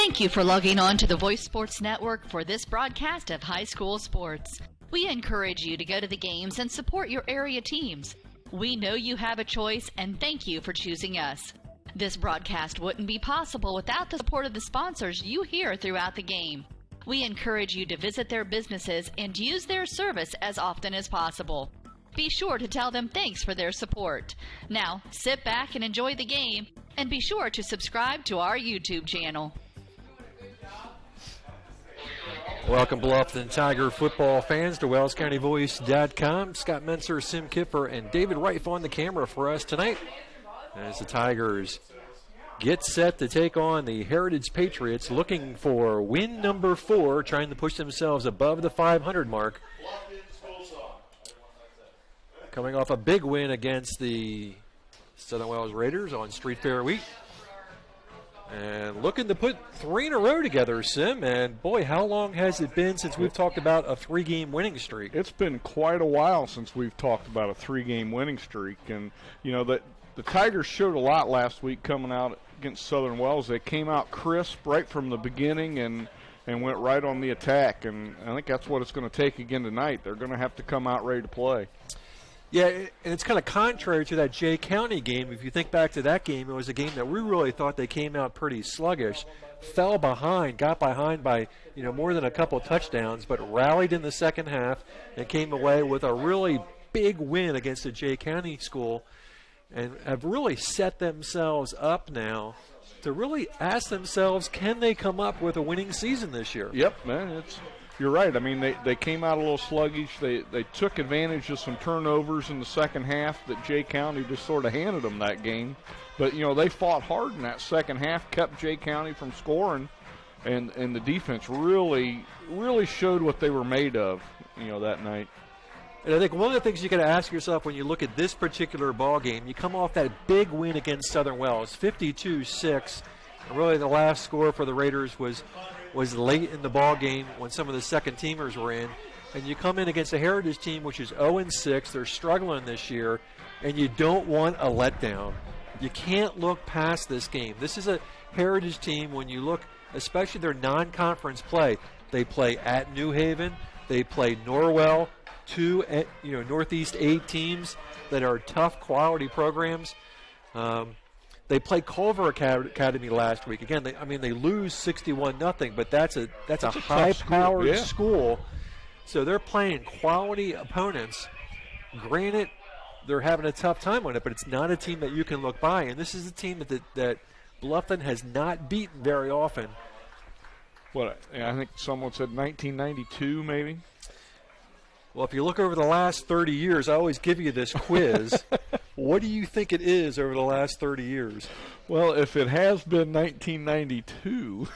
Thank you for logging on to the Voice Sports Network for this broadcast of high school sports. We encourage you to go to the games and support your area teams. We know you have a choice, and thank you for choosing us. This broadcast wouldn't be possible without the support of the sponsors you hear throughout the game. We encourage you to visit their businesses and use their service as often as possible. Be sure to tell them thanks for their support. Now, sit back and enjoy the game, and be sure to subscribe to our YouTube channel. Welcome, Bluffton Tiger football fans, to WellsCountyVoice.com. Scott Menser, Sim Kipper, and David Reif on the camera for us tonight as the Tigers get set to take on the Heritage Patriots, looking for win number 4, trying to push themselves above the 500 mark. Coming off a big win against the Southern Wells Raiders on Street Fair Week. And looking to put 3 in a row together, Sim. And, boy, how long has it been since we've talked about a 3-game winning streak? It's been quite a while since we've talked about a 3-game winning streak. And, you know, the Tigers showed a lot last week coming out against Southern Wells. They came out crisp right from the beginning and went right on the attack. And I think that's what it's going to take again tonight. They're going to have to come out ready to play. Yeah, and it's kind of contrary to that Jay County game. If you think back to that game, it was a game that we really thought they came out pretty sluggish, fell behind, got behind by more than a couple touchdowns, but rallied in the second half and came away with a really big win against the Jay County school, and have really set themselves up now to really ask themselves, can they come up with a winning season this year? Yep, man, you're right. I mean, they came out a little sluggish. They took advantage of some turnovers in the second half that Jay County just sort of handed them that game. But, they fought hard in that second half, kept Jay County from scoring, and the defense really, really showed what they were made of, that night. And I think one of the things you got to ask yourself when you look at this particular ball game, you come off that big win against Southern Wells, 52-6. And really the last score for the Raiders was late in the ball game when some of the second teamers were in. And you come in against a Heritage team which is 0-6. They're struggling this year, and you don't want a letdown. You can't look past this game. This is a Heritage team. When you look, especially their non-conference play, they play at New Haven, they play Norwell, 2 Northeast 8 teams that are tough quality programs. They played Culver Academy last week. Again, they lose 61-0, but that's a high-powered school. So they're playing quality opponents. Granted, they're having a tough time on it, but it's not a team that you can look by. And this is a team that Bluffton has not beaten very often. I think someone said 1992, maybe. Well, if you look over the last 30 years, I always give you this quiz. What do you think it is over the last 30 years? Well, if it has been 1992.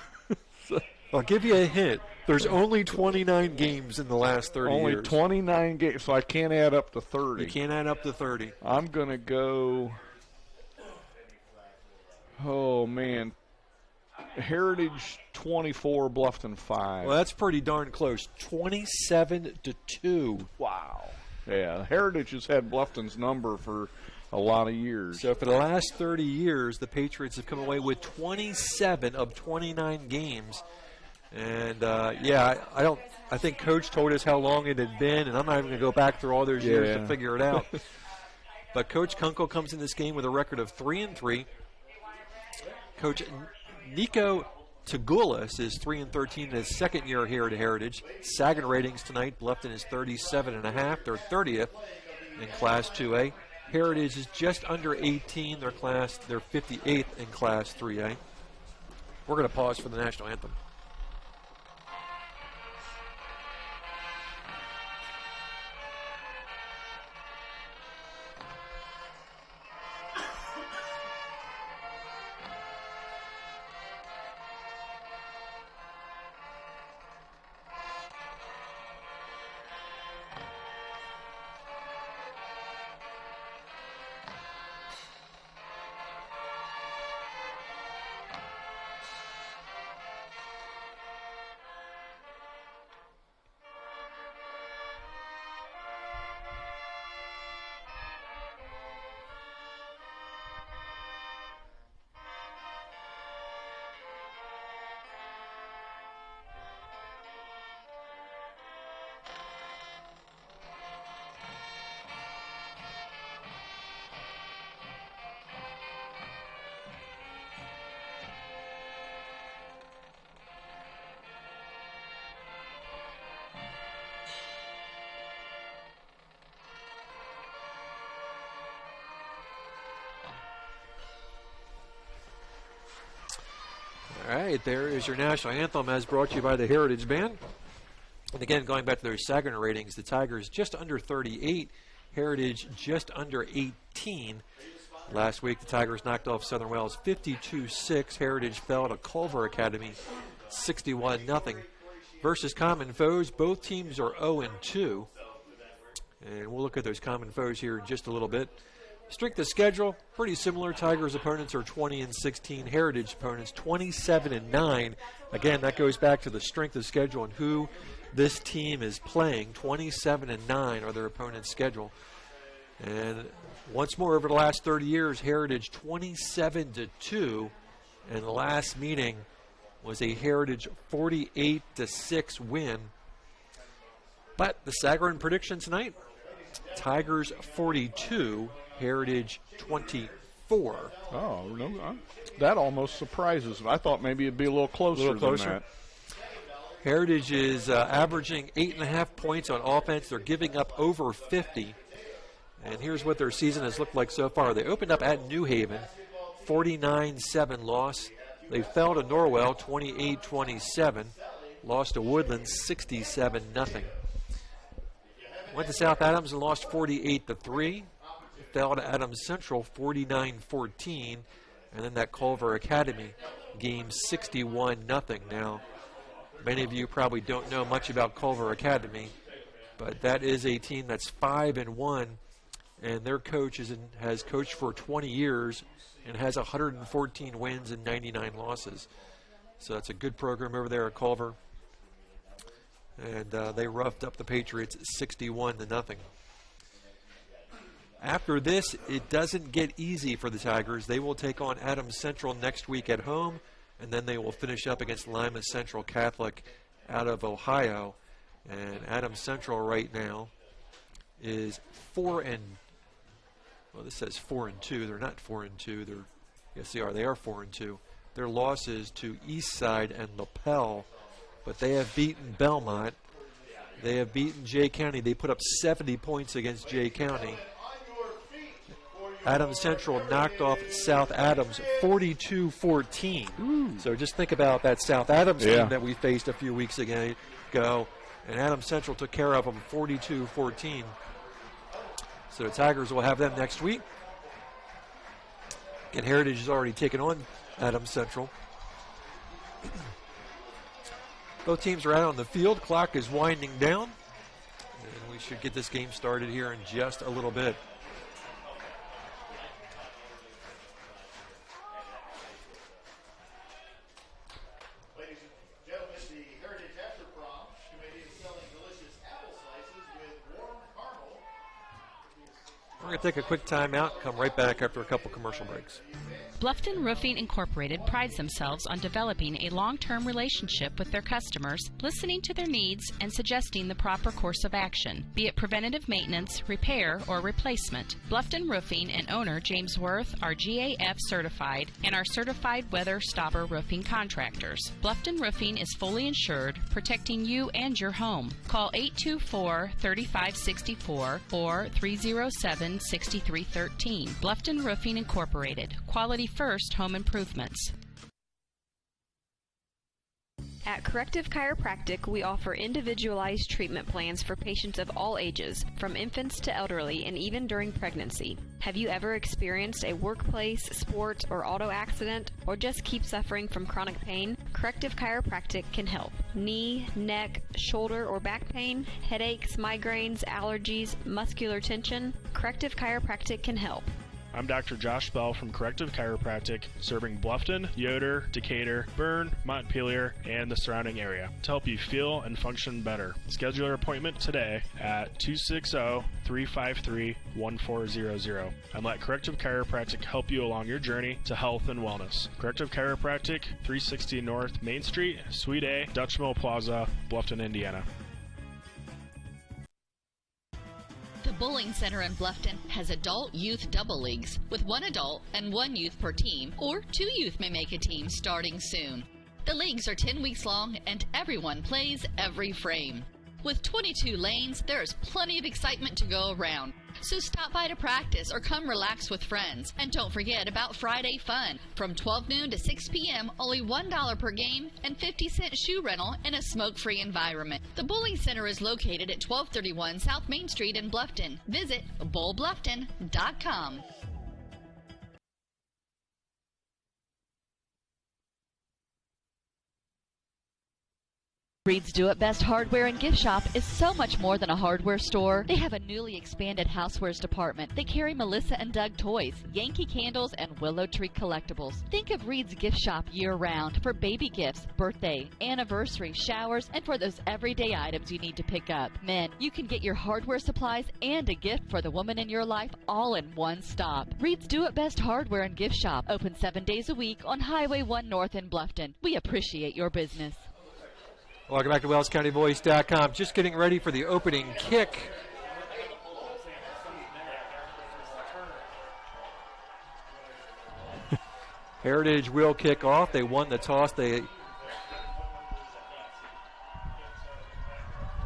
I'll give you a hint. There's only 29 games in the last 30 years. Only 29 games, so I can't add up to 30. You can't add up to 30. I'm going to go, oh, man, Heritage 24, Bluffton 5. Well, that's pretty darn close. 27-2. Wow. Yeah, Heritage has had Bluffton's number for a lot of years. So for the last 30 years, the Patriots have come away with 27 of 29 games. And, I think Coach told us how long it had been, and I'm not even going to go back through all those years to figure it out. But Coach Kunkel comes in this game with a record of 3-3. Coach Nico Tagulis is 3-13 in his second year here at Heritage. Sagan ratings tonight, Bluffton is 37.5. They're 30th in Class 2A. Heritage is just under 18. They're 58th in Class 3A. We're going to pause for the national anthem. All right, there is your national anthem as brought to you by the Heritage Band. And again, going back to their Sagarin ratings, the Tigers just under 38, Heritage just under 18. Last week, the Tigers knocked off Southern Wells 52-6. Heritage fell to Culver Academy 61-0. Versus common foes, both teams are 0-2. And we'll look at those common foes here in just a little bit. Strength of schedule, pretty similar. Tigers opponents are 20-16. Heritage opponents 27-9. Again, that goes back to the strength of schedule and who this team is playing. 27-9 are their opponent's schedule. And once more, over the last 30 years, Heritage 27-2. And the last meeting was a Heritage 48-6 win. But the Sagarin prediction tonight, Tigers 42, Heritage 24. Oh, no, that almost surprises me. I thought maybe it'd be a little closer than that. Heritage is averaging 8.5 points on offense. They're giving up over 50. And here's what their season has looked like so far. They opened up at New Haven, 49-7 loss. They fell to Norwell, 28-27. Lost to Woodland, 67-0. Went to South Adams and lost 48-3. Fell to Adams Central, 49-14. And then that Culver Academy game, 61-0. Now, many of you probably don't know much about Culver Academy, but that is a team that's 5-1, and their coach has coached for 20 years and has 114 wins and 99 losses. So that's a good program over there at Culver. And they roughed up the Patriots 61-0. After this, it doesn't get easy for the Tigers. They will take on Adams Central next week at home, and then they will finish up against Lima Central Catholic out of Ohio. And Adams Central right now is 4-2. They're not 4-2. Yes, they are. They are 4-2. Their losses to Eastside and LaPel, but they have beaten Belmont. They have beaten Jay County. They put up 70 points against Jay County. Adams Central knocked off South Adams 42-14. So just think about that South Adams team that we faced a few weeks ago. And Adams Central took care of them 42-14. So the Tigers will have them next week. And Heritage has already taken on Adams Central. Both teams are out on the field. Clock is winding down. And we should get this game started here in just a little bit. We're going to take a quick timeout, come right back after a couple commercial breaks. Bluffton Roofing Incorporated prides themselves on developing a long-term relationship with their customers, listening to their needs and suggesting the proper course of action, be it preventative maintenance, repair, or replacement. Bluffton Roofing and owner James Worth are GAF certified and are certified weather stopper roofing contractors. Bluffton Roofing is fully insured, protecting you and your home. Call 824-3564 or 307-6313. Bluffton Roofing Incorporated. Quality first home improvements. At Corrective Chiropractic, we offer individualized treatment plans for patients of all ages, from infants to elderly and even during pregnancy. Have you ever experienced a workplace, sport, or auto accident, or just keep suffering from chronic pain? Corrective Chiropractic can help. Knee, neck, shoulder, or back pain, headaches, migraines, allergies, muscular tension? Corrective Chiropractic can help. I'm Dr. Josh Bell from Corrective Chiropractic, serving Bluffton, Yoder, Decatur, Bern, Montpelier, and the surrounding area to help you feel and function better. Schedule your appointment today at 260-353-1400 and let Corrective Chiropractic help you along your journey to health and wellness. Corrective Chiropractic, 360 North Main Street, Suite A, Dutch Mill Plaza, Bluffton, Indiana. The Bowling Center in Bluffton has adult youth double leagues with one adult and one youth per team, or two youth may make a team starting soon. The leagues are 10 weeks long and everyone plays every frame. With 22 lanes, there is plenty of excitement to go around. So stop by to practice or come relax with friends. And don't forget about Friday Fun. From 12 noon to 6 p.m., only $1 per game and 50-cent shoe rental in a smoke-free environment. The Bowling Center is located at 1231 South Main Street in Bluffton. Visit bowlbluffton.com. Reed's Do It Best Hardware and Gift Shop is so much more than a hardware store. They have a newly expanded housewares department. They carry Melissa and Doug toys, Yankee candles, and Willow Tree collectibles. Think of Reed's Gift Shop year-round for baby gifts, birthday, anniversary, showers, and for those everyday items you need to pick up. Men, you can get your hardware supplies and a gift for the woman in your life all in one stop. Reed's Do It Best Hardware and Gift Shop, open 7 days a week on Highway 1 North in Bluffton. We appreciate your business. Welcome back to WellsCountyVoice.com. Just getting ready for the opening kick. Heritage will kick off. They won the toss. I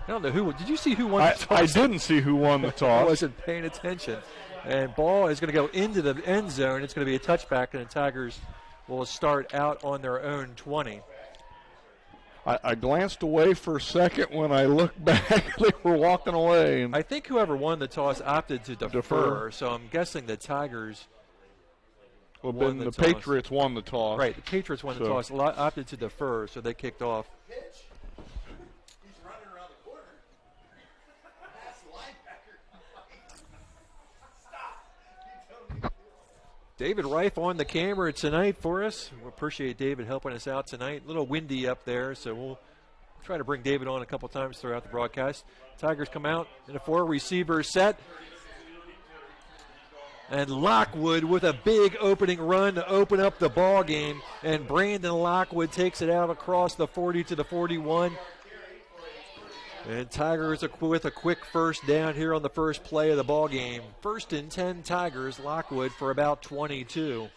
don't know who. Did you see who won the toss? I didn't see who won the toss. I wasn't paying attention. And ball is going to go into the end zone. It's going to be a touchback, and the Tigers will start out on their own 20. I glanced away for a second. When I looked back, they were walking away. And I think whoever won the toss opted to defer. So I'm guessing the Tigers won the toss. Patriots won the toss. Right, the Patriots won the toss, opted to defer, so they kicked off. David Reif on the camera tonight for us. We appreciate David helping us out tonight. A little windy up there, so we'll try to bring David on a couple times throughout the broadcast. Tigers come out in a 4-receiver set. And Lockwood with a big opening run to open up the ball game. And Brandon Lockwood takes it out across the 40 to the 41. And Tigers with a quick first down here on the first play of the ball game. 1st and 10 Tigers, Lockwood for about 22.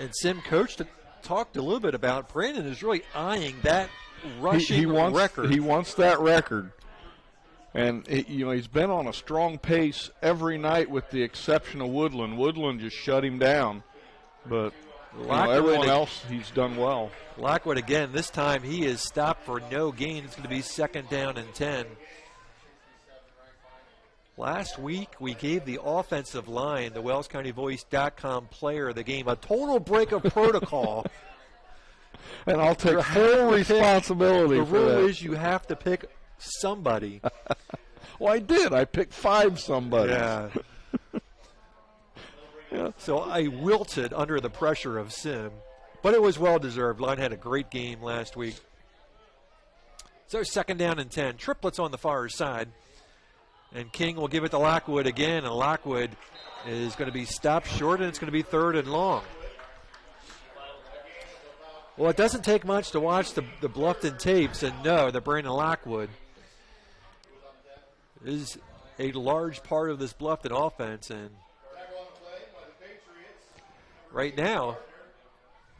And Sim Coach talked a little bit about Brandon is really eyeing that rushing record. He wants that record. And, he's been on a strong pace every night with the exception of Woodland. Woodland just shut him down. But everyone else, he's done well. Lockwood again, this time he is stopped for no gain. It's going to be 2nd down and 10. Last week, we gave the offensive line, the WellsCountyVoice.com player of the game, a total break of protocol. And I'll take full responsibility for that. The rule is you have to pick somebody. Well, I did. I picked 5 somebody. Yeah. Yeah. So I wilted under the pressure of Sim, but it was well-deserved. Line had a great game last week. So 2nd down and 10. Triplets on the far side. And King will give it to Lockwood again, and Lockwood is going to be stopped short, and it's going to be 3rd and long. Well, it doesn't take much to watch the Bluffton tapes and know that Brandon Lockwood is a large part of this Bluffton offense, and right now,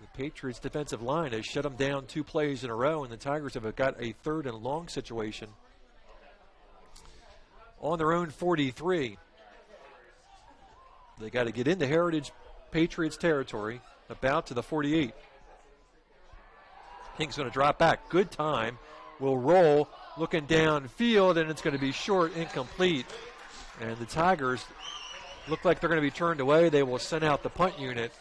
the Patriots' defensive line has shut them down 2 plays in a row, and the Tigers have got a 3rd and long situation on their own 43. They got to get into Heritage Patriots territory, about to the 48. King's going to drop back. Good time. Will roll, looking downfield, and it's going to be short, incomplete. And the Tigers look like they're going to be turned away. They will send out the punt unit.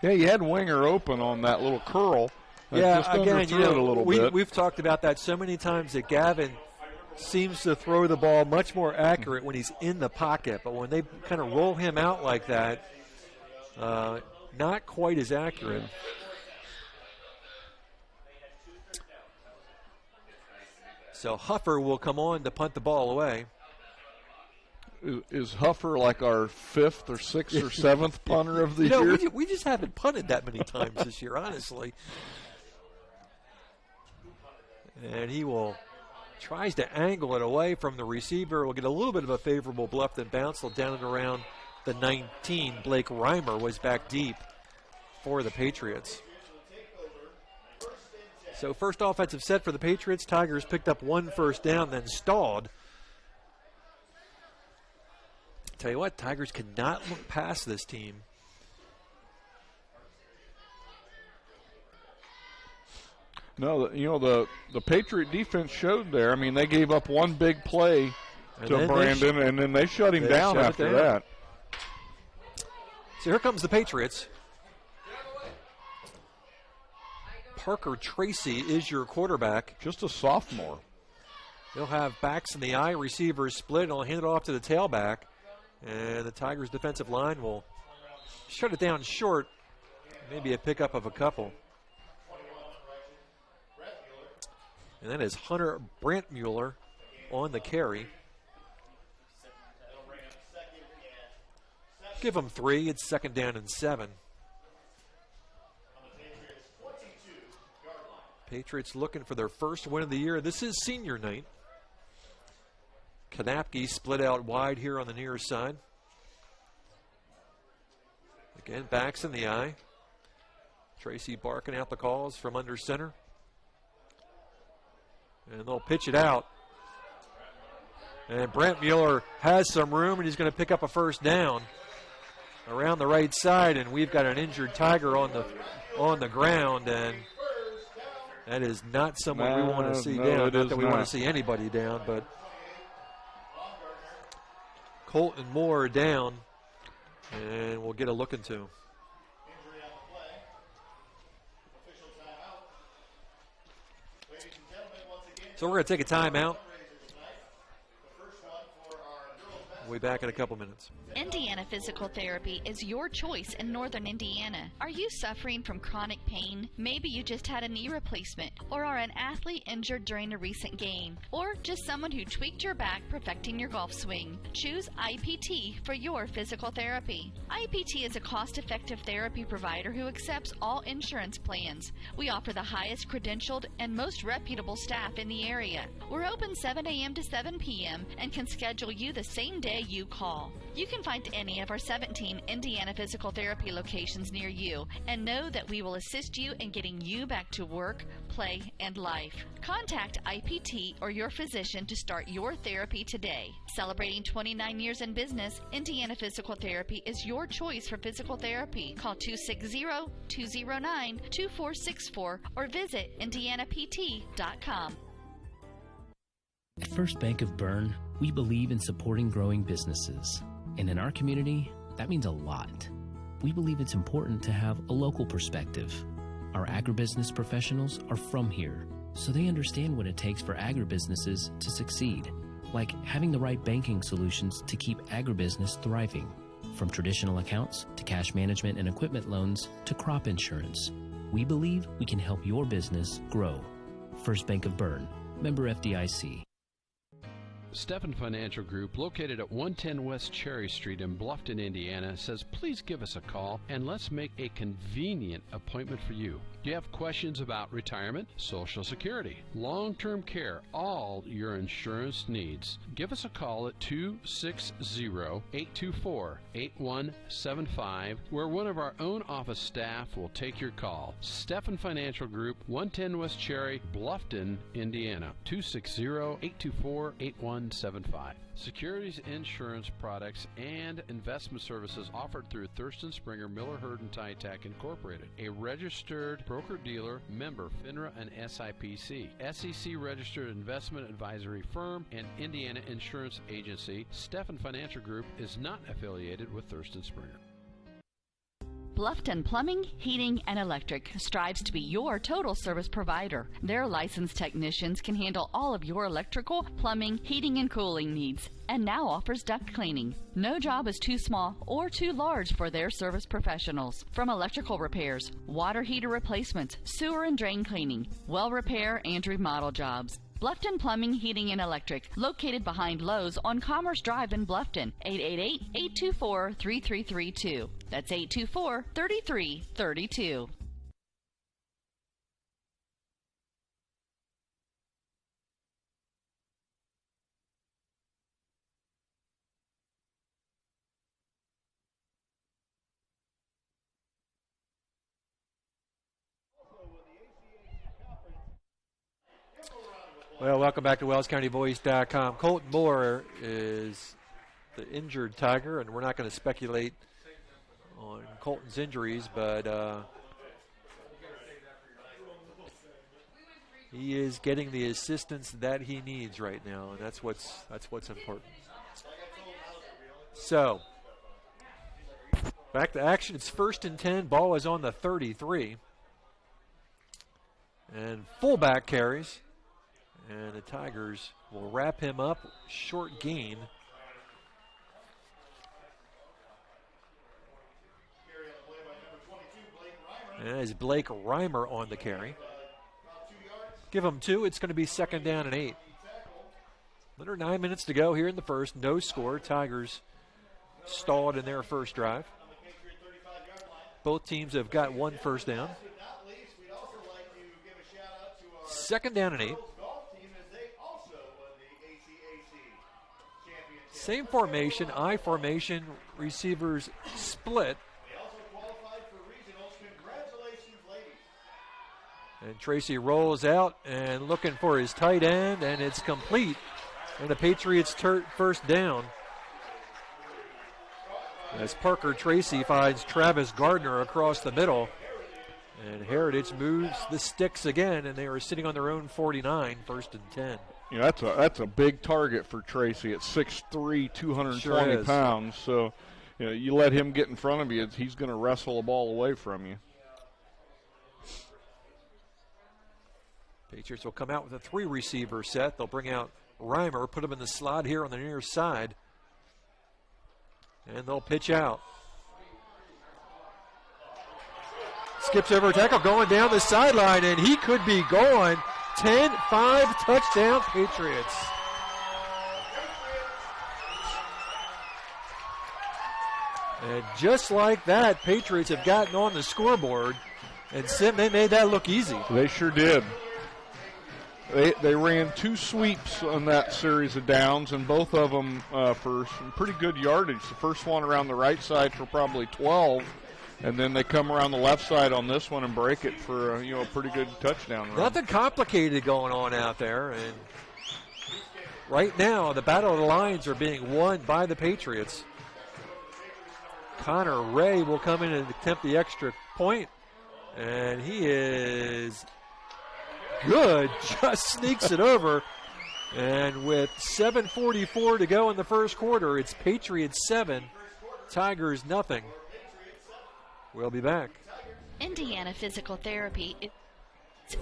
Yeah, you had Winger open on that little curl. Yeah, just again, it a little bit. We've talked about that so many times that Gavin seems to throw the ball much more accurate when he's in the pocket. But when they kind of roll him out like that, not quite as accurate. So Huffer will come on to punt the ball away. Is Huffer like our 5th or 6th or 7th punter of the year? We just haven't punted that many times this year, honestly. And he tries to angle it away from the receiver. We'll get a little bit of a favorable Bluffton bounce. They'll down and around the 19. Blake Reimer was back deep for the Patriots. So first offensive set for the Patriots. Tigers picked up 1 first down, then stalled. Tell you what, Tigers cannot look past this team. No, you know, the Patriot defense showed there. I mean, they gave up one big play to Brandon, and then they shut him down after that. So here comes the Patriots. Parker Tracy is your quarterback. Just a sophomore. They'll have backs in the eye, receivers split, and they'll hand it off to the tailback. And the Tigers' defensive line will shut it down short. Maybe a pickup of a couple. And that is Hunter Brantmuller on the carry. Give them 3. It's 2nd down and 7. Patriots looking for their first win of the year. This is senior night. Kanapke split out wide here on the near side. Again, backs in the eye. Tracy barking out the calls from under center. And they'll pitch it out. And Brent Mueller has some room, and he's going to pick up a first down around the right side. And we've got an injured Tiger on the ground, and that is not someone we want to see down. Not that we want to see anybody down, but Colton Moore down, and we'll get a look into. So we're going to take a timeout. We'll be back in a couple minutes. Indiana Physical Therapy is your choice in northern Indiana. Are you suffering from chronic pain? Maybe you just had a knee replacement, or are an athlete injured during a recent game, or just someone who tweaked your back perfecting your golf swing. Choose IPT for your physical therapy. IPT is a cost-effective therapy provider who accepts all insurance plans. We offer the highest credentialed and most reputable staff in the area. We're open 7 a.m. to 7 p.m. and can schedule you the same day you call. You can find any of our 17 Indiana Physical Therapy locations near you and know that we will assist you in getting you back to work, play, and life. Contact IPT or your physician to start your therapy today. Celebrating 29 years in business, Indiana Physical Therapy is your choice for physical therapy. Call 260-209-2464 or visit indianapt.com. At First Bank of Bern, we believe in supporting growing businesses. And in our community, that means a lot. We believe it's important to have a local perspective. Our agribusiness professionals are from here, so they understand what it takes for agribusinesses to succeed, like having the right banking solutions to keep agribusiness thriving. From traditional accounts to cash management and equipment loans to crop insurance, we believe we can help your business grow. First Bank of Bern, member FDIC. Stephan Financial Group, located at 110 West Cherry Street in Bluffton, Indiana, says please give us a call and let's make a convenient appointment for you. Do you have questions about retirement, Social Security, long-term care, all your insurance needs? Give us a call at 260-824-8175, where one of our own office staff will take your call. Stephan Financial Group, 110 West Cherry, Bluffton, Indiana, 260-824-8175. Securities, insurance products, and investment services offered through Thurston Springer Miller Hurd and Tytech Incorporated, a registered broker-dealer, member FINRA and SIPC, SEC-registered investment advisory firm, and Indiana Insurance Agency. Stephan Financial Group is not affiliated with Thurston Springer. Bluffton Plumbing, Heating, and Electric strives to be your total service provider. Their licensed technicians can handle all of your electrical, plumbing, heating, and cooling needs, and now offers duct cleaning. No job is too small or too large for their service professionals. From electrical repairs, water heater replacements, sewer and drain cleaning, well repair, and remodel jobs. Bluffton Plumbing, Heating, and Electric, located behind Lowe's on Commerce Drive in Bluffton, 888-824-3332. That's 824-3332. Well, welcome back to WellsCountyVoice.com. Colton Moore is the injured Tiger, and we're not going to speculate on Colton's injuries, but he is getting the assistance that he needs right now, and that's what's important. So, back to action. It's 1st and 10. Ball is on the 33. And fullback carries. And the Tigers will wrap him up. Short gain. And as Blake Reimer on the carry. Give him 2. It's going to be 2nd down and 8. Under 9 minutes to go here in the first. No score. Tigers stalled in their first drive. Both teams have got 1 first down. 2nd down and 8. Same formation, I formation, receivers split. And Tracy rolls out and looking for his tight end, and it's complete. And the Patriots first down. As Parker Tracy finds Travis Gardner across the middle. And Heritage moves the sticks again, and they are sitting on their own 49, 1st and 10. You know, that's a big target for Tracy at 6'3", 220 pounds. So, you know, you let him get in front of you, he's going to wrestle the ball away from you. Patriots will come out with a 3-receiver set. They'll bring out Reimer, put him in the slot here on the near side. And they'll pitch out. Skips over a tackle, going down the sideline, and he could be gone. 10-5 touchdown Patriots. And just like that, Patriots have gotten on the scoreboard, and they made that look easy. They sure did. They ran 2 sweeps on that series of downs, and both of them for some pretty good yardage. The first one around the right side for probably 12, and then they come around the left side on this one and break it for a pretty good touchdown run. Nothing complicated going on out there, and right now the battle of the lines are being won by the Patriots. Connor Ray will come in and attempt the extra point, and he is good, just sneaks it over. And with 7:44 to go in the first quarter, it's Patriots 7, Tigers nothing. We'll be back. Indiana Physical Therapy is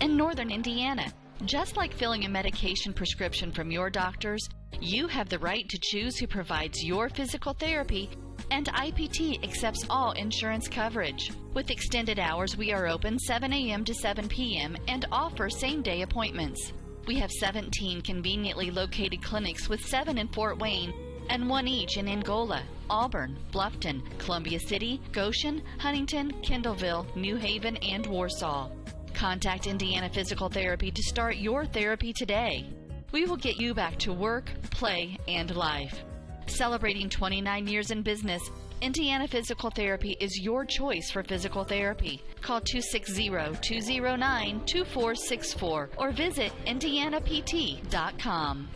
in Northern Indiana. Just like filling a medication prescription from your doctors, you have the right to choose who provides your physical therapy, and IPT accepts all insurance coverage. With extended hours, we are open 7 a.m. to 7 p.m. and offer same-day appointments. We have 17 conveniently located clinics with 7 in Fort Wayne and 1 each in Angola, Auburn, Bluffton, Columbia City, Goshen, Huntington, Kendallville, New Haven, and Warsaw. Contact Indiana Physical Therapy to start your therapy today. We will get you back to work, play, and life. Celebrating 29 years in business, Indiana Physical Therapy is your choice for physical therapy. Call 260-209-2464 or visit indianapt.com.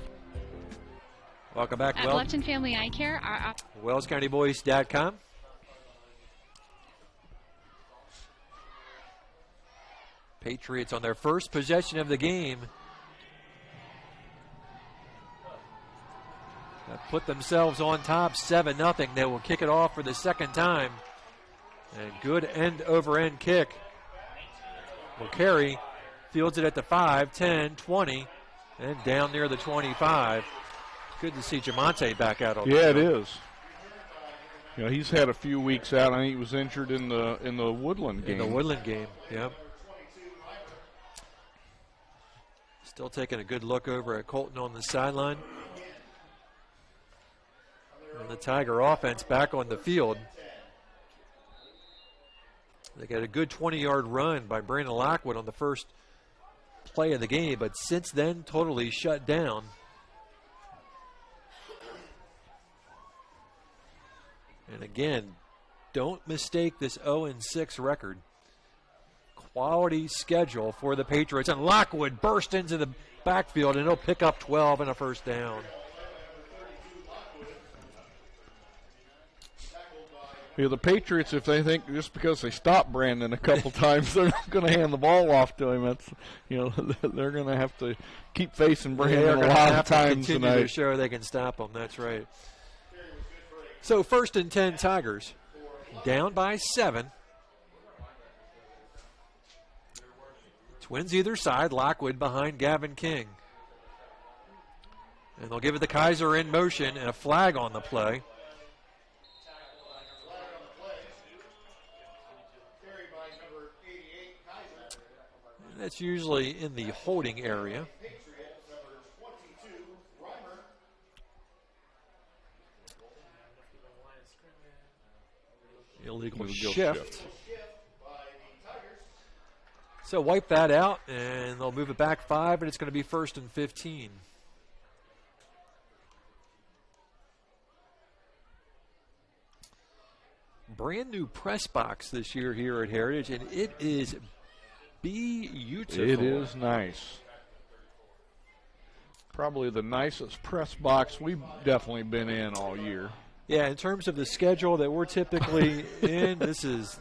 Welcome back, At Bluffton Family Eye Care, WellsCountyBoys.com. Patriots on their first possession of the game have put themselves on top 7-0. They will kick it off for the second time. And good end-over-end kick will carry. Fields it at the 5, 10, 20, and down near the 25. Good to see Jamonte back out on the field. It is. You know, he's had a few weeks out. I think he was injured in the Woodland game. In the Woodland game, yep. Still taking a good look over at Colton on the sideline. And the Tiger offense back on the field. They got a good 20-yard run by Brandon Lockwood on the first play of the game, but since then, totally shut down. And again, don't mistake this 0-6 record. Quality schedule for the Patriots. And Lockwood burst into the backfield, and he'll pick up 12 and a first down. The Patriots, if they think just because they stopped Brandon a couple times, they're not going to hand the ball off to him. That's, they're going to have to keep facing Brandon a lot of times tonight. To show they can stop him. That's right. So 1st and 10 Tigers, down by 7. Twins either side. Lockwood behind Gavin King. And they'll give it to Kaiser in motion and a flag on the play. That's usually in the holding area. Illegal shift. So wipe that out, and they'll move it back 5, and it's going to be 1st and 15. Brand new press box this year here at Heritage, and it is beautiful. It is nice. Probably the nicest press box we've definitely been in all year. Yeah, in terms of the schedule that we're typically in, this is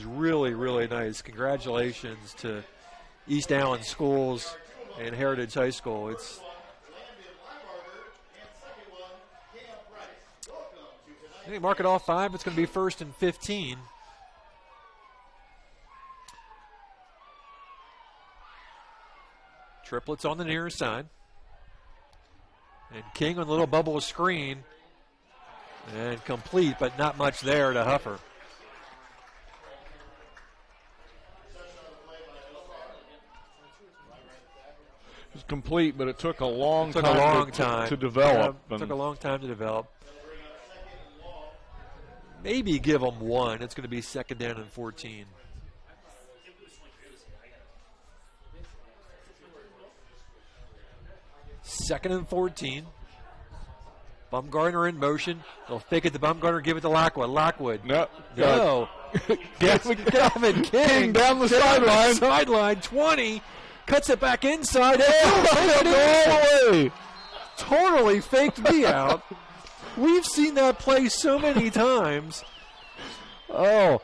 really, really nice. Congratulations to East Allen Schools and Heritage High School. I think mark it off 5. It's going to be 1st and 15. Triplets on the near side. And King on the little bubble screen. And complete, but not much there to Huffer. It was complete, but it took a long time to develop. Yeah, it took a long time to develop. Maybe give them 1. It's going to be 2nd down and 14. Second and 14. Bumgarner in motion. They'll fake it to Bumgarner, give it to Lockwood. Lockwood. No. Gavin King down the sideline. Sideline 20. Cuts it back inside. Totally faked me out. We've seen that play so many times. 10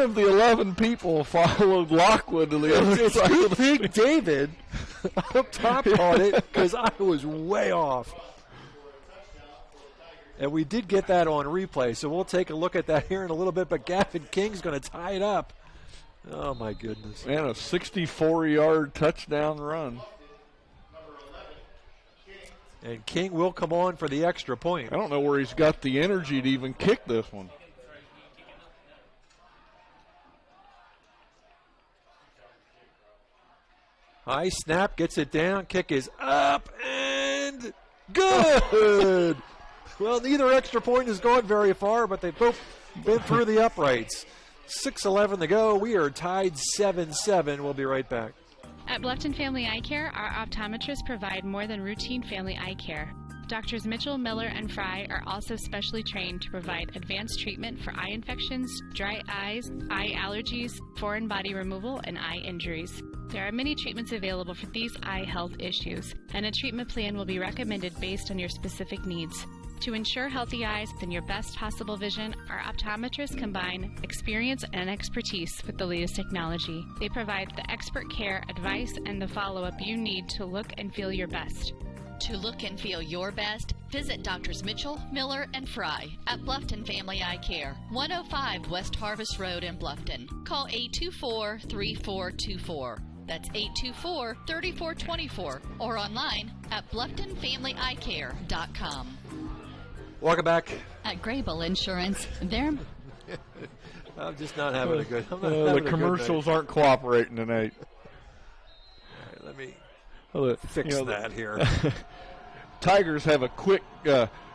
of the 11 people followed Lockwood to the other side. It's Big David up top on it because I was way off. And we did get that on replay, so we'll take a look at that here in a little bit. But Gavin King's going to tie it up. Oh, my goodness. Man, a 64-yard touchdown run. And King will come on for the extra point. I don't know where he's got the energy to even kick this one. High snap, gets it down, kick is up, and good! Well, neither extra point has gone very far, but they've both been through the uprights. 6:11 to go. We are tied 7-7. We'll be right back. At Bluffton Family Eye Care, our optometrists provide more than routine family eye care. Doctors Mitchell, Miller, and Fry are also specially trained to provide advanced treatment for eye infections, dry eyes, eye allergies, foreign body removal, and eye injuries. There are many treatments available for these eye health issues, and a treatment plan will be recommended based on your specific needs. To ensure healthy eyes and your best possible vision, our optometrists combine experience and expertise with the latest technology. They provide the expert care, advice, and the follow-up you need to look and feel your best. To look and feel your best, visit Doctors Mitchell, Miller, and Fry at Bluffton Family Eye Care, 105 West Harvest Road in Bluffton. Call 824-3424. That's 824-3424 or online at BlufftonFamilyEyeCare.com. Welcome back. At Grable Insurance, they're... I'm just not having a good night. The commercials aren't cooperating tonight. All right, let me fix that here. Tigers have a quick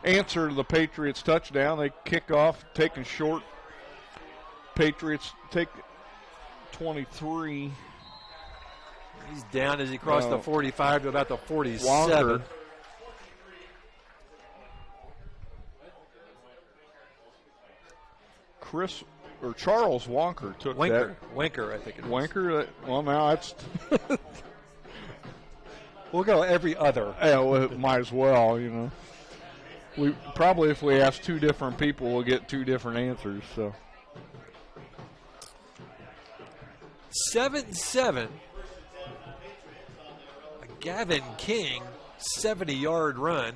answer to the Patriots' touchdown. They kick off, taken short. Patriots take 23. He's down as he crossed the 45 to about the 47. Wonker. Charles Wonker took that. Winker, I think it is. Winker, well, now that's... We'll go every other. Yeah, well, might as well, you know. We probably, if we ask two different people, we'll get two different answers. So 7-7. A Gavin King 70-yard run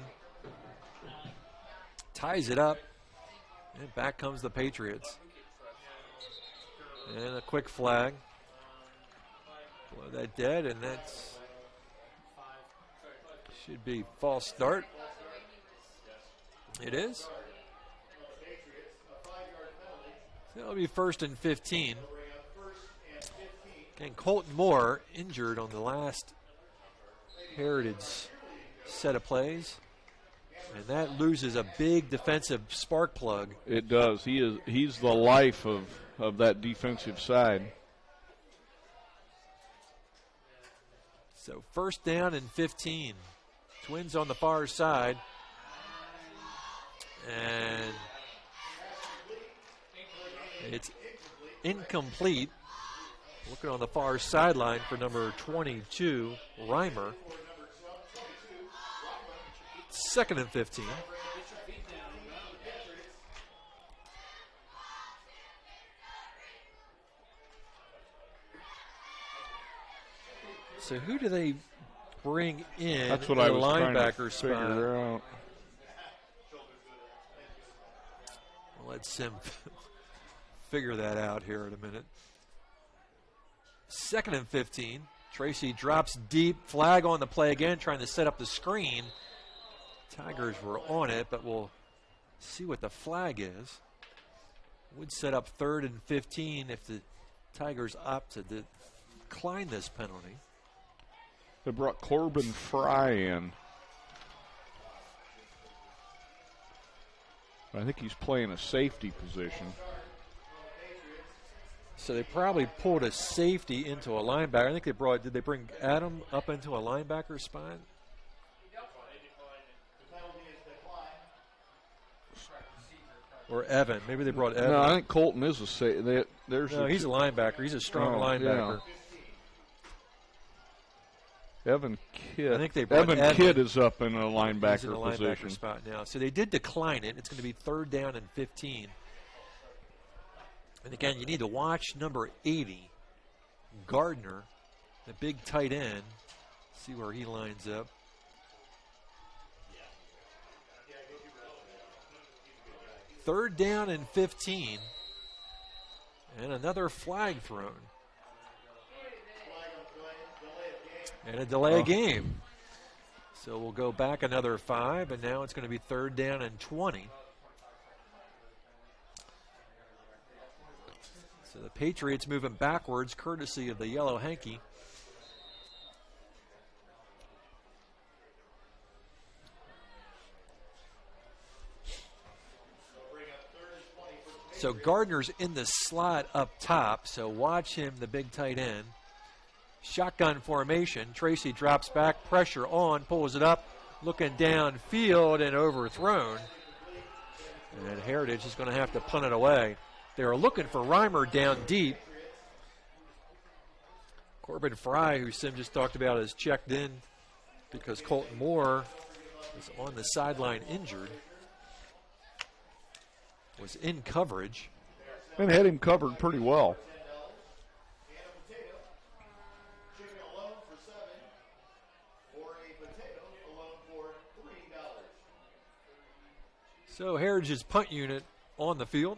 ties it up, and back comes the Patriots. And a quick flag. Blow that dead, and that's should be false start. It is. That'll be 1st and 15. And Colton Moore injured on the last Heritage set of plays. And that loses a big defensive spark plug. It does. He's the life of that defensive side. So 1st down and 15. Twins on the far side. And it's incomplete. Looking on the far sideline for number 22, Reimer. 2nd and 15. So who do they bring in? That's what the I was trying to linebacker spot? figure out. Let Sim figure that out here in a minute. 2nd and 15. Tracy drops deep. Flag on the play again, trying to set up the screen. Tigers were on it, but we'll see what the flag is. Would set up 3rd and 15 if the Tigers opt to decline this penalty. They brought Corbin Fry in. I think he's playing a safety position. So they probably pulled a safety into a linebacker. I think did they bring Adam up into a linebacker spot? Or Evan. Maybe they brought Evan. No, I think Colton is a safety. No, he's a linebacker. He's a strong linebacker. Yeah. Evan Kidd. I think they brought Evan Kidd is up in a linebacker He's in a linebacker position. spot now. So they did decline it. It's going to be 3rd down and 15. And again, you need to watch number 80, Gardner, the big tight end. See where he lines up. Third down and 15. And another flag thrown. And a delay game. So we'll go back another 5, and now it's going to be 3rd down and 20. So the Patriots moving backwards, courtesy of the yellow hanky. So Gardner's in the slot up top, so watch him, the big tight end. Shotgun formation. Tracy drops back, pressure on, pulls it up, looking downfield and overthrown. And Heritage is going to have to punt it away. They are looking for Reimer down deep. Corbin Fry, who Sim just talked about, is checked in because Colton Moore is on the sideline injured. Was in coverage. And had him covered pretty well. So Heritage's punt unit on the field.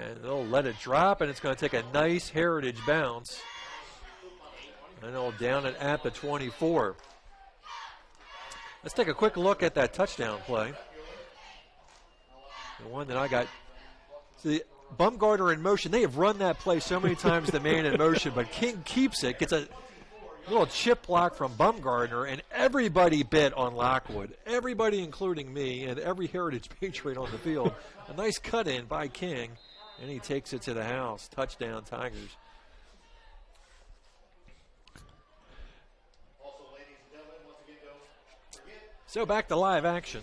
And they'll let it drop, and it's going to take a nice Heritage bounce. And it'll down it at the 24. Let's take a quick look at that touchdown play. The one that I got. See, Bumgarner in motion. They have run that play so many times, the man in motion, but King keeps it, gets a little chip block from Bumgarner, and everybody bit on Lockwood. Everybody, including me, and every Heritage Patriot on the field. A nice cut in by King, and he takes it to the house. Touchdown, Tigers. So back to live action.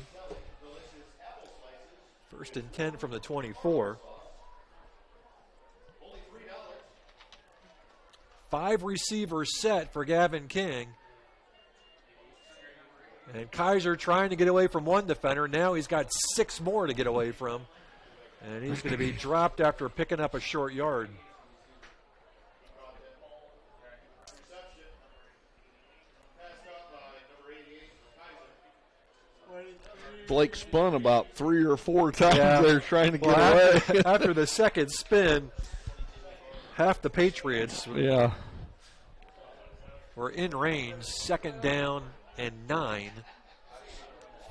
1st and 10 from the 24. 5-receiver set for Gavin King. And Kaiser trying to get away from one defender. Now he's got 6 more to get away from. And he's going to be dropped after picking up a short yard. Blake spun about 3 or 4 times there trying to get away. After the second spin, half the Patriots were in range. 2nd down and 9.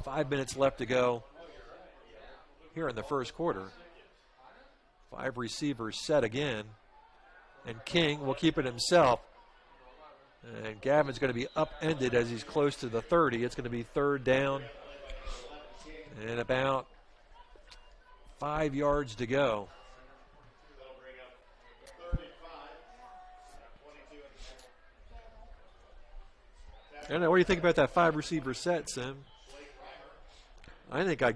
5 minutes left to go here in the first quarter. 5 receivers set again. And King will keep it himself. And Gavin's going to be upended as he's close to the 30. It's going to be 3rd down and about 5 yards to go. I don't know. What do you think about that 5-receiver set, Sim? I think I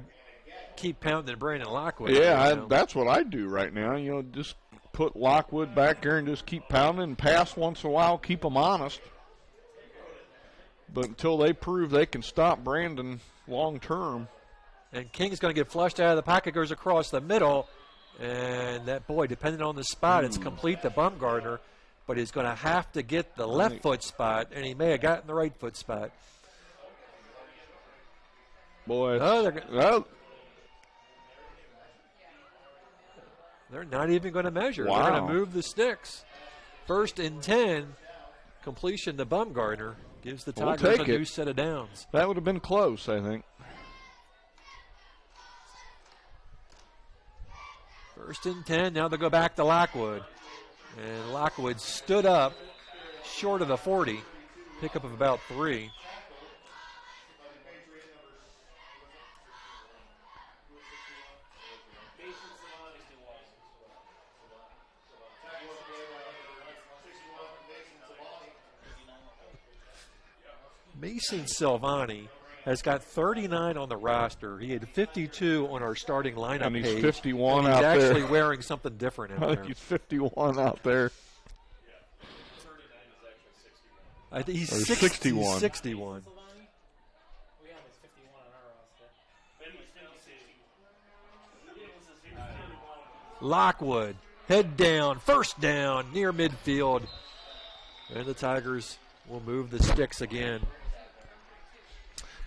keep pounding Brandon Lockwood. Yeah, that's what I do right now. You know, just put Lockwood back there and just keep pounding and pass once in a while, keep them honest. But until they prove they can stop Brandon long term. And King's going to get flushed out of the pocket, goes across the middle. And that, boy, depending on the spot, it's complete to Bumgardner. But he's going to have to get the left foot spot, and he may have gotten the right foot spot. Boy, they're not even going to measure. Wow. They're going to move the sticks. 1st and 10, completion to Bumgardner. Gives the Tigers a new set of downs. That would have been close, I think. 1st and 10, now they'll go back to Lockwood. And Lockwood stood up short of the 40. Pickup of about 3. Mason Silvani has got 39 on the roster. He had 52 on our starting lineup and he's page. 51 and out there. He's actually wearing something different out there. He's 51 out there. I think he's 61. He's 61. Lockwood, head down, 1st down, near midfield. And the Tigers will move the sticks again.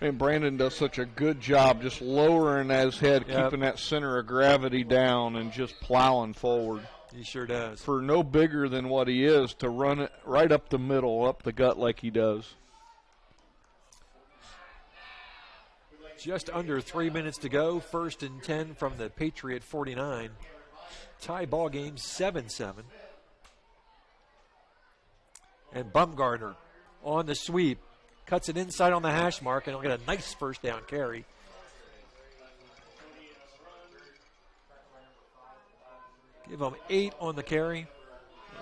And Brandon does such a good job just lowering his head, keeping that center of gravity down and just plowing forward. He sure does. For no bigger than what he is to run it right up the middle, up the gut like he does. Just under 3 minutes to go. 1st and 10 from the Patriot 49. Tie ball game 7-7. And Bumgardner on the sweep. Cuts it inside on the hash mark, and he'll get a nice 1st down carry. Give him 8 on the carry.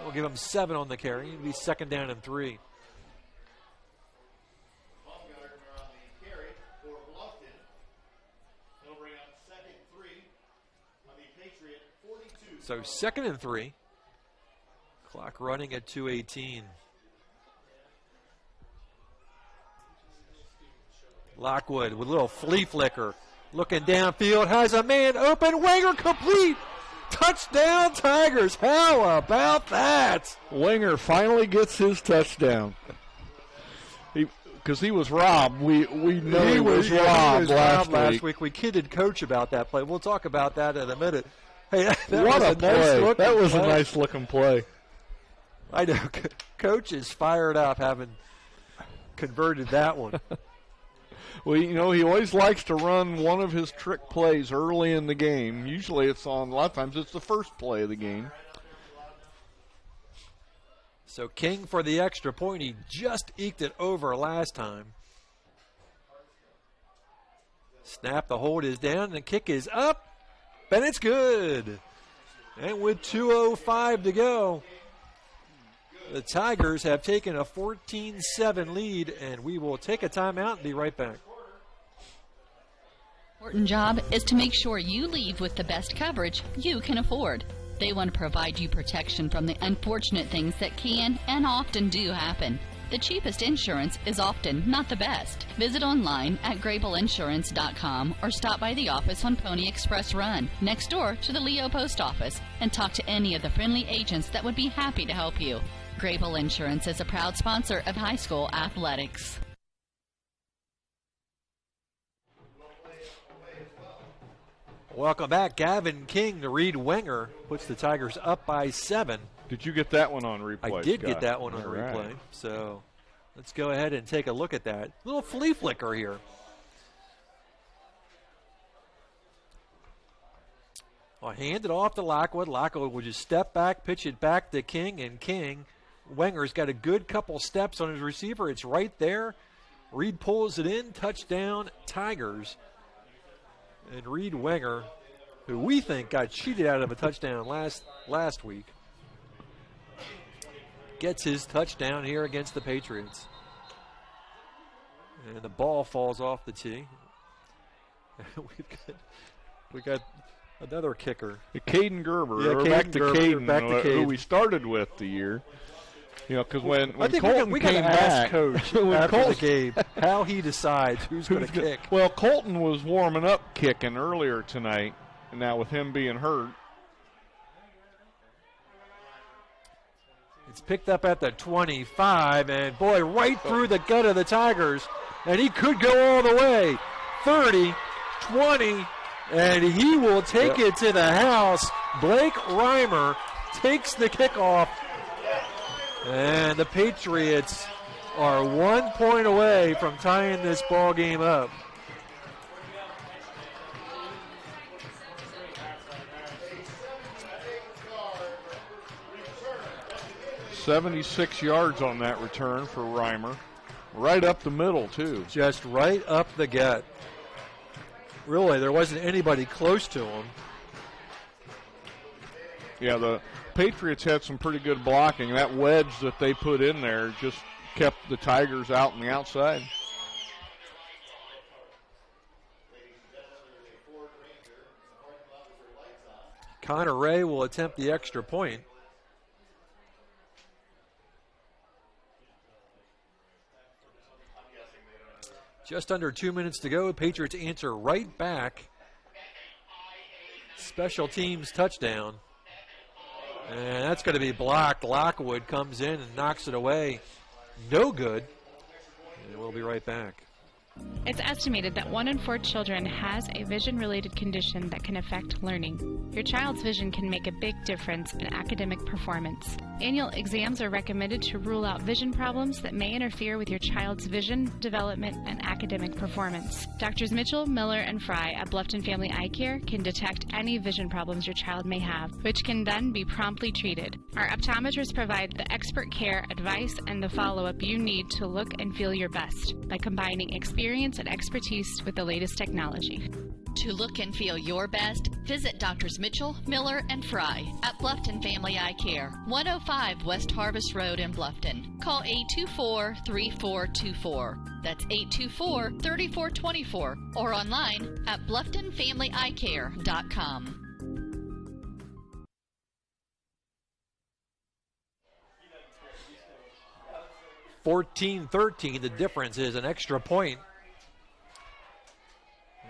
We'll give him 7 on the carry. It'll be 2nd down and 3. So 2nd and 3. Clock running at 2:18. Lockwood with a little flea flicker. Looking downfield, has a man open. Winger complete. Touchdown Tigers. How about that? Winger finally gets his touchdown. Because he was robbed. We know he was robbed last week. We kidded Coach about that play. We'll talk about that in a minute. Hey, that what was a play. That was a nice looking play. I know. Coach is fired up having converted that one. Well, you know, he always likes to run one of his trick plays early in the game. Usually it's on, a lot of times it's the first play of the game. So King for the extra point. He just eked it over last time. Snap, the hold is down, and the kick is up, and it's good. And with 2:05 to go, the Tigers have taken a 14-7 lead, and we will take a timeout and be right back. Important job is to make sure you leave with the best coverage you can afford. They want to provide you protection from the unfortunate things that can and often do happen. The cheapest insurance is often not the best. Visit online at GrableInsurance.com or stop by the office on Pony Express Run, next door to the Leo Post Office, and talk to any of the friendly agents that would be happy to help you. Grable Insurance is a proud sponsor of high school athletics. Welcome back. Gavin King to Reed Wenger puts the Tigers up by 7. Did you get that one on replay? I did Scott? get that one on All replay. right. So let's go ahead and take a look at that. Little flea flicker here. I'll hand it off to Lockwood. Lockwood will just step back, pitch it back to King, and King. Wenger's got a good couple steps on his receiver. It's right there. Reed pulls it in. Touchdown, Tigers. And Reed Wenger, who we think got cheated out of a touchdown last week, gets his touchdown here against the Patriots. And the ball falls off the tee. we got another kicker. Caden Gerber. Yeah, We're Caden back to Gerber, Caden, back to who Caden. we started with the year. You know, because when I think Colton we came got to ask back, Coach when after Colton- the game how he decides who's going to kick. Well, Colton was warming up kicking earlier tonight, and now with him being hurt. It's picked up at the 25, and boy, right through the gut of the Tigers, and he could go all the way. 30, 20, and he will take it to the house. Blake Reimer takes the kickoff, and the Patriots are 1 point away from tying this ball game up. "76 yards on that return for Reimer. Right up the middle, too. Just right up the gut. Really, there wasn't anybody close to him. Yeah, the Patriots had some pretty good blocking. That wedge that they put in there just kept the Tigers out on the outside. Connor Ray will attempt the extra point. Just under 2 minutes to go. Patriots answer right back. Special teams touchdown. And that's going to be blocked. Lockwood comes in and knocks it away. No good. And we'll be right back. It's estimated that 1 in 4 children has a vision-related condition that can affect learning. Your child's vision can make a big difference in academic performance. Annual exams are recommended to rule out vision problems that may interfere with your child's vision, development, and academic performance. Doctors Mitchell, Miller, and Fry at Bluffton Family Eye Care can detect any vision problems your child may have, which can then be promptly treated. Our optometrists provide the expert care, advice, and the follow-up you need to look and feel your best by combining experience and expertise with the latest technology. To look and feel your best, visit Doctors Mitchell, Miller, and Fry at Bluffton Family Eye Care, 105 West Harvest Road in Bluffton. Call 824-3424. That's 824-3424. Or online at BlufftonFamilyEyeCare.com. (14-13). The difference is an extra point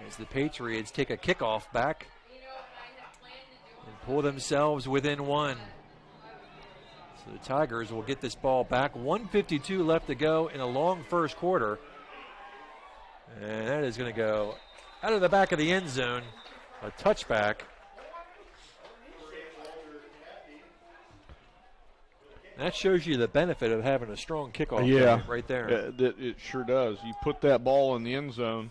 as the Patriots take a kickoff back and pull themselves within 1. So the Tigers will get this ball back. 1:52 left to go in a long first quarter. And that is going to go out of the back of the end zone. A touchback. That shows you the benefit of having a strong kickoff game right there. It sure does. You put that ball in the end zone,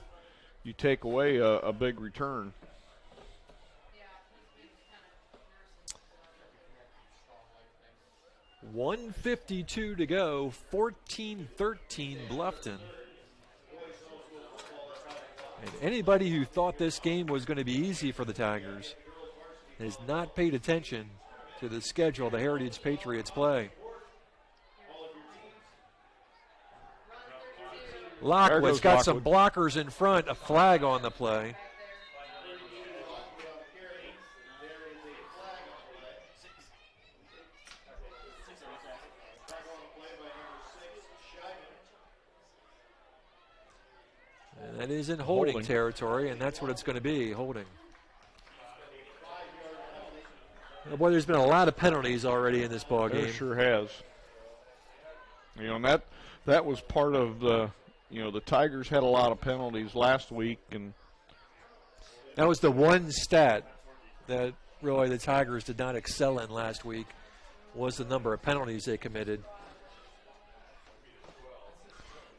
you take away a big return. $1:52 to go, 14-13 Bluffton. And anybody who thought this game was going to be easy for the Tigers has not paid attention to the schedule the Heritage Patriots play. Lockwood's got some blockers in front, a flag on the play. And that is in holding territory, and that's what it's going to be, holding. Oh, boy, there's been a lot of penalties already in this ball game. There sure has. You know, and that was part of the, you know, the Tigers had a lot of penalties last week, and that was the one stat that really the Tigers did not excel in last week, was the number of penalties they committed.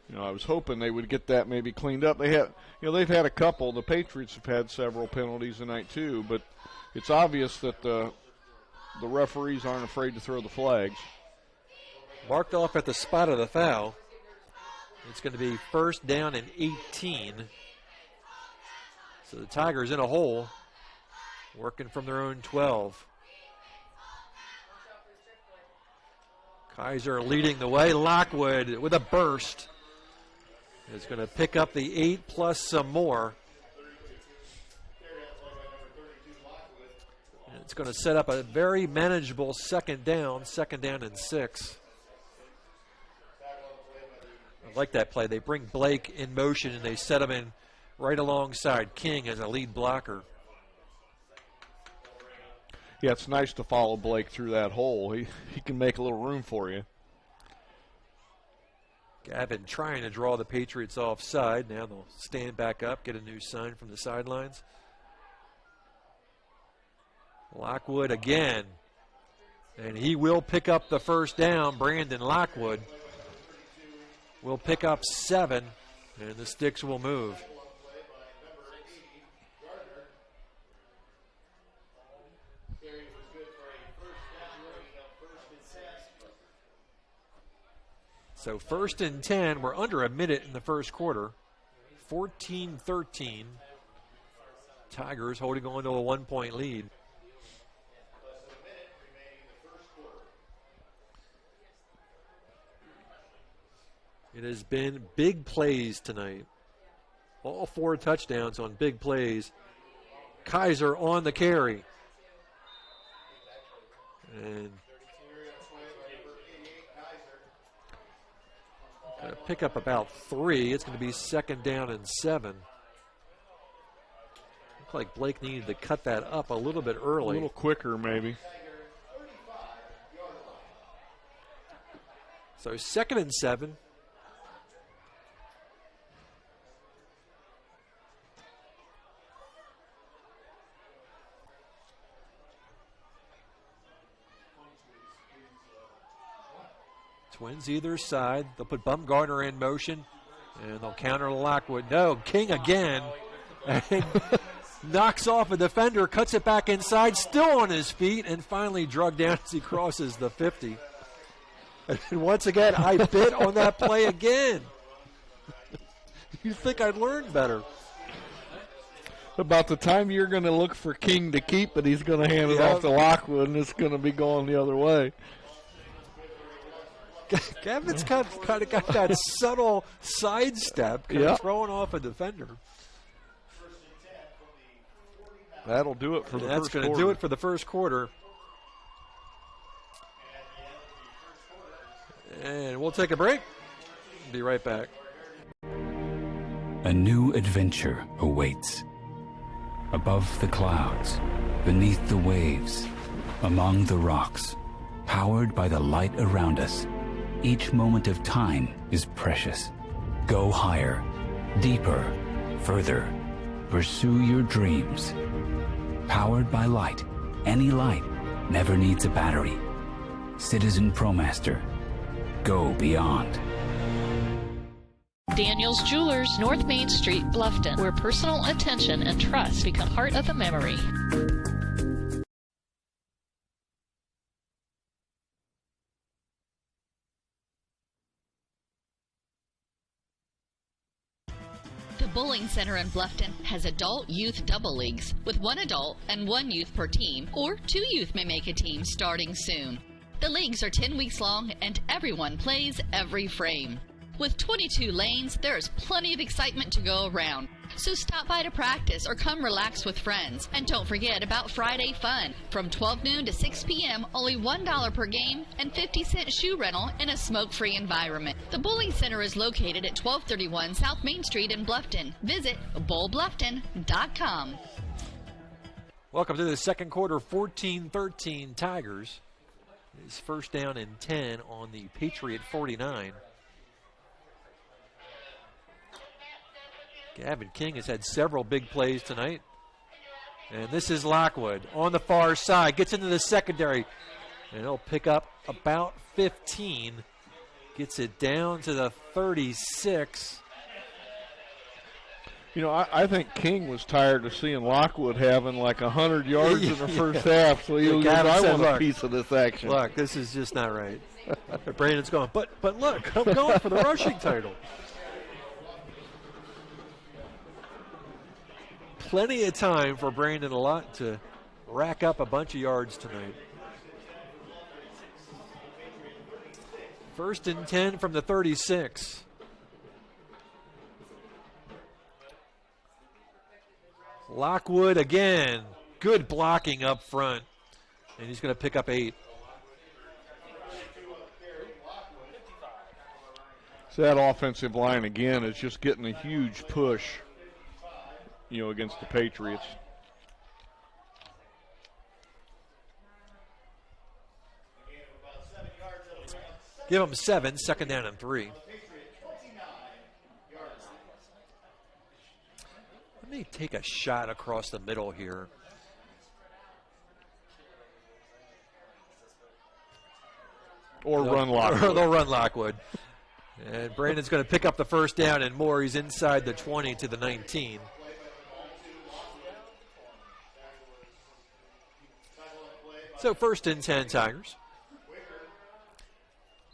You know, I was hoping they would get that maybe cleaned up. They have, you know, they've had a couple. The Patriots have had several penalties tonight too, but it's obvious that the referees aren't afraid to throw the flags. Marked off at the spot of the foul. It's going to be first down and 18. So the Tigers in a hole, working from their own 12. Kaiser leading the way. Lockwood with a burst is going to pick up the 8 plus some more. And it's going to set up a very manageable second down and 6. I like that play. They bring Blake in motion and they set him in right alongside King as a lead blocker. Yeah, it's nice to follow Blake through that hole. He can make a little room for you. Gavin trying to draw the Patriots offside. Now they'll stand back up, get a new sign from the sidelines. Lockwood again. And he will pick up the first down. Brandon Lockwood will pick up 7, and the sticks will move. So first and 10, we're under a minute in the first quarter. 14-13. Tigers holding on to a 1-point lead. It has been big plays tonight. All 4 touchdowns on big plays. Kaiser on the carry. And going to pick up about 3. It's going to be second down and 7. Looks like Blake needed to cut that up a little bit early. A little quicker, maybe. So second and 7. Twins either side. They'll put Bumgarner in motion, and they'll counter Lockwood. No, King again. And knocks off a defender, cuts it back inside, still on his feet, and finally drugged down as he crosses the 50. And once again, I bit on that play again. You'd think I'd learn better. About the time you're going to look for King to keep it, he's going to hand it off to Lockwood, and it's going to be going the other way. Gavin's kind of got that subtle sidestep, throwing off a defender. That'll do it for the first quarter. That's going to do it for the first quarter. And we'll take a break. Be right back. A new adventure awaits. Above the clouds, beneath the waves, among the rocks, powered by the light around us. Each moment of time is precious. Go higher, deeper, further. Pursue your dreams. Powered by light. Any light never needs a battery. Citizen ProMaster. Go beyond. Daniel's Jewelers, North Main Street, Bluffton, where personal attention and trust become part of the memory. The Bowling Center in Bluffton has adult youth double leagues with 1 adult and 1 youth per team, or 2 youth may make a team starting soon. The leagues are 10 weeks long and everyone plays every frame. With 22 lanes, there is plenty of excitement to go around. So stop by to practice or come relax with friends. And don't forget about Friday Fun. From 12 noon to 6 p.m., only $1 per game and 50-cent shoe rental in a smoke-free environment. The Bowling Center is located at 1231 South Main Street in Bluffton. Visit bowlbluffton.com. Welcome to the second quarter, 14-13 Tigers. It's first down and 10 on the Patriot 49. Gavin King has had several big plays tonight. And this is Lockwood on the far side. Gets into the secondary. And he'll pick up about 15. Gets it down to the 36. You know, I think King was tired of seeing Lockwood having like 100 yards in the first half. So he goes, I want a piece of this action. Look, this is just not right. Brandon's going, but look, I'm going for the rushing title. Plenty of time for Brandon Lott to rack up a bunch of yards tonight. First and 10 from the 36. Lockwood again. Good blocking up front. And he's going to pick up 8. So that offensive line again is just getting a huge push, you know, against the Patriots. Give them 7, second down and 3. Let me take a shot across the middle here. Or run Lockwood. Or they'll run Lockwood. And Brandon's going to pick up the first down and more. He's inside the 20 to the 19. So first and 10 Tigers.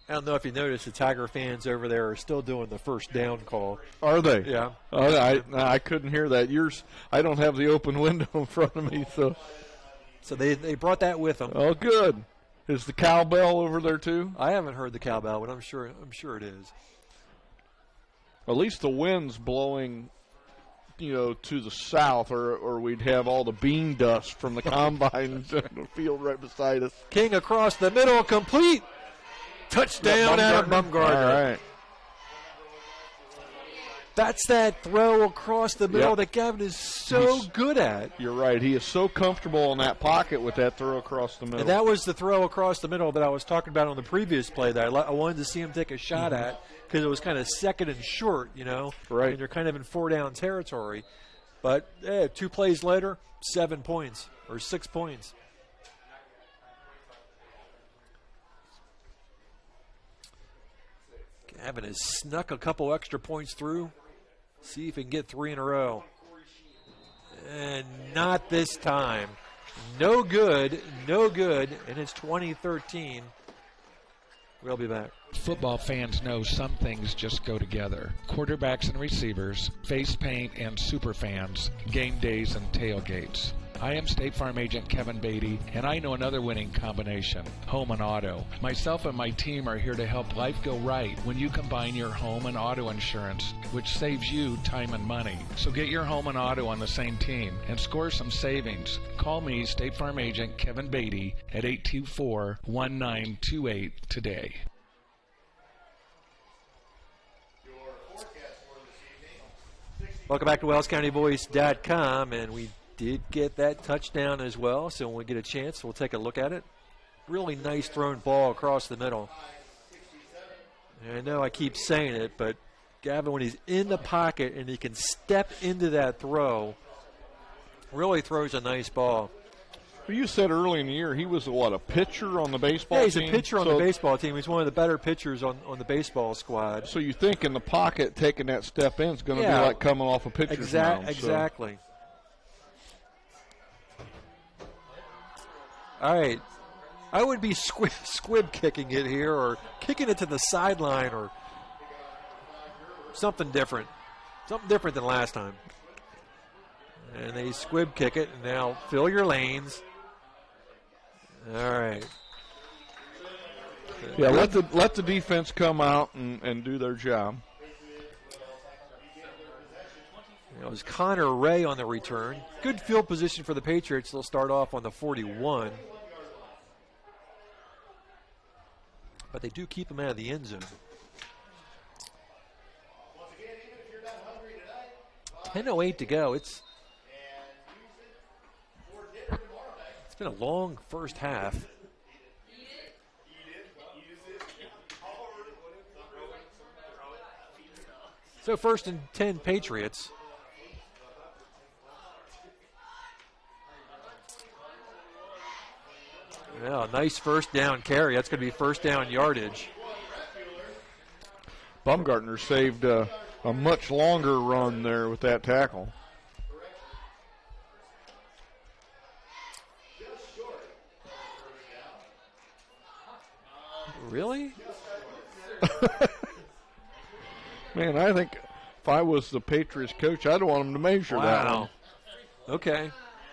I don't know if you noticed, the Tiger fans over there are still doing the first down call. Are they? Yeah. Oh, I couldn't hear that. I don't have the open window in front of me, so they brought that with them. Oh, good. Is the cowbell over there too? I haven't heard the cowbell, but I'm sure it is. At least the wind's blowing, you know, to the south, or we'd have all the bean dust from the combine in the field right beside us. King across the middle, complete. Touchdown, Adam Bumgarner. All right. That's that throw across the middle that Gavin is so good at. You're right. He is so comfortable in that pocket with that throw across the middle. And that was the throw across the middle that I was talking about on the previous play that I wanted to see him take a shot at, because it was kind of second and short, you know. Right. And you're kind of in 4-down territory. But 2 plays later, 7 points or 6 points. Gavin has snuck a couple extra points through. See if he can get 3 in a row. And not this time. No good, and it's 2013. We'll be back. Football fans know some things just go together. Quarterbacks and receivers, face paint and super fans, game days and tailgates. I am State Farm Agent Kevin Beatty, and I know another winning combination, home and auto. Myself and my team are here to help life go right when you combine your home and auto insurance, which saves you time and money. So get your home and auto on the same team and score some savings. Call me, State Farm Agent Kevin Beatty, at 824-1928 today. Welcome back to WellsCountyVoice.com, and we did get that touchdown as well, so when we get a chance, we'll take a look at it. Really nice thrown ball across the middle. And I know I keep saying it, but Gavin, when he's in the pocket and he can step into that throw, really throws a nice ball. Well, you said early in the year he was, a pitcher on the baseball team? Yeah, he's a pitcher on the baseball team. He's one of the better pitchers on the baseball squad. So you think in the pocket taking that step in is going to be like coming off a pitcher's mound. Exactly. All right. I would be squib kicking it here, or kicking it to the sideline, or something different. Something different than last time. And they squib kick it, and now fill your lanes. All right. Yeah, let the defense come out and do their job. It was Connor Ray on the return. Good field position for the Patriots. They'll start off on the 41. But they do keep him out of the end zone. 10:08 to go. It's been a long first half. So 1st and 10 Patriots. Yeah, nice first down carry. That's going to be first down yardage. Baumgartner saved a much longer run there with that tackle. Really? Man, I think if I was the Patriots coach, I'd want him to measure that one. Okay.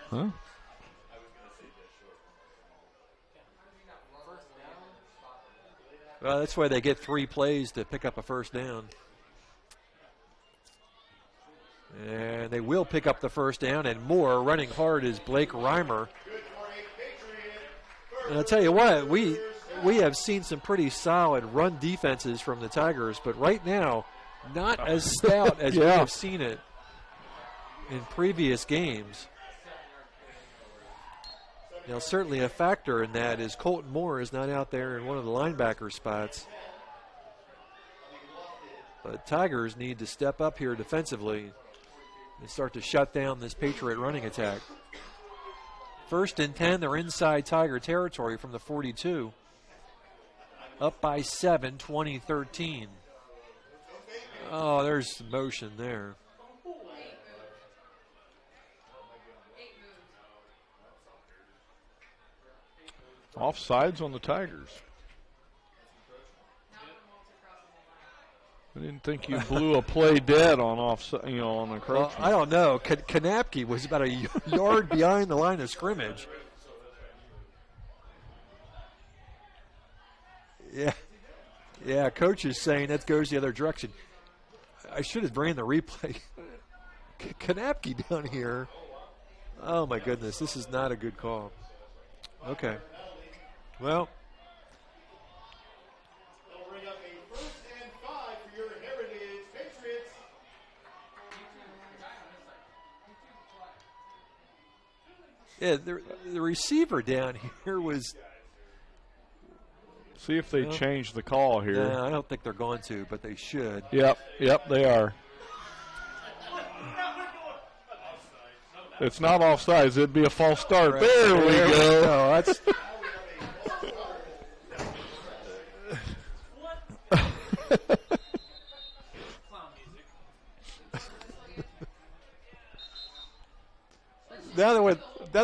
Huh? Well, that's why they get 3 plays to pick up a first down. And they will pick up the first down and more. Running hard is Blake Reimer. And I'll tell you what, we have seen some pretty solid run defenses from the Tigers, but right now, not as stout as we have seen it in previous games. Now, certainly a factor in that is Colton Moore is not out there in one of the linebacker spots. But Tigers need to step up here defensively and start to shut down this Patriot running attack. 1st and 10, they're inside Tiger territory from the 42. Up by 7, 20-13. Oh, there's some motion there. Offsides on the Tigers. I didn't think you blew a play dead on on encroachment. Well, I don't know. Kanapke was about a yard behind the line of scrimmage. Yeah. Coach is saying that goes the other direction. I should have ran the replay. Kanapke down here. Oh my goodness, this is not a good call. Okay. Well, yeah, the receiver down here was. See if they change the call here. No, I don't think they're going to, but they should. Yep, they are. It's not offsides. It'd be a false start. Right. There we go. No, that's. Now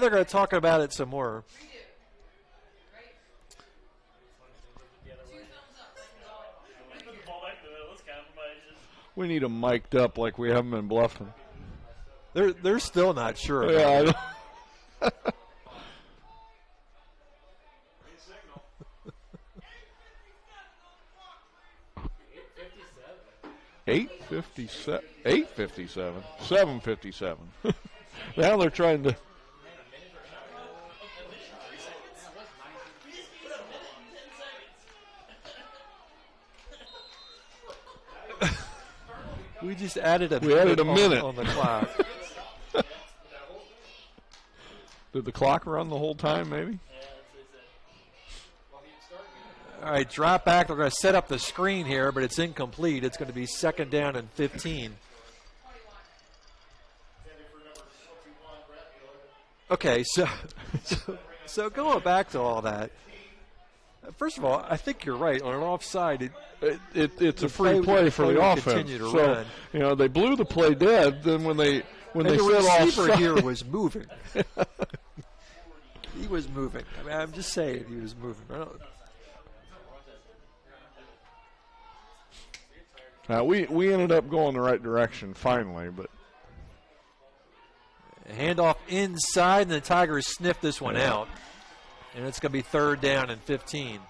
they're going to talk about it some more. We need them mic'd up like we have them in Bluffton. They're still not sure. Yeah. 8:57, 7:57. Now they're trying to. We just added a minute on the clock. Did the clock run the whole time, maybe? All right, drop back. They're going to set up the screen here, but it's incomplete. It's going to be 2nd down and 15. Okay, so going back to all that. First of all, I think you're right. On an offside, it's a free play for the offense. So run. They blew the play dead. Then when they the said receiver offside, here was moving. He was moving. I mean, I'm just saying he was moving. We ended up going the right direction finally, but handoff inside, and the Tigers sniffed this one out. And it's going to be 3rd down and 15.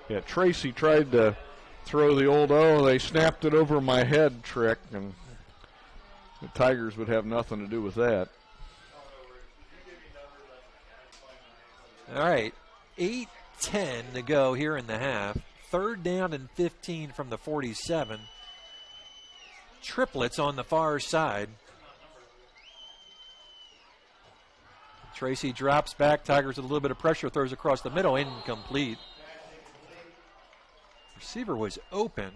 Yeah, Tracy tried to throw the old, they snapped it over my head trick, and the Tigers would have nothing to do with that. All right, 8:10 to go here in the half. 3rd down and 15 from the 47. Triplets on the far side. Tracy drops back. Tigers with a little bit of pressure, throws across the middle, incomplete. Receiver was open.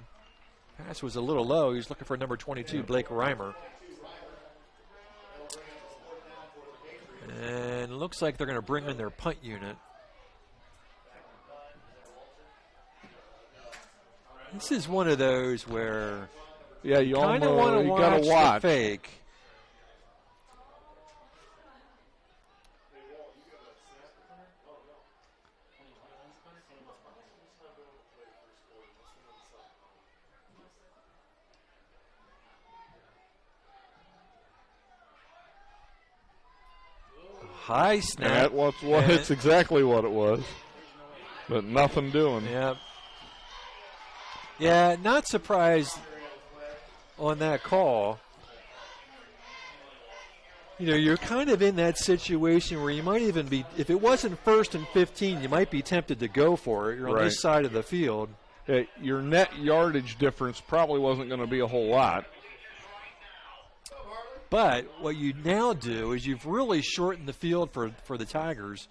Pass was a little low. He was looking for number 22, Blake Reimer. And it looks like they're going to bring in their punt unit. This is one of those where you kind of want to watch the fake. High snap. It's exactly what it was, but nothing doing. Yeah. Yeah, not surprised on that call. You know, you're kind of in that situation where you might even be, if it wasn't 1st and 15, you might be tempted to go for it. You're on this side of the field. Your net yardage difference probably wasn't going to be a whole lot. But what you now do is you've really shortened the field for the Tigers.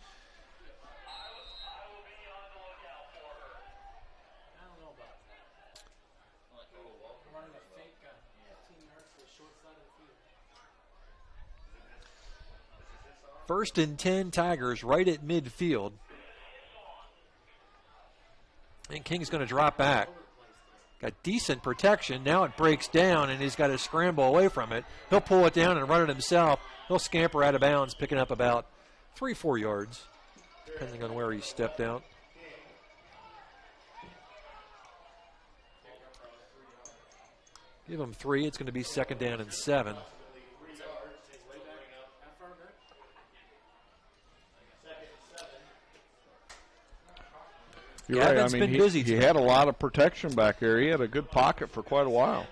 First and 10 Tigers right at midfield. And King's going to drop back. Got decent protection. Now it breaks down, and he's got to scramble away from it. He'll pull it down and run it himself. He'll scamper out of bounds, picking up about 3-4 yards, depending on where he stepped out. Give him 3. It's going to be 2nd down and 7. You're right. I mean, he had a lot of protection back there. He had a good pocket for quite a while.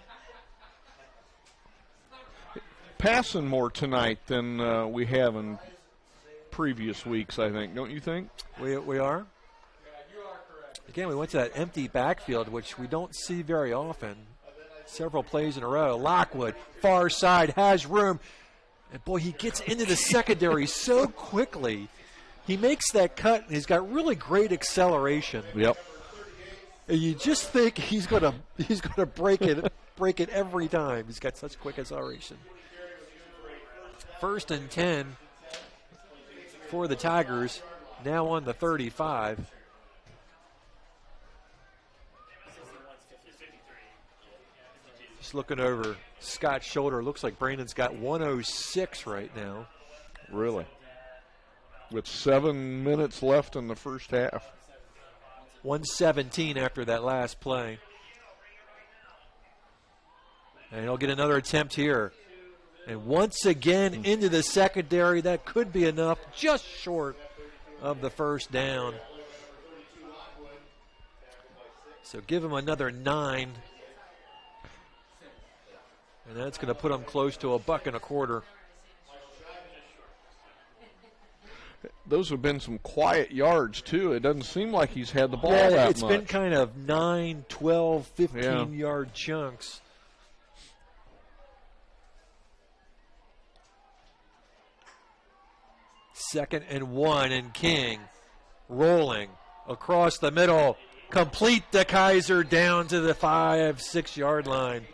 Passing more tonight than we have in previous weeks, I think. Don't you think? We are. Again, we went to that empty backfield, which we don't see very often. Several plays in a row. Lockwood, far side, has room. And, boy, he gets into the secondary so quickly. He makes that cut, and he's got really great acceleration. Yep. And you just think he's gonna break it every time. He's got such quick acceleration. 1st and 10 for the Tigers. Now on the 35. Just looking over Scott's shoulder, looks like Brandon's got 106 right now. Really? With 7 minutes left in the first half. 117 after that last play. And he'll get another attempt here. And once again into the secondary. That could be enough, just short of the 1st down. So give him another 9. And that's going to put him close to $1.25. Those have been some quiet yards, too. It doesn't seem like he's had the ball that much. It's been kind of 9, 12, 15-yard chunks. Second and 1, and King rolling across the middle. Complete to Kaiser down to the 5-6 yard line.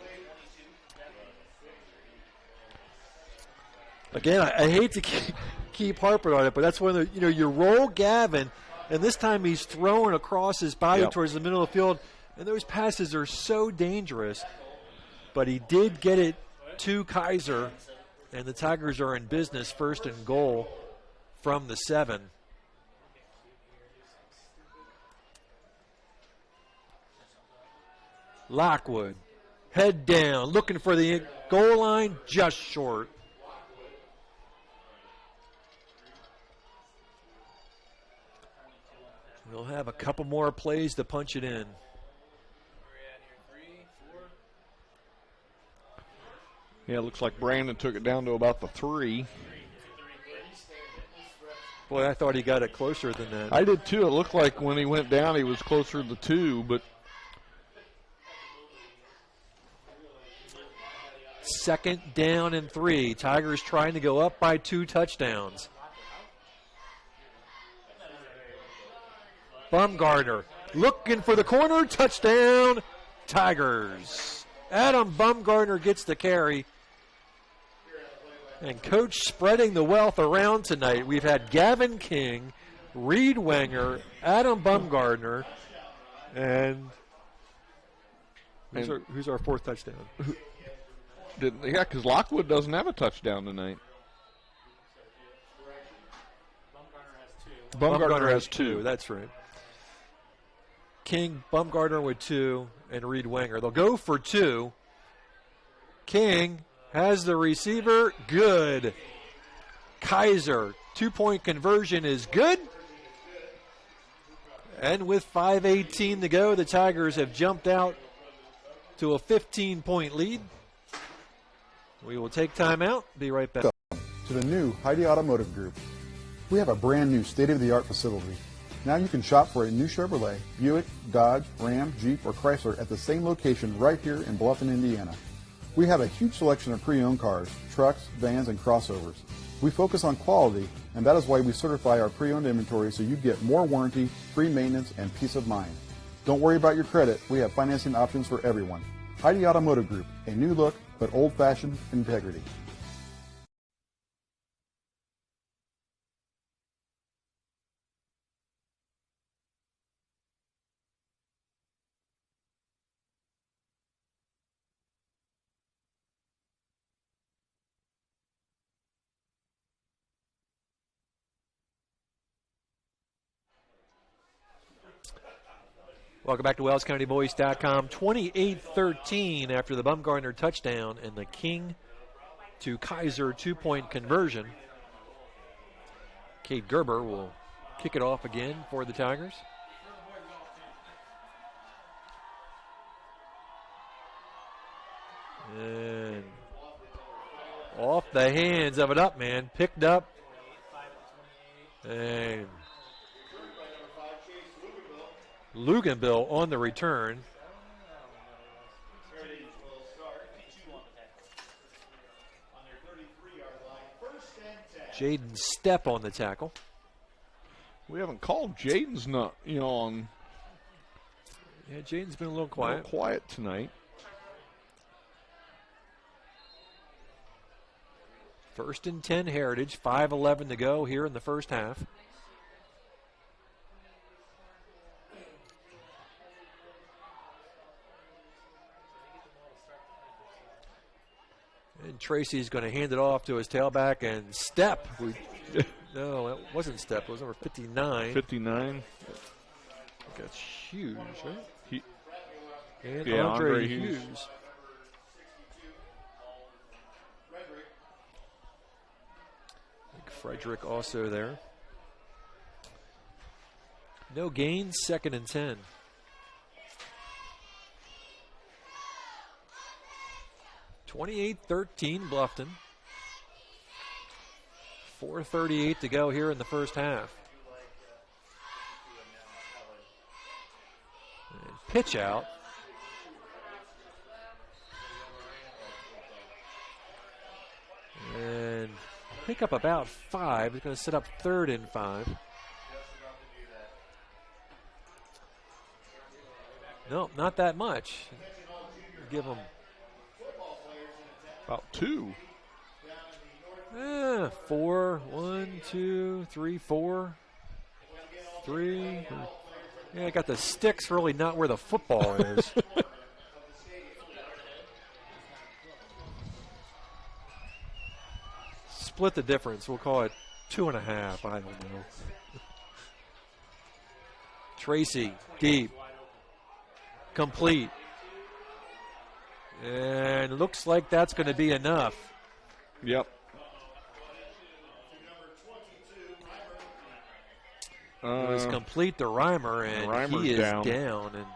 Again, I hate to keep harping on it, but that's one of the, you roll Gavin, and this time he's throwing across his body towards the middle of the field, and those passes are so dangerous. But he did get it to Kaiser, and the Tigers are in business, 1st and goal from the 7. Lockwood, head down, looking for the goal line, just short. We'll have a couple more plays to punch it in. Yeah, it looks like Brandon took it down to about the 3. Boy, I thought he got it closer than that. I did too. It looked like when he went down, he was closer to the 2, but. Second down and 3. Tigers trying to go up by 2 touchdowns. Bumgarner looking for the corner. Touchdown, Tigers. Adam Bumgarner gets the carry. And Coach spreading the wealth around tonight. We've had Gavin King, Reed Wenger, Adam Bumgarner, and who's our 4th touchdown? Yeah, because Lockwood doesn't have a touchdown tonight. Bumgarner has 2. That's right. King, Bumgarner with 2, and Reed Wenger. They'll go for 2. King has the receiver. Good. Kaiser, 2-point conversion is good. And with 5:18 to go, the Tigers have jumped out to a 15-point lead. We will take time out. Be right back. To the new Heidi Automotive Group. We have a brand new state-of-the-art facility. Now you can shop for a new Chevrolet, Buick, Dodge, Ram, Jeep, or Chrysler at the same location right here in Bluffton, Indiana. We have a huge selection of pre-owned cars, trucks, vans, and crossovers. We focus on quality, and that is why we certify our pre-owned inventory so you get more warranty, free maintenance, and peace of mind. Don't worry about your credit. We have financing options for everyone. Heidi Automotive Group, a new look, but old-fashioned integrity. Welcome back to WellsCountyVoice.com. 28-13 after the Bumgarner touchdown and the King to Kaiser 2-point conversion. Cade Gerber will kick it off again for the Tigers. And off the hands of an up man, picked up. And Luganville on the return. Jaden Stepp on the tackle. We haven't called Jaden's not, on. Yeah, Jaden's been a little quiet. Quiet tonight. First and 10 Heritage, 5:11 to go here in the first half. And Tracy's going to hand it off to his tailback and Stepp. No, it wasn't Stepp. It was number 59. 59. That's Hughes, right? And yeah, Andre Hughes. Frederick also there. No gains, 2nd and 10. (28-13) Bluffton. 4:38 to go here in the first half. And pitch out. And pick up about 5. He's going to set up 3rd and 5. No, not that much. Give him about 2. 4. 1, 2, 3, 4. 3. Yeah, I got the sticks really not where the football is. Split the difference. We'll call it 2.5. I don't know. Tracy, deep. Complete. And looks like that's going to be enough. Yep. It was complete to Reimer, and Reimer's he is down. And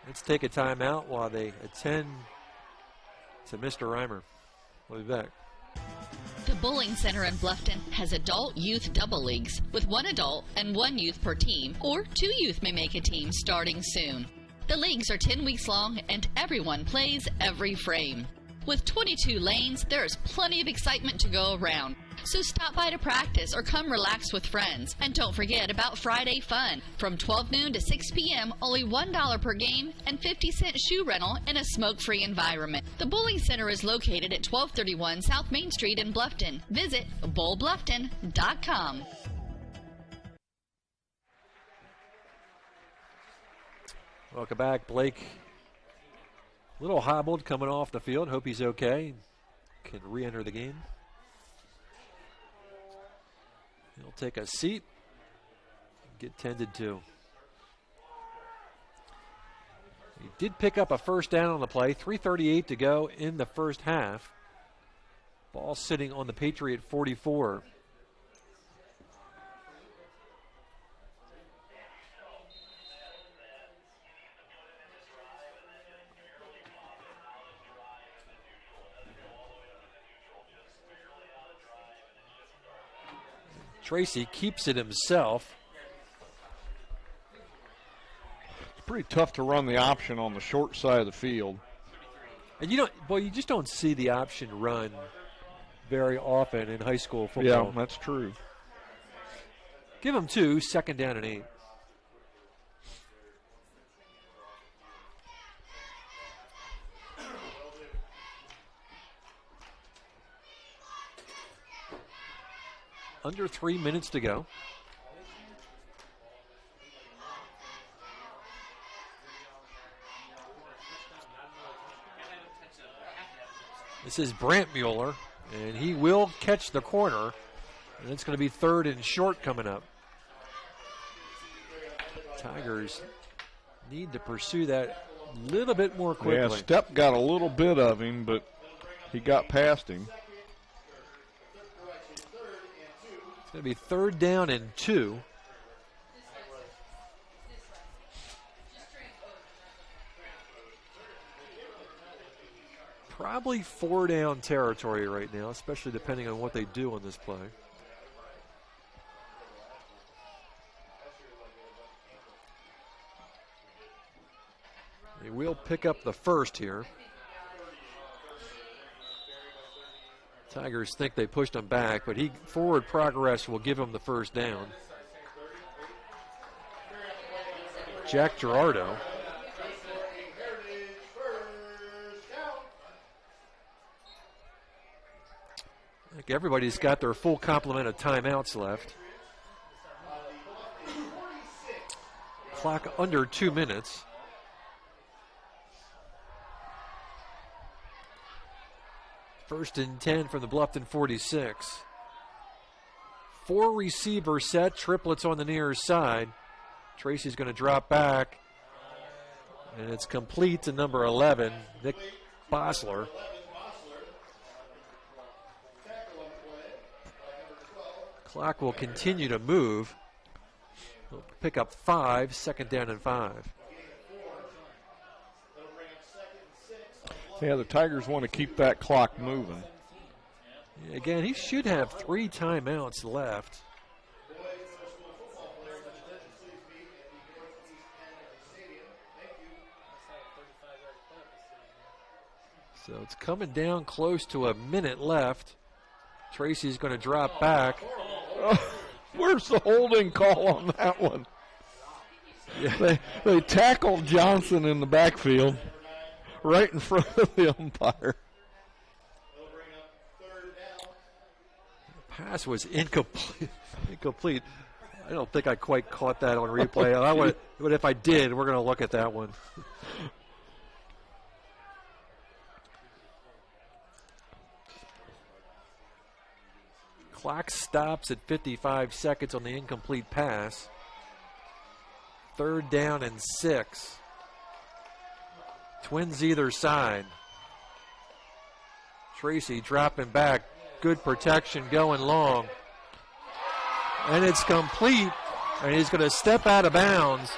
let's take a timeout while they attend to Mr. Reimer. We'll be back. The Bowling Center in Bluffton has adult youth double leagues with 1 adult and 1 youth per team, or 2 youth may make a team starting soon. The leagues are 10 weeks long and everyone plays every frame. With 22 lanes, there is plenty of excitement to go around. So stop by to practice or come relax with friends. And don't forget about Friday fun. From 12 noon to 6 p.m., only $1 per game and 50-cent shoe rental in a smoke-free environment. The Bowling Center is located at 1231 South Main Street in Bluffton. Visit bowlbluffton.com. Welcome back, Blake. A little hobbled coming off the field. Hope he's okay. Can re-enter the game. He'll take a seat and get tended to. He did pick up a first down on the play. 3:38 to go in the first half. Ball sitting on the Patriot 44. Tracy keeps it himself. It's pretty tough to run the option on the short side of the field. And you just don't see the option run very often in high school football. Yeah, that's true. Give him 2, 2nd down and 8. Under 3 minutes to go. This is Brant Mueller, and he will catch the corner, and it's going to be 3rd and short coming up. Tigers need to pursue that a little bit more quickly. Yeah, Stepp got a little bit of him, but he got past him. It's going to be 3rd down and 2. Probably 4 down territory right now, especially depending on what they do on this play. They will pick up the first here. Tigers think they pushed him back, but forward progress will give him the first down. Jack Gerardo. I think everybody's got their full complement of timeouts left. Clock under 2 minutes. First and 10 from the Bluffton 46. 4 receiver set, triplets on the near side. Tracy's going to drop back, and it's complete to number 11, Nick Bosler. Clock will continue to move. We'll pick up 5, 2nd down and 5. Yeah, the Tigers want to keep that clock moving. Again, he should have 3 timeouts left. So it's coming down close to a minute left. Tracy's going to drop back. Where's the holding call on that one? Yeah. They tackled Johnson in the backfield right in front of the umpire. The pass was incomplete. I don't think I quite caught that on replay. But if I did, we're going to look at that one. Clock stops at 55 seconds on the incomplete pass. 3rd down and 6. Twins either side. Tracy dropping back, Good protection going long. And it's complete, and he's going to step out of bounds.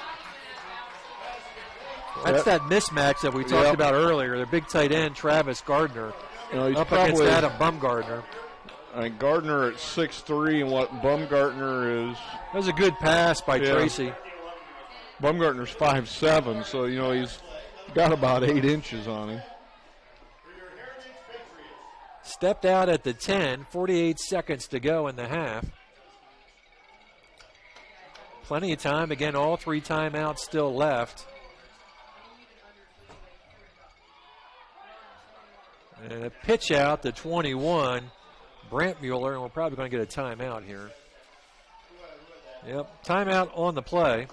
That's that mismatch that we talked about earlier. The big tight end, Travis Gardner, up against Adam Bumgarner. And Gardner at 6'3", and what Bumgarner is. That was a good pass by Tracy. Bumgarner's 5'7", so, he's got about 8 inches on him. Stepped out at the 10, 48 seconds to go in the half. Plenty of time. Again, all 3 timeouts still left. And a pitch out to 21, Brant Mueller, and we're probably going to get a timeout here. Yep, timeout on the play.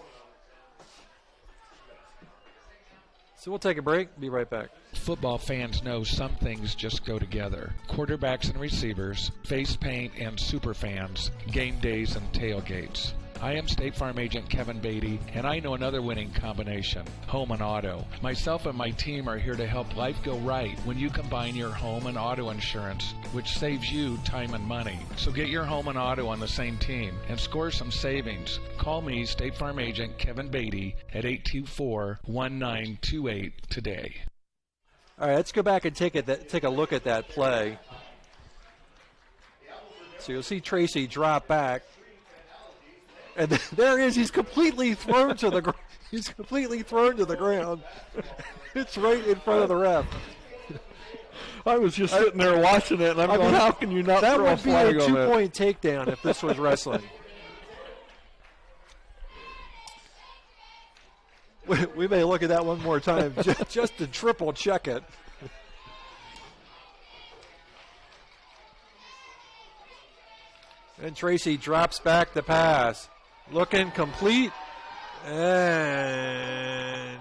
So we'll take a break. Be right back. Football fans know some things just go together. Quarterbacks and receivers, face paint and super fans, game days and tailgates. I am State Farm Agent Kevin Beatty, and I know another winning combination, home and auto. Myself and my team are here to help life go right when you combine your home and auto insurance, which saves you time and money. So get your home and auto on the same team and score some savings. Call me, State Farm Agent Kevin Beatty, at 824-1928 today. All right, let's go back and take a look at that play. So you'll see Tracy drop back. And there he is. He's completely thrown to the ground. He's completely thrown to the ground. It's right in front of the ref. I was just sitting there watching it, and I'm going, how can you not throw a flag on that? That would be a 2-point takedown if this was wrestling. We may look at that one more time just to triple check it. And Tracy drops back the pass. Looking complete and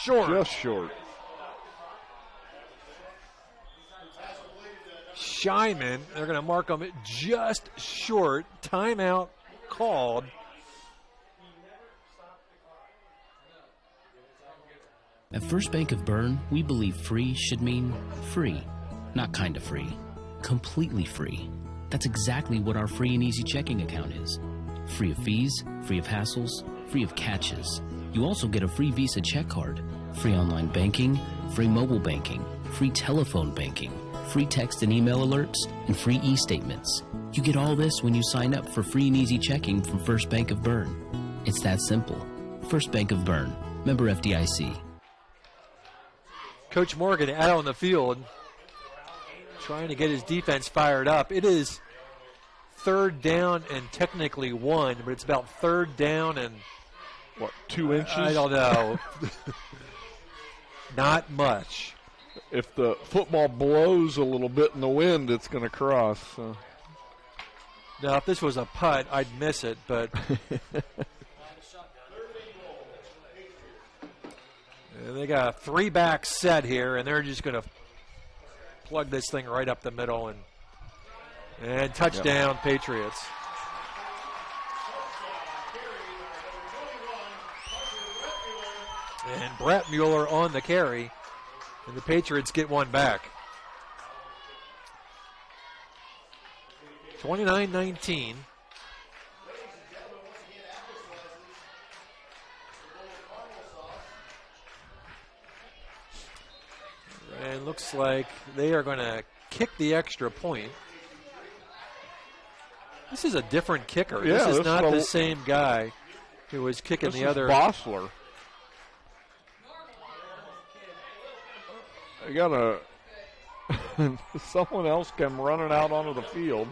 short. Just short. Shyman, they're going to mark him just short. Timeout called. At First Bank of Bern, we believe free should mean free. Not kind of free. Completely free. That's exactly what our free and easy checking account is. Free of fees, free of hassles, free of catches. You also get a free Visa check card, free online banking, free mobile banking, free telephone banking, free text and email alerts, and free e-statements. You get all this when you sign up for free and easy checking from First Bank of Bern. It's that simple. First Bank of Bern. Member FDIC. Coach Morgan out on the field trying to get his defense fired up. It is 3rd down and technically 1, but it's about 3rd down and 2 inches? I don't know. Not much. If the football blows a little bit in the wind, it's going to cross. So. Now, if this was a putt, I'd miss it, but they got a 3-back set here, and they're just going to plug this thing right up the middle and touchdown, Patriots. And Brett Mueller on the carry, and the Patriots get one back. 29-19. And looks like they are going to kick the extra point. This is a different kicker. Yeah, this is not the same guy who was kicking the other. Bossler. They got someone else came running out onto the field.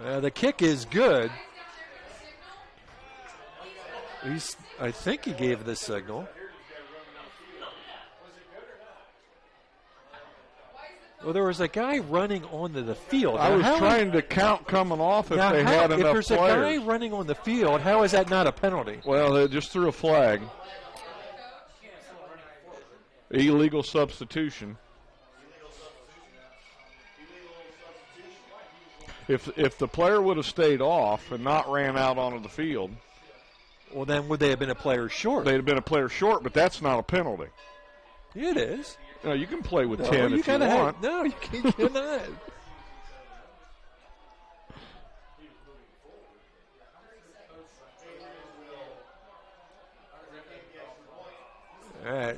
The kick is good. I think he gave the signal. Well, there was a guy running onto the field. I was trying to count coming off if they had enough players. If there's a guy running on the field, how is that not a penalty? Well, they just threw a flag. Illegal substitution. If the player would have stayed off and not ran out onto the field, well, then would they have been a player short? They'd have been a player short, but that's not a penalty. It is. No, you can play with 10 if you want. No, you cannot.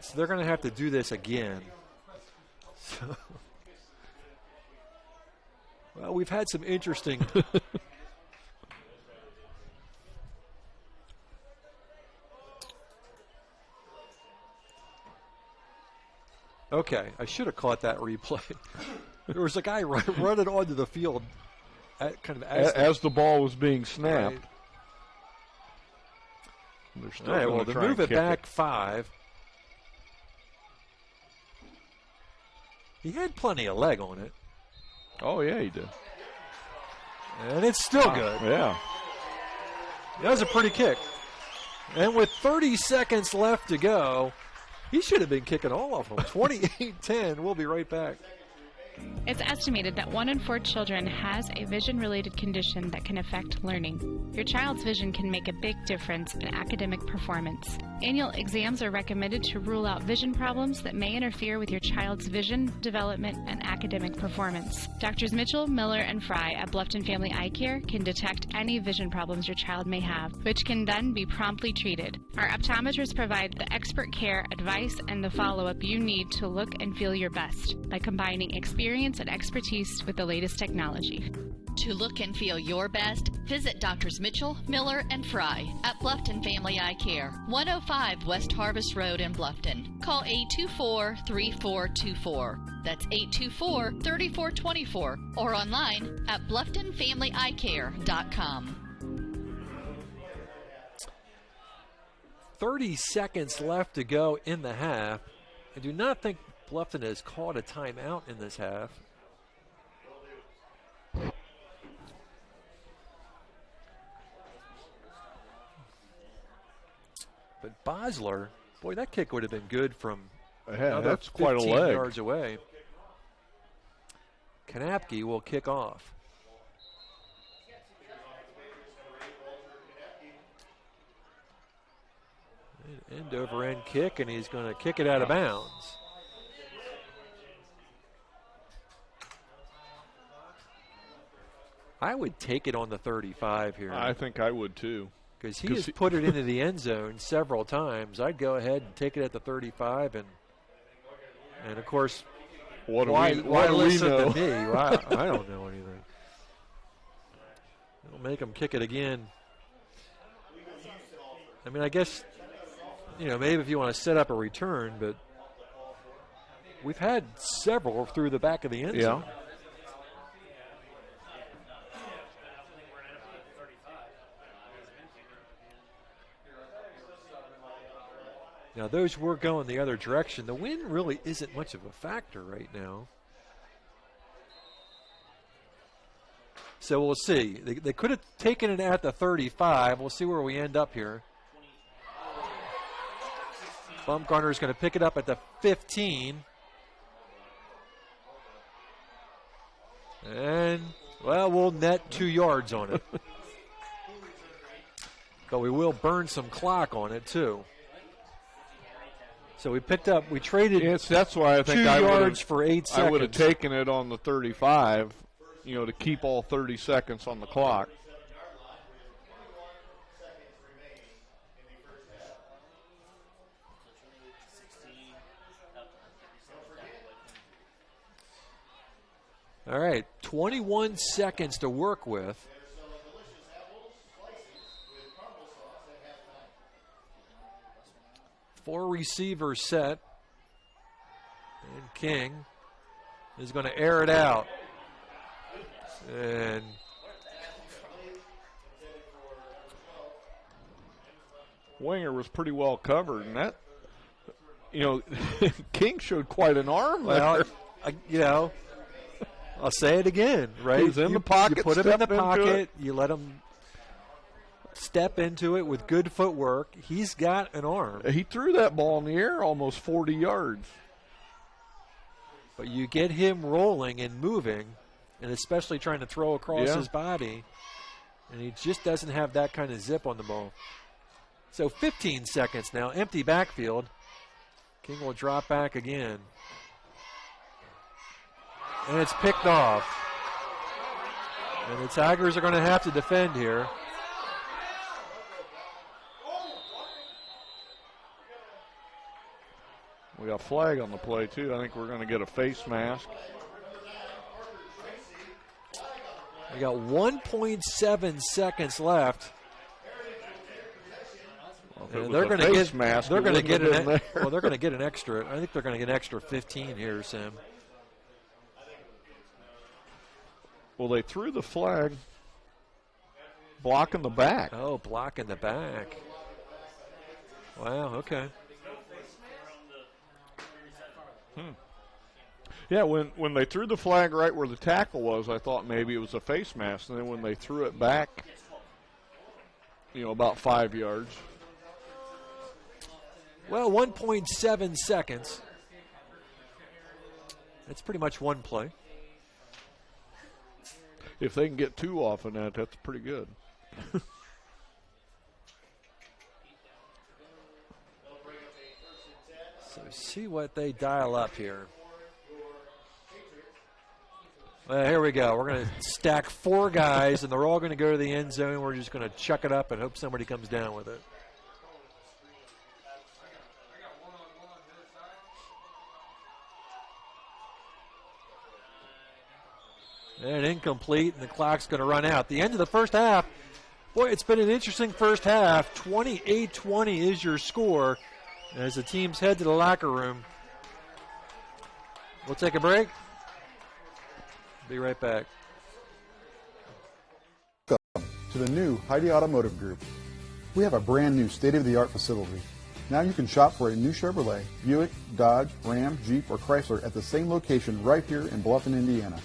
seconds. They're going to have to do this again. So, well, we've had some interesting. Okay, I should have caught that replay. There was a guy running onto the field as the ball was being snapped. Right. All right, well, to move it back 5. He had plenty of leg on it. Oh, yeah, he did. And it's still good. Yeah. That was a pretty kick. And with 30 seconds left to go, he should have been kicking all of them. 28-10. We'll be right back. It's estimated that 1 in 4 children has a vision-related condition that can affect learning. Your child's vision can make a big difference in academic performance. Annual exams are recommended to rule out vision problems that may interfere with your child's vision, development, and academic performance. Doctors Mitchell, Miller, and Fry at Bluffton Family Eye Care can detect any vision problems your child may have, which can then be promptly treated. Our optometrists provide the expert care, advice, and the follow-up you need to look and feel your best by combining experience and expertise with the latest technology. To look and feel your best, visit Doctors Mitchell, Miller, and Fry at Bluffton Family Eye Care, 105 West Harvest Road in Bluffton. Call 824-3424. That's 824-3424. Or online at BlufftonFamilyEyeCare.com. 30 seconds left to go in the half. I do not think Bluffton has called a timeout in this half. But Bosler, boy, that kick would have been good from that's quite a leg. yards away. Kanapke will kick off. End over end kick, and he's going to kick it out of bounds. I would take it on the 35 here. I think I would too. Because he has put it into the end zone several times. I'd go ahead and take it at the 35, and of course, why listen to me? I don't know anything. It'll make him kick it again. I mean, I guess, maybe if you want to set up a return, but we've had several through the back of the end zone. Now, those were going the other direction. The wind really isn't much of a factor right now. So we'll see. They could have taken it at the 35. We'll see where we end up here. Bumgarner is going to pick it up at the 15. And, well, we'll net 2 yards on it. But we will burn some clock on it, too. So we traded that's why I think 2 yards for 8 seconds. I would have taken it on the 35, to keep all 30 seconds on the clock. All right, 21 seconds to work with. Four receivers set. And King is going to air it out. And Winger was pretty well covered. And that, King showed quite an arm there. I'll say it again, right? He's in the pocket. You put him in the pocket. You let him step into it with good footwork. He's got an arm. He threw that ball in the air almost 40 yards. But you get him rolling and moving, and especially trying to throw across his body, and he just doesn't have that kind of zip on the ball. So 15 seconds now, empty backfield. King will drop back again. And it's picked off. And the Tigers are going to have to defend here. We got a flag on the play, too. I think we're going to get a face mask. We got 1.7 seconds left. Well, they're going to get mask. They're going to get an well. They're going to get an extra. I think they're going to get an extra 15 here, Sam. Well, they threw the flag, blocking the back. Oh, blocking the back. Wow. Okay. Yeah, when they threw the flag right where the tackle was, I thought maybe it was a face mask. And then when they threw it back, about 5 yards. Well, 1.7 seconds. That's pretty much one play. If they can get 2 off of that, that's pretty good. So see what they dial up here. Well, here we go. We're going to stack 4 guys, and they're all going to go to the end zone. We're just going to chuck it up and hope somebody comes down with it. And incomplete, and the clock's going to run out. The end of the first half, boy, it's been an interesting first half. 28-20 is your score as the teams head to the locker room. We'll take a break. Be right back. Welcome to the new Heidi Automotive Group. We have a brand new state-of-the-art facility. Now you can shop for a new Chevrolet, Buick, Dodge, Ram, Jeep, or Chrysler at the same location right here in Bluffton, Indiana.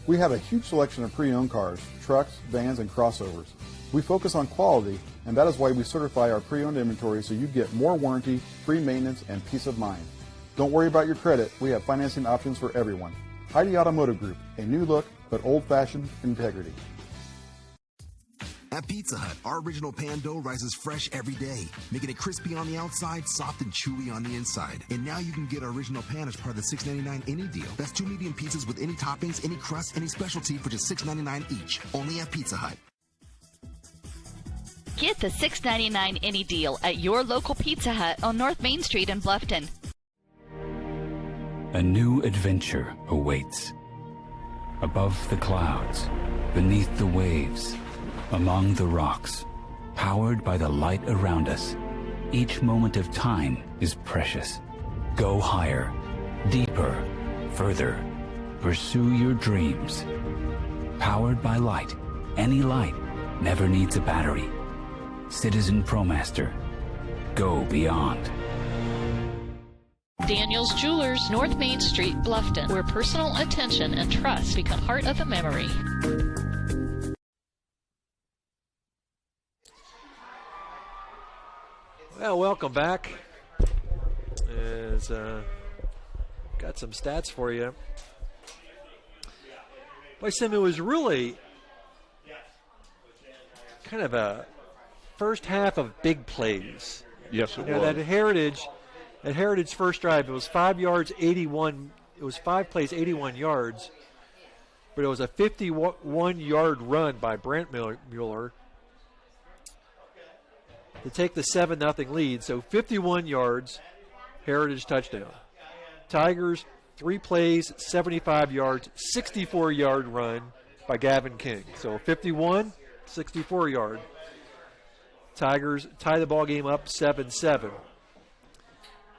We have a huge selection of pre-owned cars, trucks, vans, and crossovers. We focus on quality, and that is why we certify our pre-owned inventory so you get more warranty, free maintenance, and peace of mind. Don't worry about your credit. We have financing options for everyone. Heidi Automotive Group, a new look, but old-fashioned integrity. At Pizza Hut, our original pan dough rises fresh every day, making it crispy on the outside, soft and chewy on the inside. And now you can get our original pan as part of the $6.99 any deal. That's 2 medium pizzas with any toppings, any crust, any specialty for just $6.99 each. Only at Pizza Hut. Get the $6.99 any deal at your local Pizza Hut on North Main Street in Bluffton. A new adventure awaits. Above the clouds, beneath the waves, among the rocks, powered by the light around us. Each moment of time is precious. Go higher, deeper, further. Pursue your dreams. Powered by light. Any light never needs a battery. Citizen ProMaster. Go beyond. Daniel's Jewelers, North Main Street, Bluffton, where personal attention and trust become part of the memory. Well, welcome back. Got some stats for you. Boy, Sim, it was really kind of a first half of big plays. Yes, it was. That Heritage first drive, it was 5 yards, 81. It was 5 plays, 81 yards. But it was a 51-yard run by Brant Mueller to take the 7-0 lead. So 51 yards, Heritage touchdown. Tigers, 3 plays, 75 yards, 64-yard run by Gavin King. So 51, 64-yard. Tigers tie the ball game up 7-7.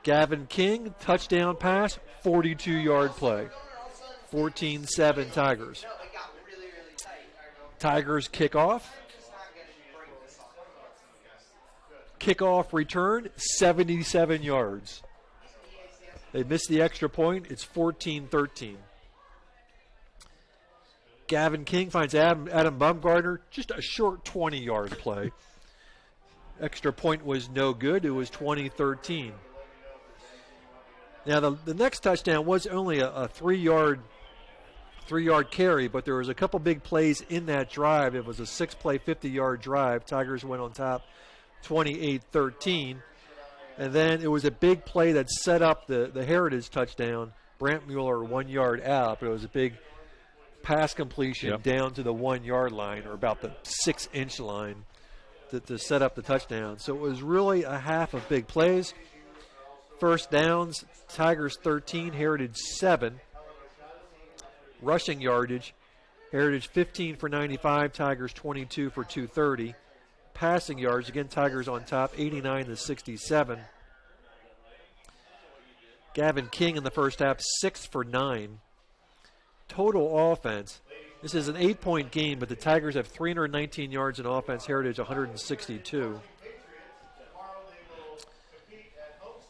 Gavin King, touchdown pass, 42-yard play. 14-7 Tigers. Tigers kickoff. Kickoff return, 77 yards. They missed the extra point. It's 14-13. Gavin King finds Adam Bumgardner, just a short 20-yard play. Extra point was no good. It was 20-13. Now, the next touchdown was only a 3-yard carry, but there was a couple big plays in that drive. It was a 6-play, 50-yard drive. Tigers went on top 28-13. And then it was a big play that set up the Heritage touchdown. Brant Mueller 1 yard out, but it was a big pass completion down to the 1 yard line, or about the 6-inch line, to set up the touchdown. So it was really a half of big plays. First downs, Tigers 13, Heritage 7. Rushing yardage, Heritage 15 for 95, Tigers 22 for 230. Passing yards, again, Tigers on top, 89 to 67. Gavin King in the first half, 6 for 9. Total offense, this is an 8-point game, but the Tigers have 319 yards in offense, Heritage 162.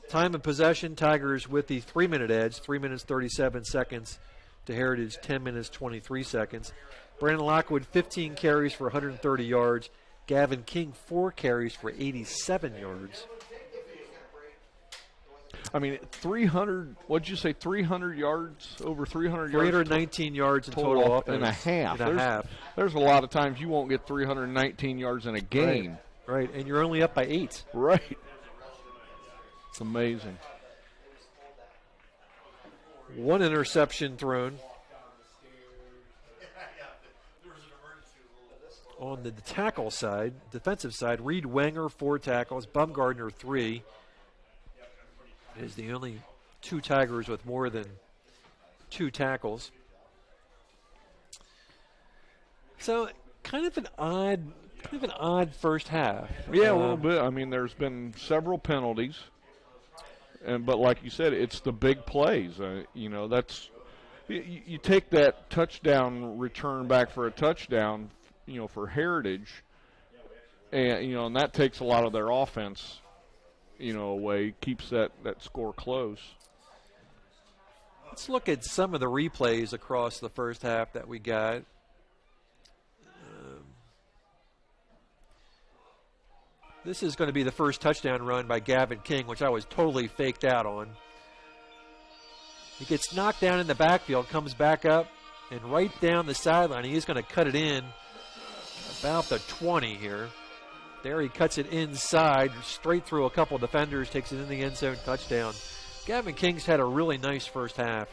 Time of possession, Tigers with the 3-minute edge, 3 minutes 37 seconds to Heritage, 10 minutes 23 seconds. Brandon Lockwood, 15 carries for 130 yards. Gavin King, 4 carries for 87 yards. I mean, 300, what'd you say, 300 yards, over 300 yards? 319 yards in total offense. In a half. There's a lot of times you won't get 319 yards in a game. Right, and you're only up by 8. Right. It's amazing. 1 interception thrown. On the tackle side, defensive side, Reed Wenger, 4 tackles, Bumgardner, 3. Is the only 2 Tigers with more than 2 tackles. So kind of an odd first half. Yeah, a little bit. I mean, there's been several penalties, but like you said, it's the big plays. That's you take that touchdown return back for a touchdown, for Heritage, and that takes a lot of their offense, away, keeps that score close. Let's look at some of the replays across the first half that we got. This is going to be the first touchdown run by Gavin King, which I was totally faked out on. He gets knocked down in the backfield, comes back up, and right down the sideline, he's going to cut it in about the 20 here. There he cuts it inside, straight through a couple defenders, takes it in the end zone, touchdown. Gavin King's had a really nice first half.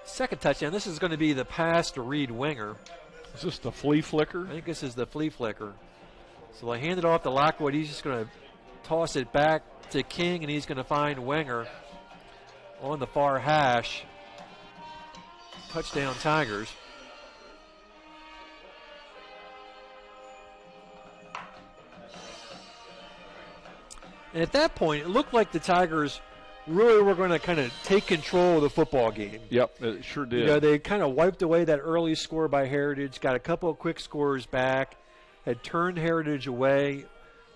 Second touchdown, this is going to be the pass to Reed Wenger. Is this the flea flicker? I think this is the flea flicker. So they hand it off to Lockwood. He's just going to toss it back to King, and he's going to find Wenger on the far hash. Touchdown Tigers. And at that point, it looked like the Tigers really were going to kind of take control of the football game. Yep, it sure did. They kind of wiped away that early score by Heritage, got a couple of quick scores back, had turned Heritage away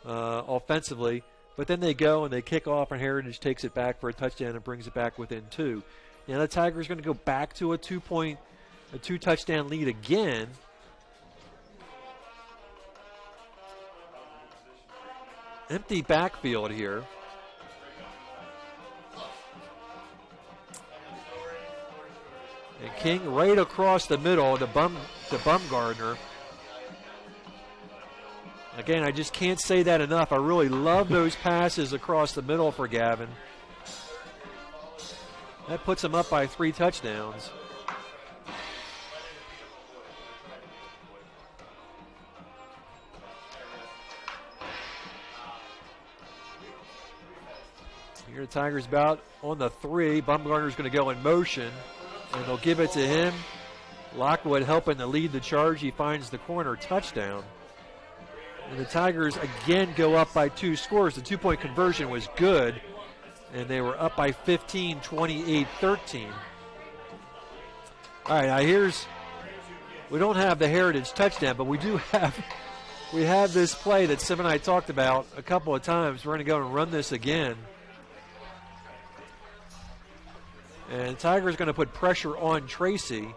offensively, but then they go and they kick off, and Heritage takes it back for a touchdown and brings it back within 2. Now the Tigers are going to go back to a 2-touchdown lead again. Empty backfield here. And King right across the middle to Bumgardner. Again, I just can't say that enough. I really love those passes across the middle for Gavin. That puts him up by 3 touchdowns. Here the Tigers about on the 3. Bumgardner's going to go in motion, and they'll give it to him. Lockwood helping to lead the charge. He finds the corner, touchdown. And the Tigers again go up by 2 scores. The 2-point conversion was good, and they were up by 15, 28-13. All right, now we don't have the Heritage touchdown, but we have this play that Sim and I talked about a couple of times. We're going to go and run this again. And Tiger's going to put pressure on Tracy,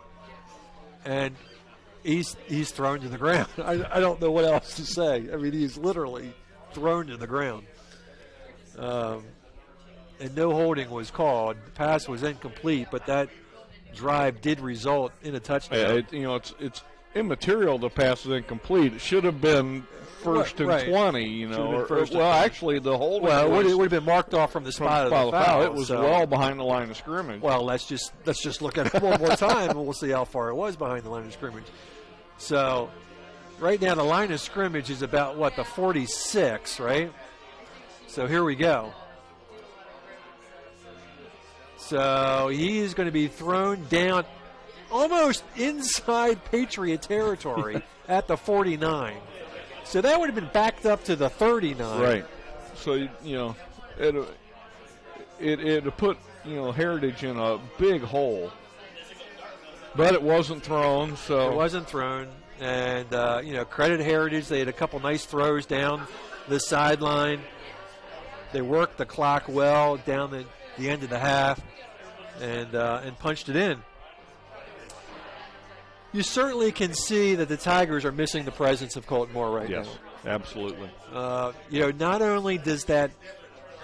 and he's thrown to the ground. I don't know what else to say. I mean, he's literally thrown to the ground. And no holding was called. The pass was incomplete, but that drive did result in a touchdown. Yeah, it's immaterial the pass is incomplete. It should have been first and 20, actually the holding. Well, it would have been marked off from the spot of the foul. It was well behind the line of scrimmage. Well, let's just look at it one more time, and we'll see how far it was behind the line of scrimmage. So, right now the line of scrimmage is about, what, the 46, right? So here we go. So he is going to be thrown down almost inside Patriot territory at the 49. So that would have been backed up to the 39. Right. So, you know, it put, you know, Heritage in a big hole. But it wasn't thrown, so. It wasn't thrown. And, you know, credit Heritage. They had a couple nice throws down the sideline. They worked the clock well down the end of the half and punched it in. You certainly can see that the Tigers are missing the presence of Colton Moore right now. Yes, absolutely. You know, not only does that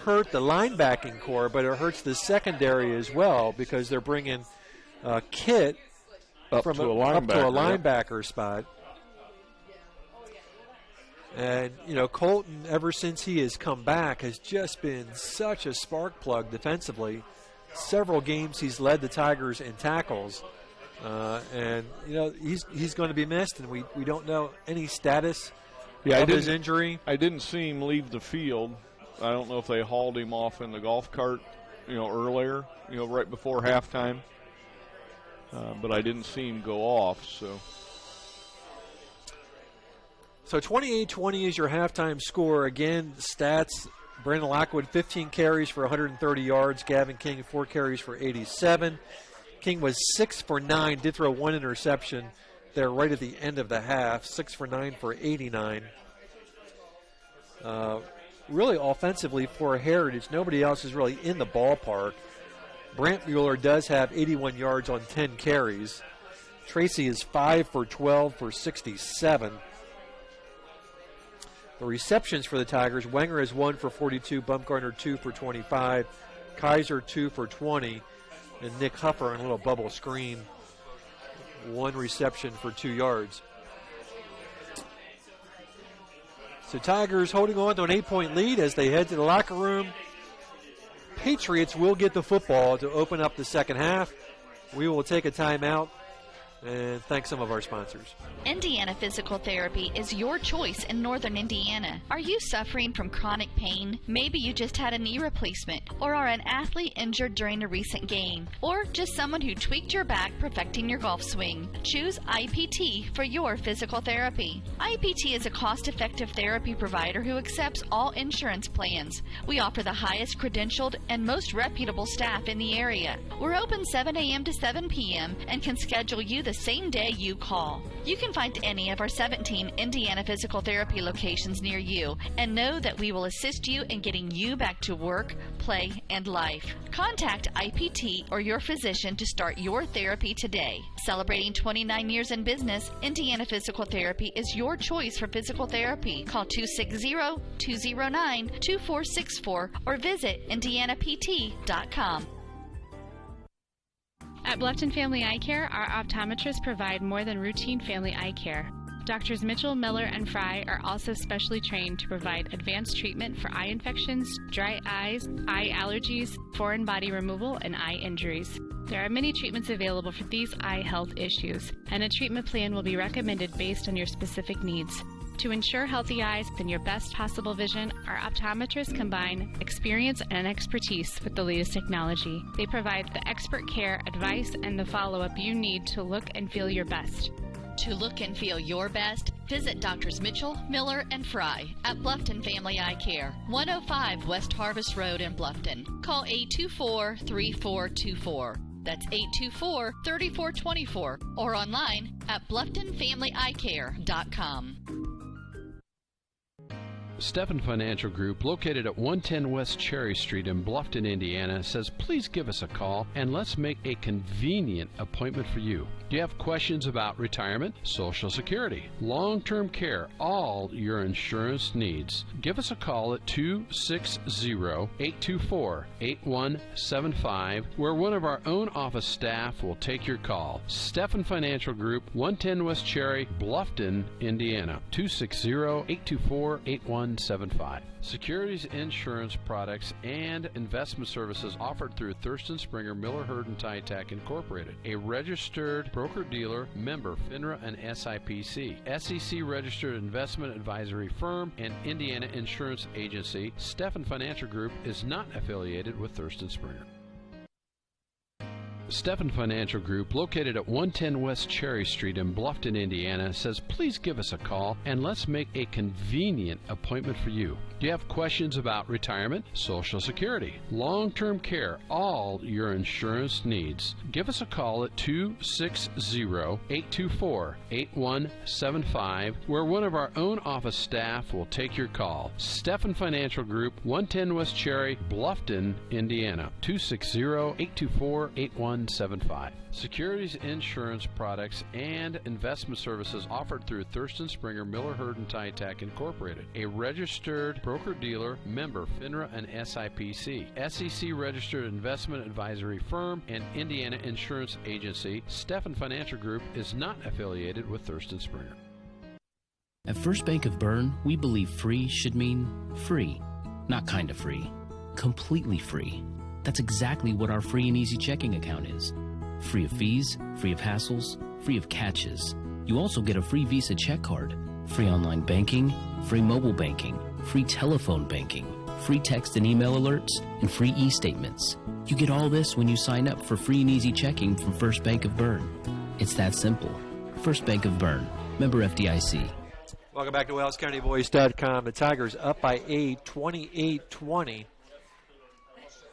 hurt the linebacking core, but it hurts the secondary as well because they're bringing Kit up to a linebacker spot. And, you know, Colton, ever since he has come back, has just been such a spark plug defensively. Several games he's led the Tigers in tackles. And, you know, he's going to be missed, and we don't know any status of his injury. I didn't see him leave the field. I don't know if they hauled him off in the golf cart, you know, earlier, you know, right before halftime. But I didn't see him go off, so. So 28-20 is your halftime score. Again, stats, Brandon Lockwood, 15 carries for 130 yards. Gavin King, 4 carries for 87. King was 6 for 9, did throw 1 interception there right at the end of the half. 6 for 9 for 89. Really offensively for Heritage, nobody else is really in the ballpark. Brant Mueller does have 81 yards on 10 carries. Tracy is 5 for 12 for 67. The receptions for the Tigers, Wenger is 1 for 42, Bumgarner 2 for 25, Kaiser 2 for 20, and Nick Huffer on a little bubble screen, 1 reception for 2 yards. So Tigers holding on to an 8-point lead as they head to the locker room. Patriots will get the football to open up the second half. We will take a timeout and thank some of our sponsors. Indiana Physical Therapy is your choice in Northern Indiana. Are you suffering from chronic pain? Maybe you just had a knee replacement, or are an athlete injured during a recent game, or just someone who tweaked your back perfecting your golf swing. Choose IPT for your physical therapy. IPT is a cost-effective therapy provider who accepts all insurance plans. We offer the highest credentialed and most reputable staff in the area. We're open 7 a.m. to 7 p.m. and can schedule you the same day you call. You can find any of our 17 Indiana Physical Therapy locations near you and know that we will assist you in getting you back to work, play, and life. Contact IPT or your physician to start your therapy today. Celebrating 29 years in business, Indiana Physical Therapy is your choice for physical therapy. Call 260-209-2464 or visit indianapt.com. At Bluffton Family Eye Care, our optometrists provide more than routine family eye care. Doctors Mitchell, Miller, and Fry are also specially trained to provide advanced treatment for eye infections, dry eyes, eye allergies, foreign body removal, and eye injuries. There are many treatments available for these eye health issues, and a treatment plan will be recommended based on your specific needs. To ensure healthy eyes and your best possible vision, our optometrists combine experience and expertise with the latest technology. They provide the expert care, advice, and the follow-up you need to look and feel your best. To look and feel your best, visit Drs. Mitchell, Miller, and Fry at Bluffton Family Eye Care, 105 West Harvest Road in Bluffton. Call 824-3424. That's 824-3424 or online at BlufftonFamilyEyeCare.com. Stephan Financial Group, located at 110 West Cherry Street in Bluffton, Indiana, says please give us a call and let's make a convenient appointment for you. Do you have questions about retirement, Social Security, long-term care, all your insurance needs? Give us a call at 260-824-8175, where one of our own office staff will take your call. Stephan Financial Group, 110 West Cherry, Bluffton, Indiana, 260-824-8175. 8175. Securities insurance products and investment services offered through Thurston Springer Miller Herd and Tytack Incorporated, a registered broker-dealer, member FINRA and SIPC, SEC registered investment advisory firm, and Indiana Insurance Agency. Stephan Financial Group is not affiliated with Thurston Springer. Stephan Financial Group, located at 110 West Cherry Street in Bluffton, Indiana, says please give us a call and let's make a convenient appointment for you. Do you have questions about retirement, Social Security, long-term care, all your insurance needs? Give us a call at 260-824-8175, where one of our own office staff will take your call. Stephan Financial Group, 110 West Cherry, Bluffton, Indiana, 260-824-8175. Securities insurance products and investment services offered through Thurston Springer Miller Herd and Tytack Incorporated, a registered broker-dealer, member FINRA and SIPC, SEC registered investment advisory firm, and Indiana Insurance Agency. Stephan Financial Group is not affiliated with Thurston Springer. At First Bank of Bern, we believe free should mean free, not kind of free, completely free. That's exactly what our free and easy checking account is. Free of fees, free of hassles, free of catches. You also get a free Visa check card, free online banking, free mobile banking, free telephone banking, free text and email alerts, and free e-statements. You get all this when you sign up for free and easy checking from First Bank of Bern. It's that simple. First Bank of Bern, member FDIC. Welcome back to WellsCountyBoys.com. The Tigers up by 8, 28-20.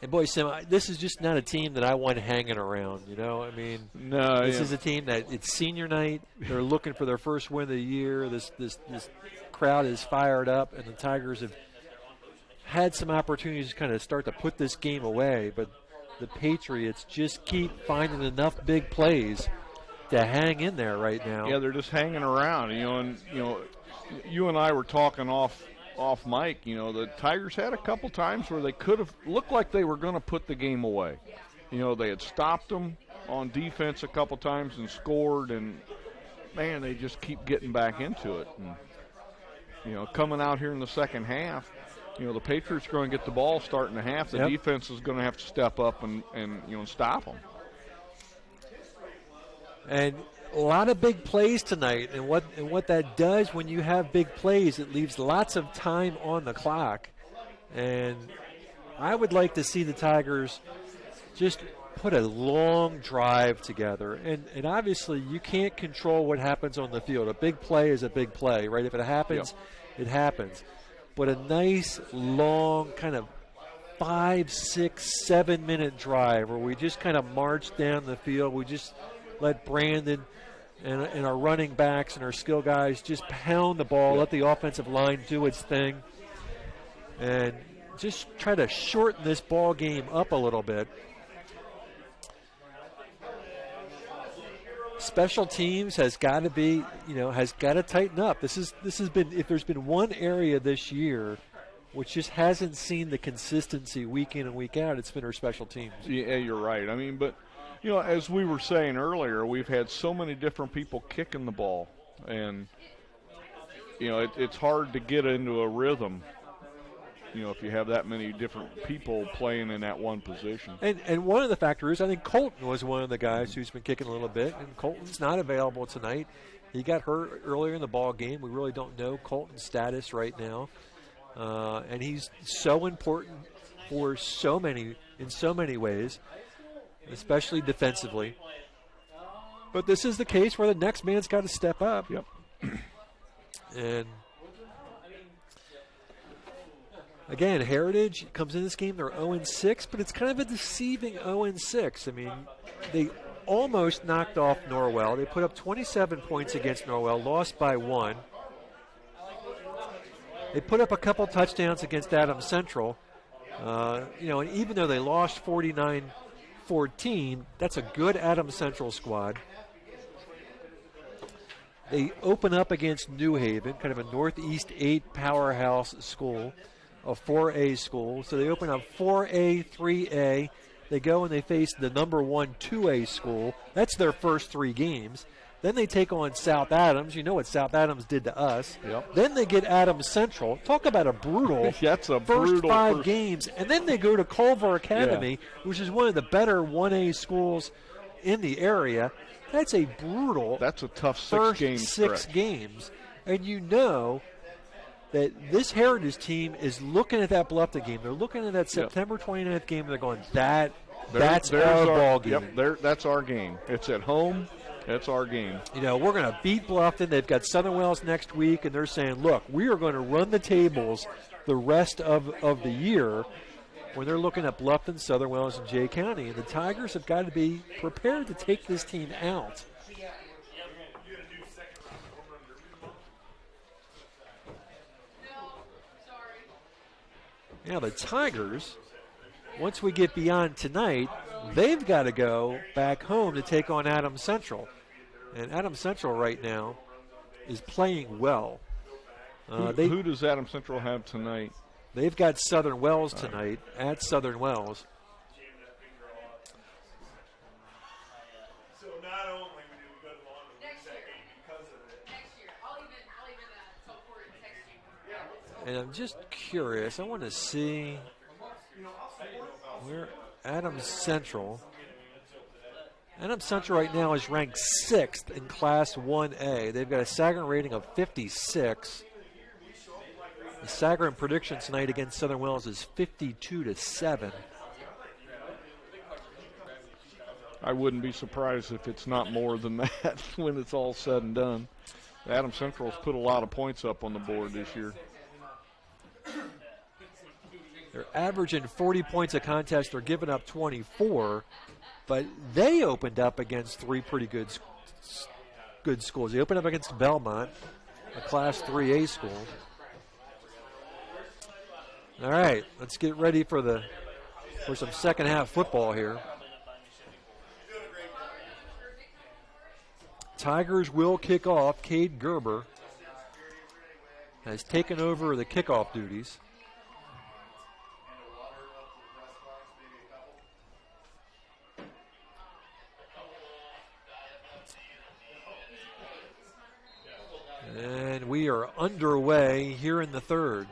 And boy, Sim, this is just not a team that I want hanging around, you know? I mean, no, this is a team that it's senior night. They're looking for their first win of the year. This crowd is fired up, and the Tigers have had some opportunities to kind of start to put this game away, but the Patriots just keep finding enough big plays to hang in there right now. Yeah, they're just hanging around, you know, and, you know, you and I were talking off mic, you know, the Tigers had a couple times where they could have looked like they were going to put the game away. You know, they had stopped them on defense a couple times and scored, and, man, they just keep getting back into it. And, you know, coming out here in the second half, you know, the Patriots are going to get the ball starting the half. The defense is going to have to step up and you know, stop them. And a lot of big plays tonight, and what that does when you have big plays, it leaves lots of time on the clock. And I would like to see the Tigers just put a long drive together. And obviously you can't control what happens on the field. A big play is a big play, right? If it happens, it happens. But a nice, long, kind of 5, 6, 7 minute drive where we just kind of march down the field. We just let Brandon and our running backs and our skill guys just pound the ball, let the offensive line do its thing, and just try to shorten this ball game up a little bit. Special teams has got to be, you know, has got to tighten up. This has been, if there's been one area this year which just hasn't seen the consistency week in and week out, it's been our special teams. Yeah, you're right. I mean, but, you know, as we were saying earlier, we've had so many different people kicking the ball, and, you know, it's hard to get into a rhythm, you know, if you have that many different people playing in that one position. And one of the factors, I think Colton was one of the guys who's been kicking a little bit, and Colton's not available tonight. He got hurt earlier in the ball game. We really don't know Colton's status right now. And he's so important for in so many ways, especially defensively. But this is the case where the next man's got to step up. Yep. And again, Heritage comes in this game, they're 0-6, but it's kind of a deceiving 0-6. I mean, they almost knocked off Norwell. They put up 27 points against Norwell, lost by 1. They put up a couple touchdowns against Adams Central. You know, and even though they lost 49-14, that's a good Adams Central squad. They open up against New Haven, kind of a Northeast 8 powerhouse school, a 4A school. So they open up 4A, 3A. They go and they face the number 1 2A school. That's their first 3 games. Then they take on South Adams. You know what South Adams did to us. Yep. Then they get Adams Central. Talk about a brutal That's a first brutal five games. And then they go to Culver Academy, which is one of the better 1A schools in the area. That's a brutal. That's a tough first six stretch. games. And you know that this Heritage team is looking at that Bluffton game. They're looking at that September 29th game, and they're going, that's our ball game. Yep, that's our game. It's at home. That's our game. You know, we're going to beat Bluffton. They've got Southern Wells next week, and they're saying, look, we are going to run the tables the rest of the year when they're looking at Bluffton, Southern Wells, and Jay County. And the Tigers have got to be prepared to take this team out. Now, the Tigers, once we get beyond tonight, they've got to go back home to take on Adams Central. And Adams Central right now is playing well. Who does Adams Central have tonight? They've got Southern Wells tonight at Southern Wells. And I'm just curious. I want to see where Adams Central. Adams Central right now is ranked 6th in Class 1A. They've got a Sagarin rating of 56. The Sagarin prediction tonight against Southern Wells is 52-7. I wouldn't be surprised if it's not more than that when it's all said and done. Adams Central's put a lot of points up on the board this year. They're averaging 40 points a contest. They're giving up 24, but they opened up against 3 pretty good schools. They opened up against Belmont, a Class 3A school. All right, let's get ready for some second half football here. Tigers will kick off. Cade Gerber has taken over the kickoff duties. And we are underway here in the third.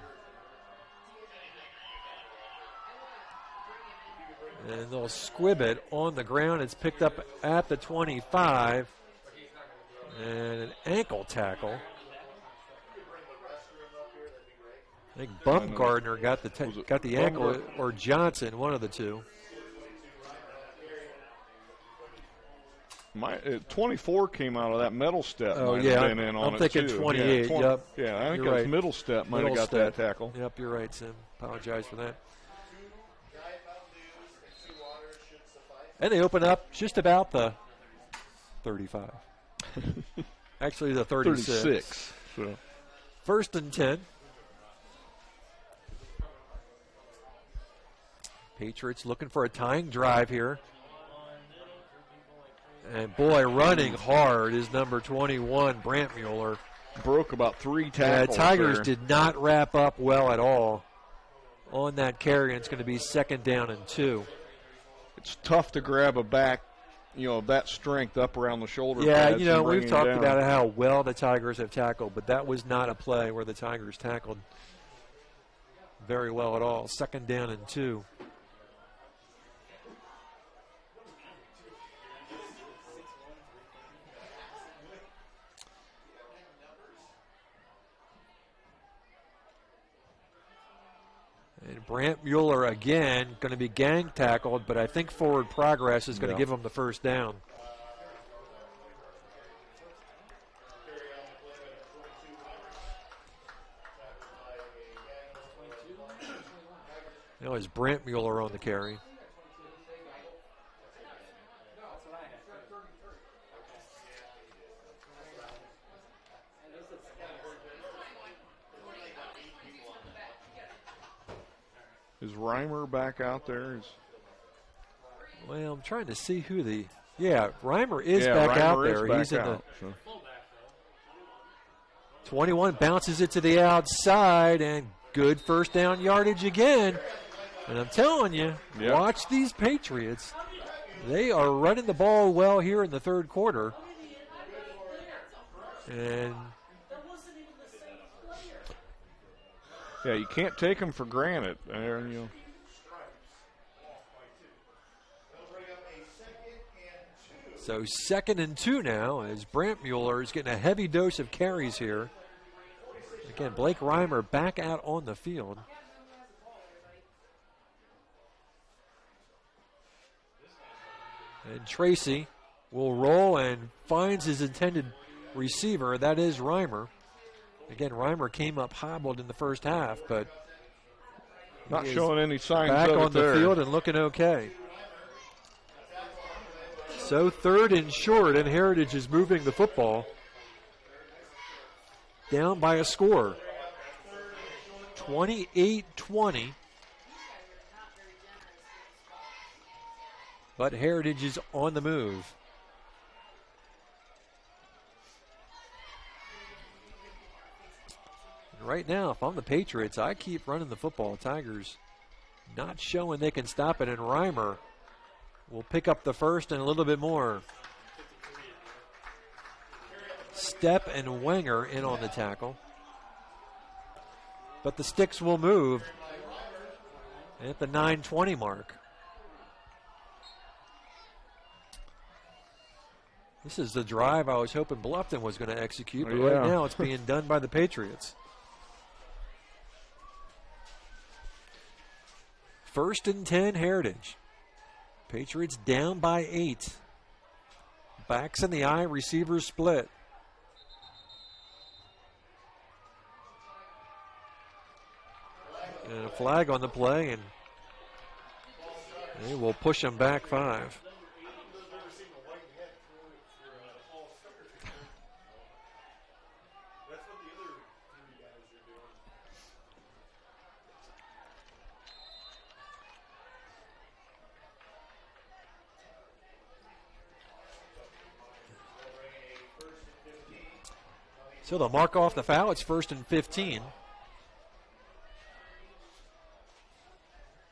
And they'll squib it on the ground. It's picked up at the 25. And an ankle tackle. I think Bumgardner got the ankle, or Johnson, one of the two. 24 came out of that middle step. Oh, yeah. I'm thinking 28. Yeah, yep. Yeah, I think You're that right. middle step might have got that tackle. Yep, you're right, Sim. Apologize for that. And they open up just about the 35. Actually, the 36. So. 1st and 10. Patriots looking for a tying drive here. And boy, running hard is number 21, Brant Mueller. Broke about 3 tackles. Tigers there. did not wrap up well at all on that carry, and it's going to be 2nd down and 2. It's tough to grab a back, of that strength up around the shoulder. Yeah, pads we've talked down. about how well the Tigers have tackled, but that was not a play where the Tigers tackled very well at all. 2nd down and 2. And Brant Mueller again going to be gang tackled, but I think forward progress is going to give him the 1st down. Now is Brant Mueller on the carry. Is Reimer back out there? Well, I'm trying to see who the... Yeah, Reimer is back out there. He's in the... 21 bounces it to the outside, and good 1st down yardage again. And I'm telling you, watch these Patriots. They are running the ball well here in the 3rd quarter. And yeah, you can't take them for granted. So 2nd and 2 now as Brant Mueller is getting a heavy dose of carries here. Again, Blake Reimer back out on the field. And Tracy will roll and finds his intended receiver. That is Reimer. Again, Reimer came up hobbled in the first half, but not showing any signs back of it on the there. field and looking okay. So 3rd and short, and Heritage is moving the football down by a score. 28-20. But Heritage is on the move. And right now, if I'm the Patriots, I keep running the football. Tigers not showing they can stop it, and Reimer will pick up the first and a little bit more. Stepp and Wenger in on the tackle. But the sticks will move at the 9:20 mark. This is the drive I was hoping Bluffton was going to execute, but right now it's being done by the Patriots. 1st and 10, Heritage. Patriots down by 8. Backs in the eye, receivers split. And a flag on the play, and they will push them back 5. So they'll mark off the foul. It's 1st and 15.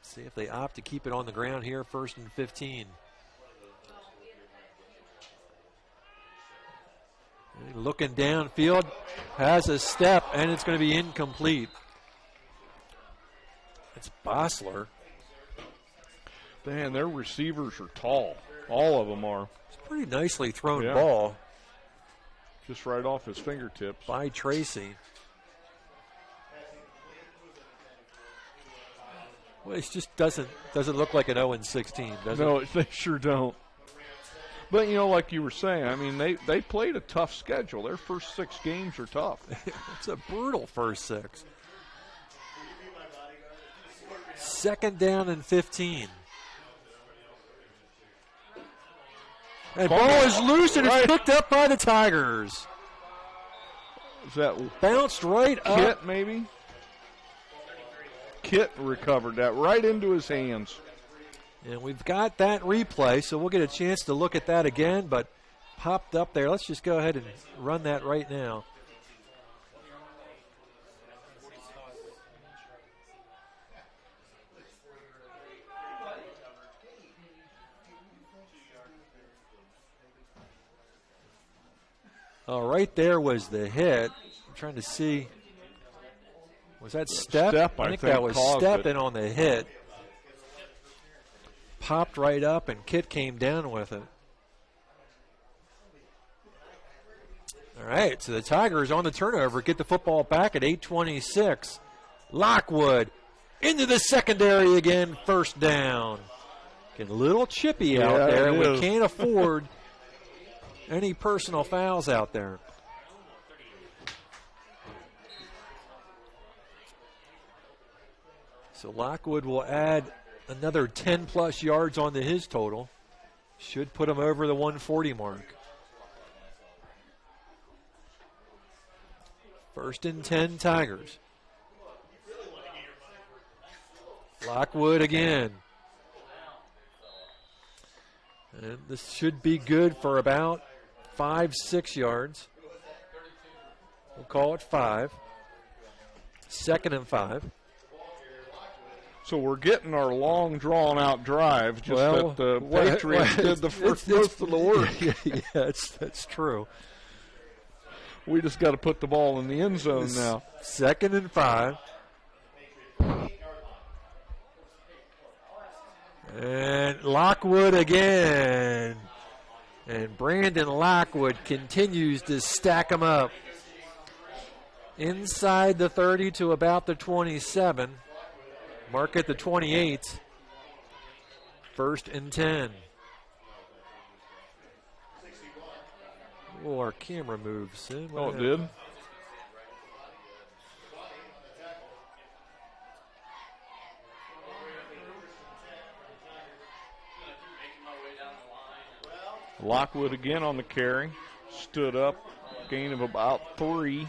See if they opt to keep it on the ground here. 1st and 15. And looking downfield, has a step, and it's going to be incomplete. It's Bossler. Man, their receivers are tall. All of them are. It's a pretty nicely thrown ball. Just right off his fingertips. By Tracy. Well, it just doesn't look like an 0-16, does it? No, they sure don't. But, like you were saying, I mean, they played a tough schedule. Their first 6 games are tough. It's a brutal first 6. 2nd down and 15. And ball is loose, and it's picked up by the Tigers. Is that bounced right up? Kit, maybe? Kit recovered that right into his hands. And we've got that replay, so we'll get a chance to look at that again, but popped up there. Let's just go ahead and run that right now. Right there was the hit. I'm trying to see. Was that Stepp? I think that was Stepp in on the hit. Popped right up, and Kit came down with it. All right, so the Tigers on the turnover get the football back at 8:26. Lockwood into the secondary again, 1st down. Getting a little chippy out there. We can't afford any personal fouls out there. So Lockwood will add another 10-plus yards onto his total. Should put him over the 140 mark. 1st and 10, Tigers. Lockwood again. And this should be good for about 5-6 yards. We'll call it 5. 2nd and 5. So we're getting our long, drawn-out drive, just that the Patriots did the first most of the work. Yeah, that's true. We just got to put the ball in the end zone now. 2nd and 5. And Lockwood again. And Brandon Lockwood continues to stack them up. Inside the 30 to about the 27. Mark at the 28. 1st and 10. Oh, our camera moves. Oh, it did? Lockwood again on the carry. Stood up. Gain of about 3.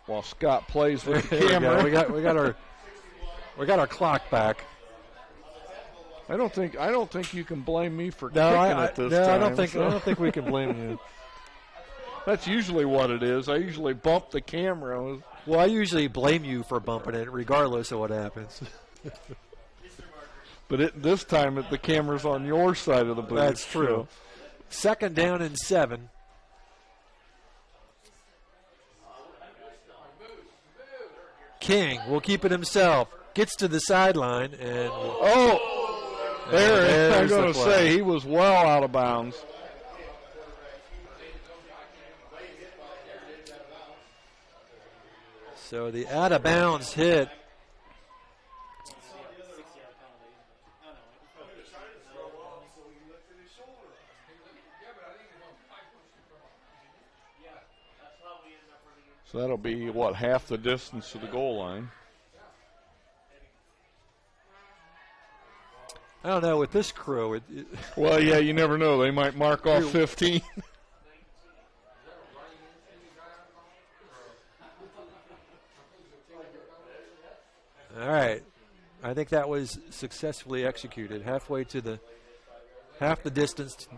While Scott plays with the camera. We got our clock back. I don't think you can blame me for kicking it this time. I don't think we can blame you. That's usually what it is. I usually bump the camera. Well, I usually blame you for bumping it, regardless of what happens. But this time the camera's on your side of the booth. That's true. 2nd down and 7. King will keep it himself. Gets to the sideline and there I'm going to say he was well out of bounds. So the out of bounds hit. So that'll be, what, half the distance to the goal line. I don't know, with this crew. Well, yeah, you never know. They might mark off 15. All right. I think that was successfully executed. Half the distance.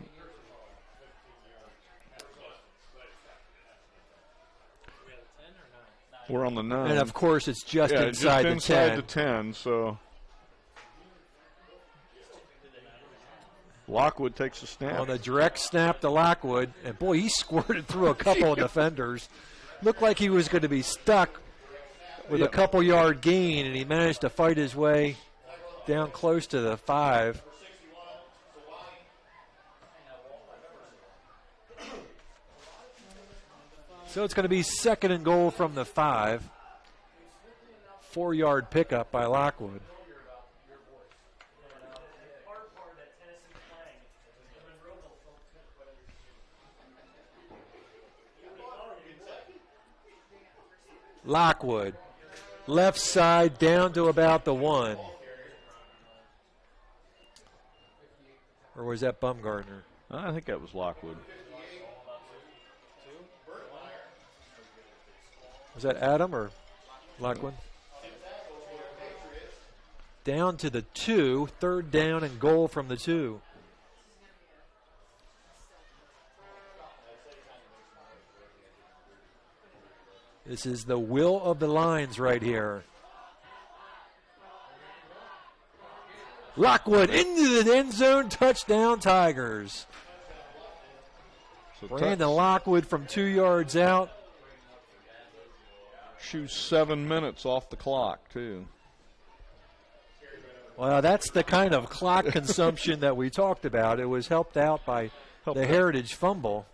We're on the 9. And, of course, it's just inside the 10. Just inside the 10, so. Lockwood takes a snap. On a direct snap to Lockwood. And, boy, he squirted through a couple of defenders. Looked like he was going to be stuck with a couple-yard gain, and he managed to fight his way down close to the 5. So it's going to be 2nd and goal from the 5. 4-yard pickup by Lockwood. Lockwood, left side down to about the 1. Or was that Bumgardner? I think that was Lockwood. Was that Adam or Lockwood? Down to the 2, 3rd down and goal from the 2. This is the will of the lines right here. Lockwood into the end zone, touchdown Tigers. So Brandon Lockwood from 2 yards out. Shoots 7 minutes off the clock, too. Well, that's the kind of clock consumption that we talked about. It was helped out by the Heritage fumble.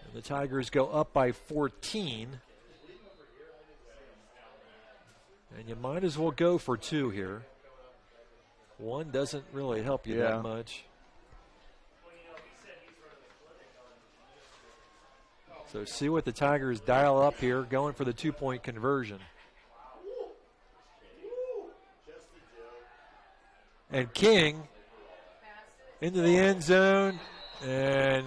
And the Tigers go up by 14. And you might as well go for 2 here. 1 doesn't really help you that much. So see what the Tigers dial up here, going for the 2-point conversion. And King into the end zone and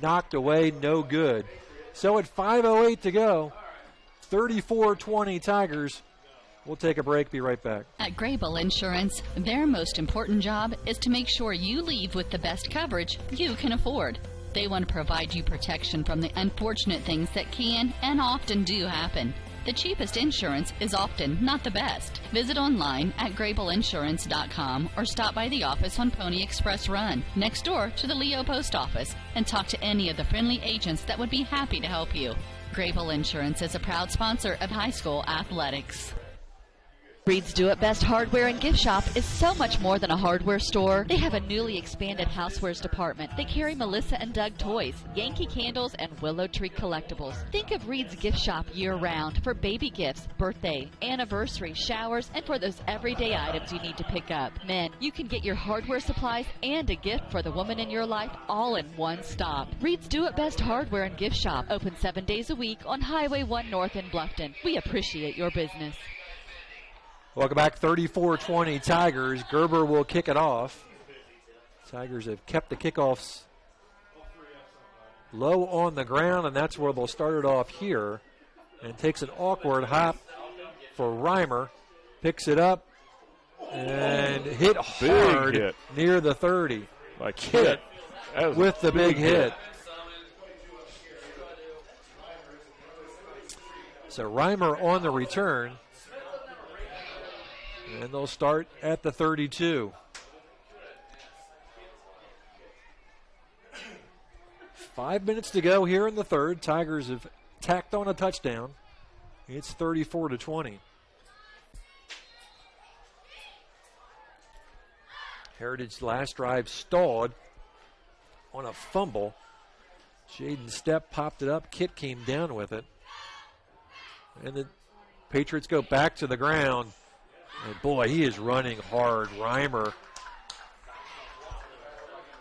knocked away, no good. So at 5:08 to go, 34-20 Tigers. We'll take a break, be right back. At Grable Insurance, their most important job is to make sure you leave with the best coverage you can afford. They want to provide you protection from the unfortunate things that can and often do happen. The cheapest insurance is often not the best. Visit online at GrableInsurance.com or stop by the office on Pony Express Run, next door to the Leo Post Office, and talk to any of the friendly agents that would be happy to help you. Grable Insurance is a proud sponsor of high school athletics. Reed's Do It Best Hardware and Gift Shop is so much more than a hardware store. They have a newly expanded housewares department. They carry Melissa and Doug toys, Yankee candles, and Willow Tree collectibles. Think of Reed's Gift Shop year-round for baby gifts, birthday, anniversary, showers, and for those everyday items you need to pick up. Men, you can get your hardware supplies and a gift for the woman in your life all in one stop. Reed's Do It Best Hardware and Gift Shop, open 7 days a week on Highway 1 North in Bluffton. We appreciate your business. Welcome back, 34-20 Tigers. Gerber will kick it off. Tigers have kept the kickoffs low on the ground, and that's where they'll start it off here. And takes an awkward hop for Reimer. Picks it up and hit hard near the 30. Like hit with the big hit. So Reimer on the return. And they'll start at the 32. 5 minutes to go here in the third. Tigers have tacked on a touchdown. It's 34-20. Heritage last drive stalled on a fumble. Jaden Stepp popped it up. Kit came down with it. And the Patriots go back to the ground. And boy, he is running hard. Reimer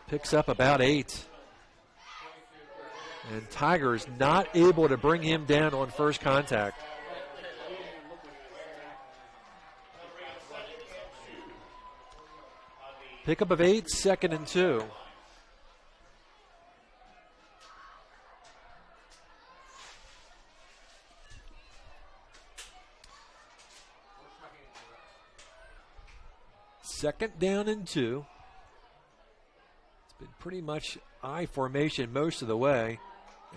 picks up about 8. And Tigers not able to bring him down on first contact. Pickup of 8, 2nd and 2. Second down and 2. It's been pretty much I formation most of the way.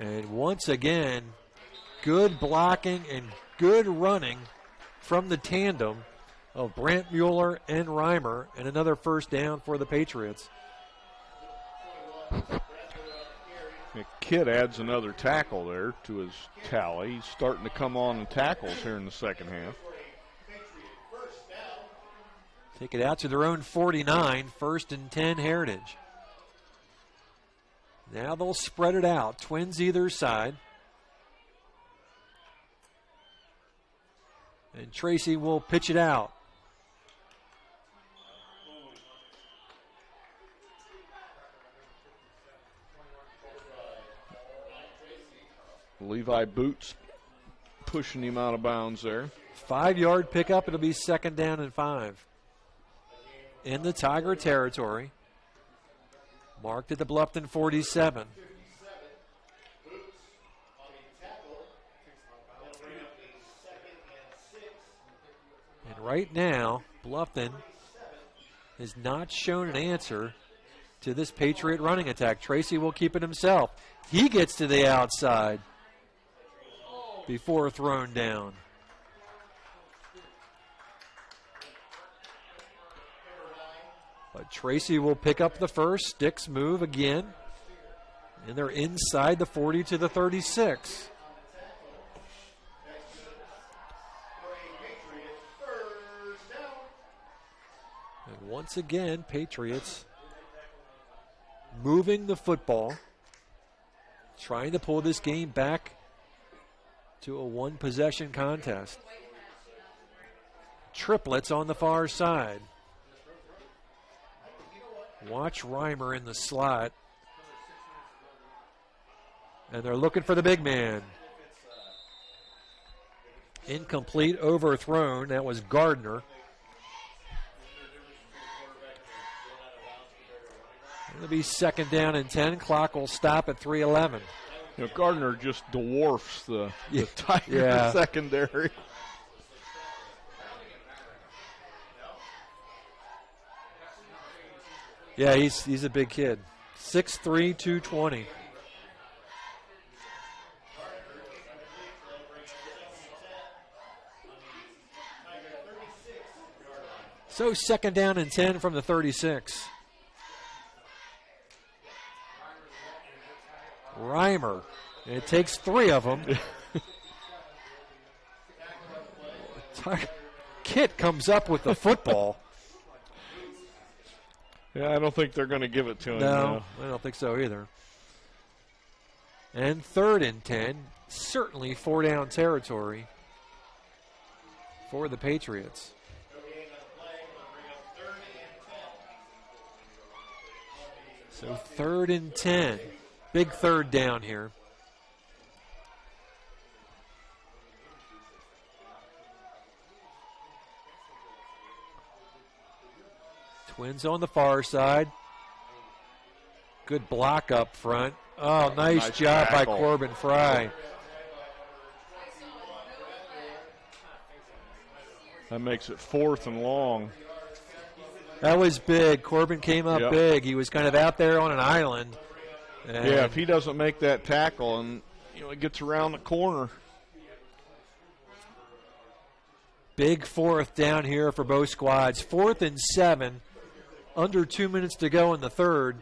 And once again, good blocking and good running from the tandem of Brant Mueller and Reimer, and another first down for the Patriots. Kidd adds another tackle there to his tally. He's starting to come on in tackles here in the second half. Take it out to their own 49, 1st and 10 Heritage. Now they'll spread it out, twins either side. And Tracy will pitch it out. Levi Boots pushing him out of bounds there. 5-yard pickup. It'll be 2nd down and 5. In the Tiger territory. Marked at the Bluffton 47. And right now, Bluffton has not shown an answer to this Patriot running attack. Tracy will keep it himself. He gets to the outside before thrown down. But Tracy will pick up the first. Sticks move again. And they're inside the 40 to the 36. And once again, Patriots moving the football, trying to pull this game back to a one-possession contest. Triplets on the far side. Watch Reimer in the slot. And they're looking for the big man. Incomplete, overthrown. That was Gardner. It'll be 2nd down and 10. Clock will stop at 3:11. You know, Gardner just dwarfs the Tiger secondary. Yeah, he's a big kid. 6'3", 220. So second down and 10 from the 36. Reimer. It takes 3 of them. Kit comes up with the football. Yeah, I don't think they're going to give it to him. No, I don't think so either. And 3rd and 10, certainly 4-down territory for the Patriots. So 3rd and 10, big 3rd down here. Twins on the far side. Good block up front. Oh, nice job tackle by Corbin Fry. That makes it 4th and long. That was big. Corbin came up big. He was kind of out there on an island. Yeah, if he doesn't make that tackle and it gets around the corner. Big 4th down here for both squads. 4th and 7. Under 2 minutes to go in the 3rd.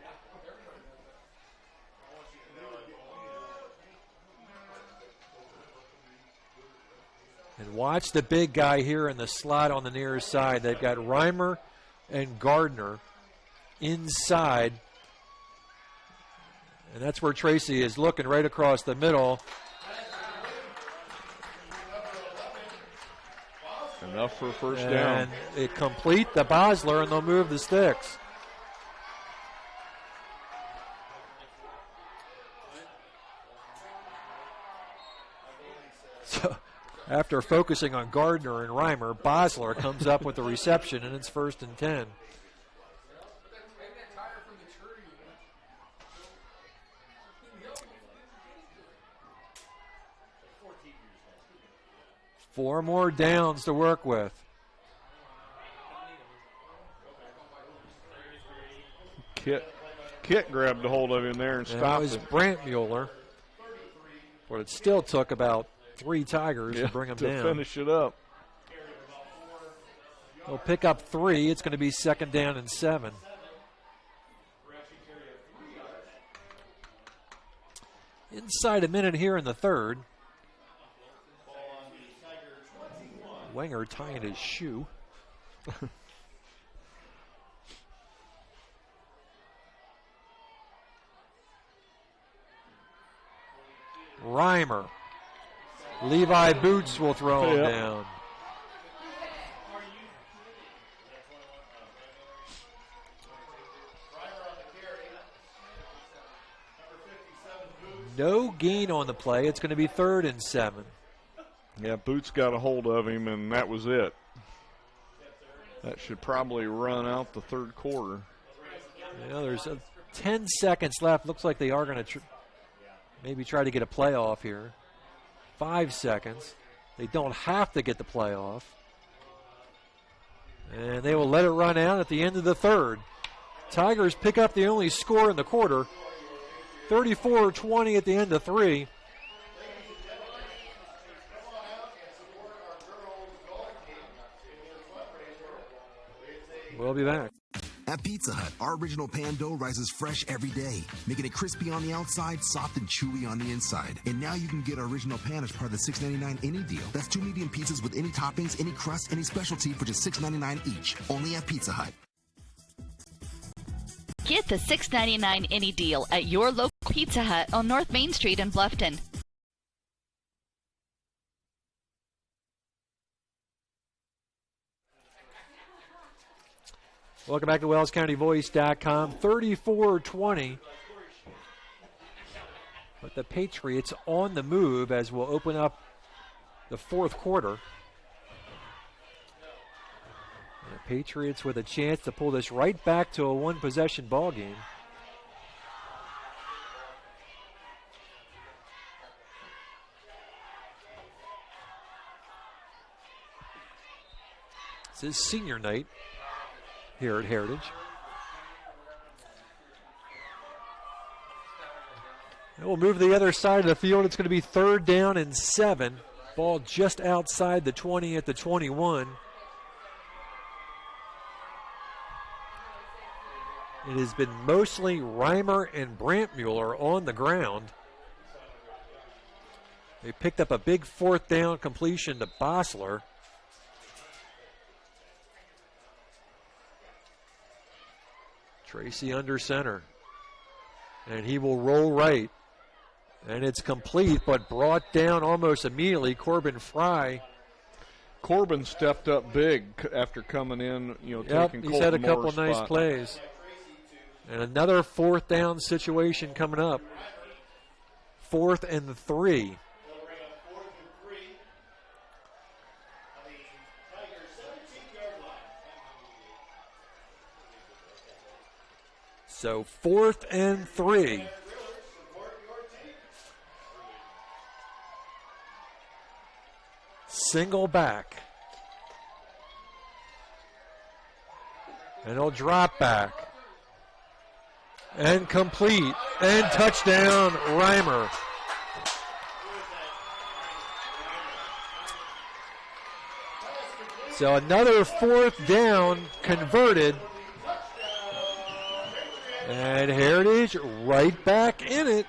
And watch the big guy here in the slot on the near side. They've got Reimer and Gardner inside. And that's where Tracy is looking, right across the middle. Enough for a first down. And it complete the Bosler, and they'll move the sticks. So after focusing on Gardner and Reimer, Bosler comes up with the reception, and it's 1st and 10. Four more downs to work with. Kit grabbed a hold of him there and stopped it. Was it. Brant Mueller. But it still took about 3 Tigers to bring him down. To finish it up. They'll pick up 3. It's going to be 2nd down and 7. Inside a minute here in the 3rd. Wenger tying his shoe. Reimer. Levi Boots will throw him down. No gain on the play. It's going to be 3rd and 7. Yeah, Boots got a hold of him, and that was it. That should probably run out the 3rd quarter. There's 10 seconds left. Looks like they are going to maybe try to get a playoff here. 5 seconds. They don't have to get the playoff. And they will let it run out at the end of the 3rd. Tigers pick up the only score in the quarter. 34-20 at the end of 3. We'll be back. At Pizza Hut, our original pan dough rises fresh every day, making it crispy on the outside, soft and chewy on the inside. And now you can get our original pan as part of the $6.99 any deal. That's 2 medium pizzas with any toppings, any crust, any specialty for just $6.99 each. Only at Pizza Hut. Get the $6.99 any deal at your local Pizza Hut on North Main Street in Bluffton. Welcome back to WellsCountyVoice.com. 34-20. But the Patriots on the move as we'll open up the 4th quarter. And the Patriots with a chance to pull this right back to a 1-possession ball game. This is senior night here at Heritage. And we'll move to the other side of the field. It's going to be 3rd down and 7. Ball just outside the 20 at the 21. It has been mostly Reimer and Brantmuller on the ground. They picked up a big 4th down completion to Bossler. Tracy under center. And he will roll right. And it's complete, but brought down almost immediately. Corbin Fry. Corbin stepped up big after coming in, taking he's had a couple Moore's nice spot. plays. And another 4th down situation coming up. 4th and 3. So 4th and 3. Single back. And he'll drop back. And complete. And touchdown, Reimer. So another 4th down converted. And Heritage right back in it.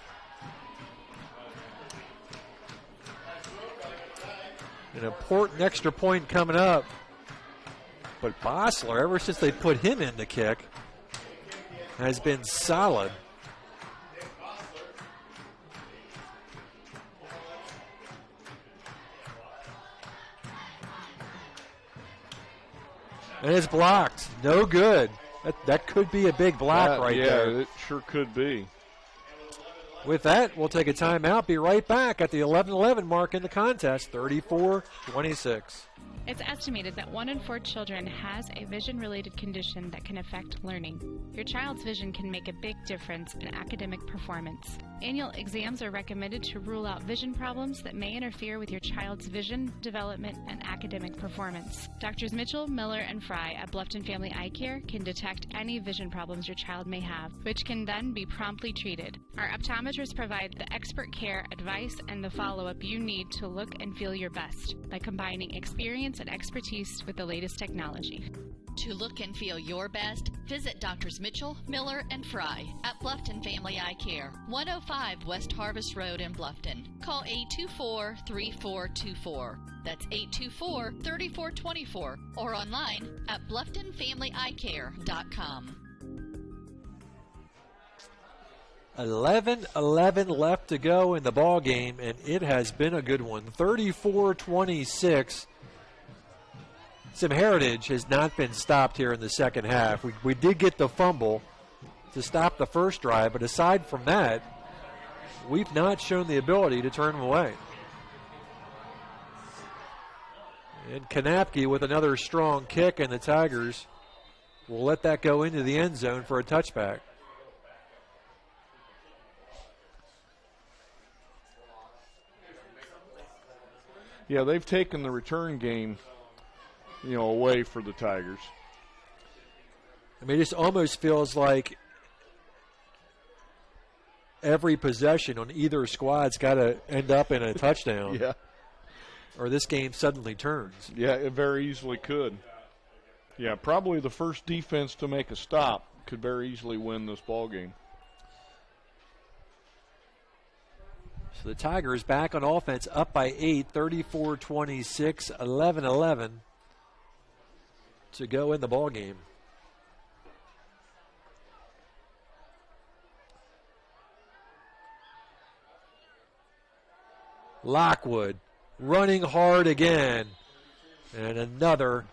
An important extra point coming up. But Bossler, ever since they put him in the kick, has been solid. And it's blocked. No good. That could be a big block right there. Yeah, it sure could be. With that, we'll take a timeout. Be right back at the 11-11 mark in the contest, 34-26. It's estimated that 1 in 4 children has a vision-related condition that can affect learning. Your child's vision can make a big difference in academic performance. Annual exams are recommended to rule out vision problems that may interfere with your child's vision, development, and academic performance. Doctors Mitchell, Miller, and Fry at Bluffton Family Eye Care can detect any vision problems your child may have, which can then be promptly treated. Our optometrists provide the expert care, advice, and the follow-up you need to look and feel your best by combining experience and expertise with the latest technology. To look and feel your best, visit Doctors Mitchell, Miller, and Fry at Bluffton Family Eye Care, 105 West Harvest Road in Bluffton. Call 824-3424. That's 824-3424 or online at BlufftonFamilyEyeCare.com. 11-11 left to go in the ball game, and it has been a good one. 34-26. Some Heritage has not been stopped here in the second half. We did get the fumble to stop the first drive, but aside from that, we've not shown the ability to turn them away. And Kanapke with another strong kick, and the Tigers will let that go into the end zone for a touchback. Yeah, they've taken the return game, away for the Tigers. I mean, it just almost feels like every possession on either squad's got to end up in a touchdown. Yeah. Or this game suddenly turns. Yeah, it very easily could. Yeah, probably the first defense to make a stop could very easily win this ball game. So the Tigers back on offense, up by 8, 34-26, 11-11 to go in the ball game. Lockwood running hard again. And another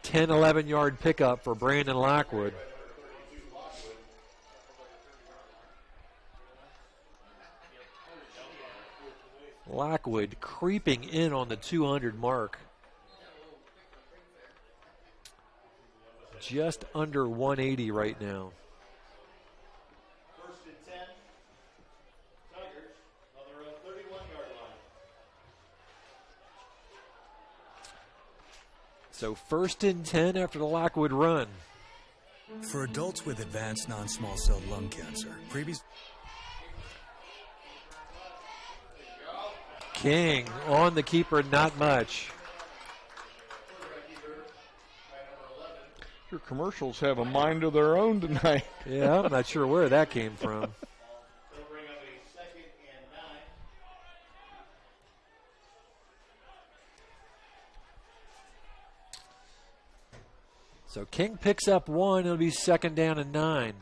10, 11-yard pickup for Brandon Lockwood. Lockwood creeping in on the 200 mark. Just under 180 right now. First and 10. Tigers on their own 31-yard line. So first and 10 after the Lockwood run. For adults with advanced non-small cell lung cancer, King on the keeper, not much. Your commercials have a mind of their own tonight. Yeah, I'm not sure where that came from. So King picks up 1. It'll be 2nd down and 9.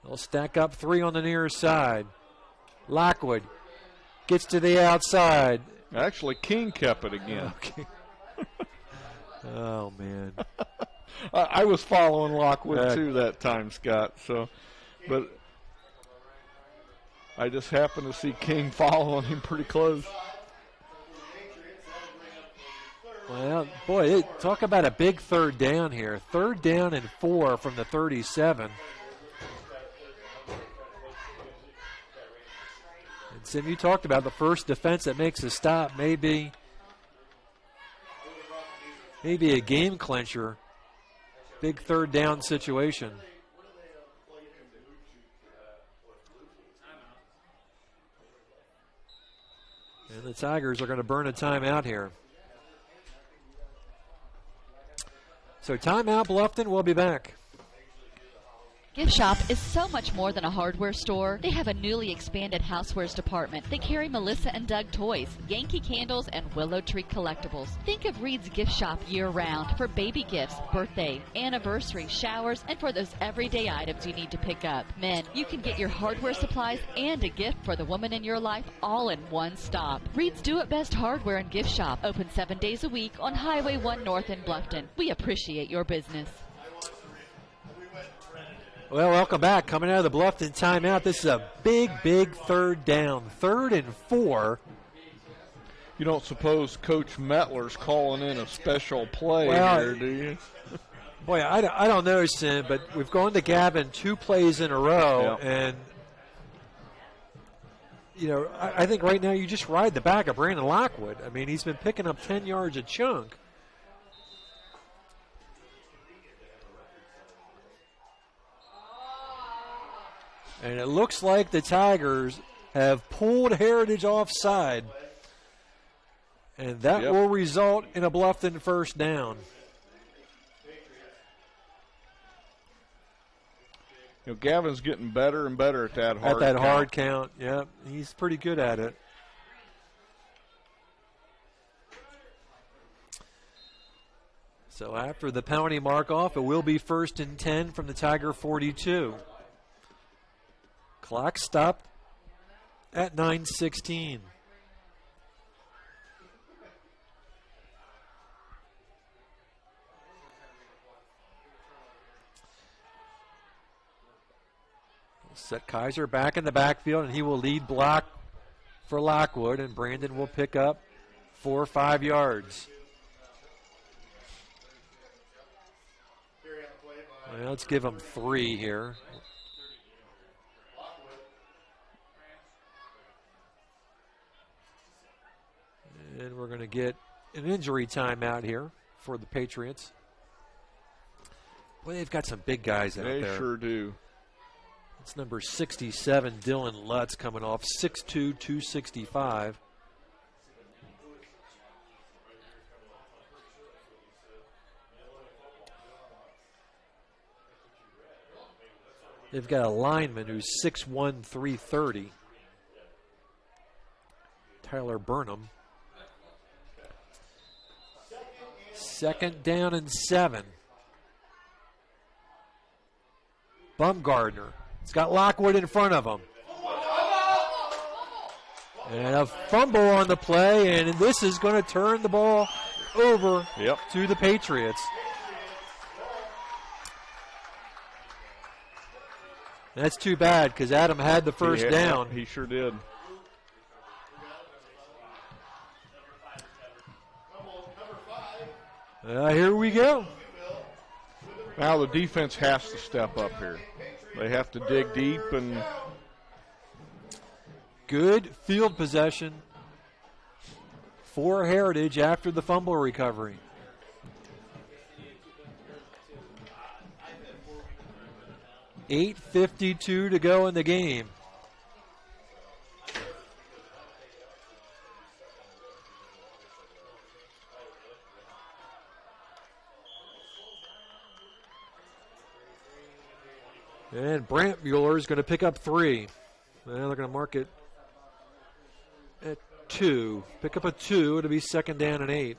They'll stack up 3 on the near side. Lockwood gets to the outside. Actually, King kept it again. Okay. Oh, man. I was following Lockwood, too, that time, Scott. So, but I just happened to see King following him pretty close. Well, boy, talk about a big 3rd down here. 3rd down and 4 from the 37. And Sim, you talked about the first defense that makes a stop. Maybe a game clincher. Big 3rd down situation. And the Tigers are going to burn a timeout here. So timeout, Bluffton. We'll be back. Gift Shop is so much more than a hardware store. They have a newly expanded housewares department. They carry Melissa and Doug toys, Yankee candles, and Willow Tree collectibles. Think of Reed's Gift Shop year-round for baby gifts, birthday, anniversary, showers, and for those everyday items you need to pick up. Men, you can get your hardware supplies and a gift for the woman in your life all in one stop. Reed's Do It Best Hardware and Gift Shop, open 7 days a week on Highway 1 North in Bluffton. We appreciate your business. Well, welcome back. Coming out of the Bluffton timeout, this is a big 3rd down. 3rd and 4. You don't suppose Coach Metler's calling in a special play here, do you? Boy, I don't know, Sim, but we've gone to Gavin 2 plays in a row, and you know, I think right now you just ride the back of Brandon Lockwood. I mean, he's been picking up 10 yards a chunk. And it looks like the Tigers have pulled Heritage offside. And that will result in a Bluffton 1st down. You know, Gavin's getting better and better at that hard count. At that hard count, yeah. He's pretty good at it. So after the penalty mark-off, it will be 1st and 10 from the Tiger 42. Clock stopped at 9:16. Set Kaiser back in the backfield, and he will lead block for Lockwood, and Brandon will pick up 4 or 5 yards. Well, let's give him 3 here. And we're going to get an injury timeout here for the Patriots. Boy, they've got some big guys out there. They sure do. It's number 67, Dylan Lutz, coming off 6'2", 265. They've got a lineman who's 6'1", 330. Tyler Burnham. 2nd down and 7. Bumgardner. It's got Lockwood in front of him. And a fumble on the play, and this is going to turn the ball over to the Patriots. That's too bad because Adam had the first down. He sure did. Here we go. Now the defense has to step up here. They have to dig deep and good field possession for Heritage after the fumble recovery. $8:52 to go in the game. And Brant Mueller is going to pick up 3. Well, they're going to mark it at 2. Pick up a 2. It'll be 2nd down and 8.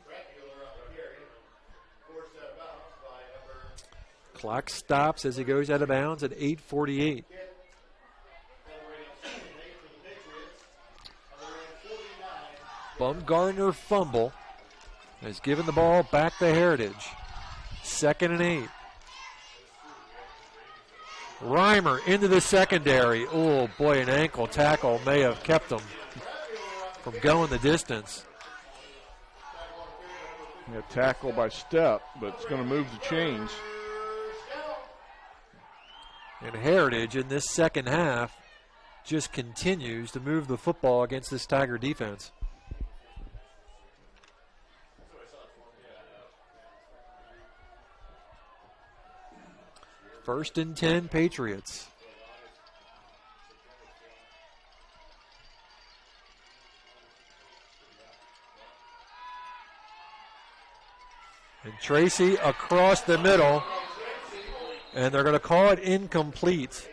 Clock stops as he goes out of bounds at 8:48. Bumgarner fumble has given the ball back to Heritage. 2nd and 8. Reimer into the secondary. Oh, boy, an ankle tackle may have kept him from going the distance. Yeah, tackle by step, but it's going to move the chains. And Heritage in this second half just continues to move the football against this Tiger defense. First and 10, Patriots. And Tracy across the middle, and they're going to call it incomplete.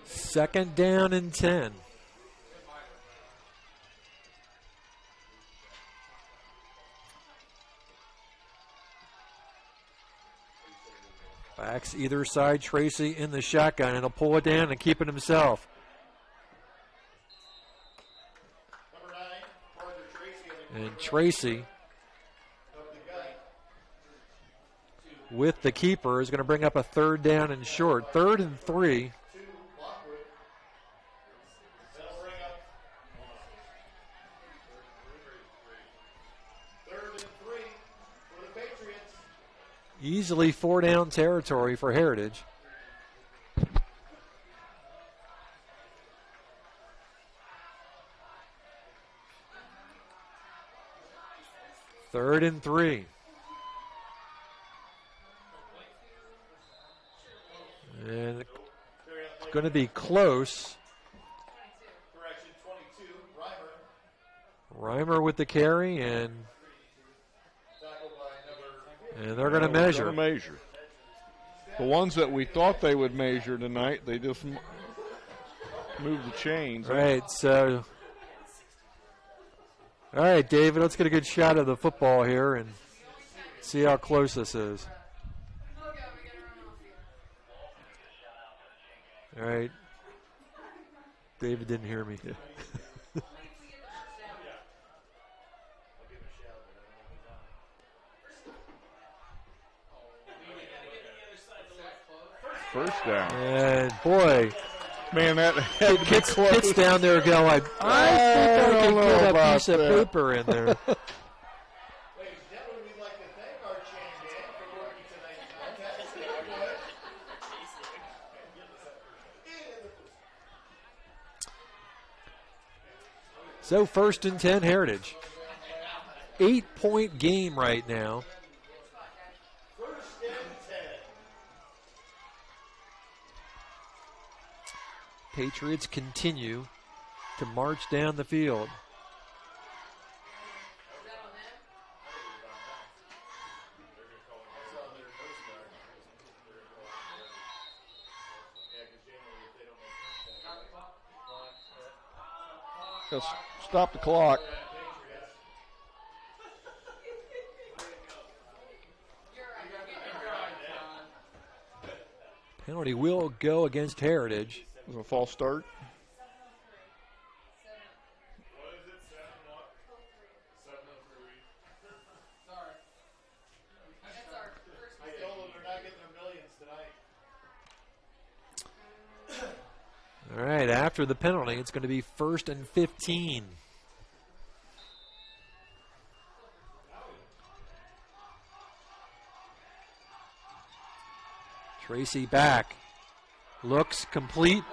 Second down and 10. Backs either side, Tracy in the shotgun, and he'll pull it down and keep it himself. And Tracy, with the keeper, is going to bring up a 3rd down and short. 3rd and 3. Easily 4-down territory for Heritage. Third and 3. And it's going to be close. Reimer with the carry, and they're going to measure. The ones that we thought they would measure tonight, they just moved the chains. Right, so. All right, David, let's get a good shot of the football here and see how close this is. All right. David didn't hear me. First down. And boy, man, that kids down there going, I think I can get a piece of paper in there. So 1st and 10, Heritage. 8-point game right now. Patriots continue to march down the field. Just stop the clock. Penalty will go against Heritage. It was a false start. All right, after the penalty, it's going to be 1st and 15. Tracy back. Looks complete.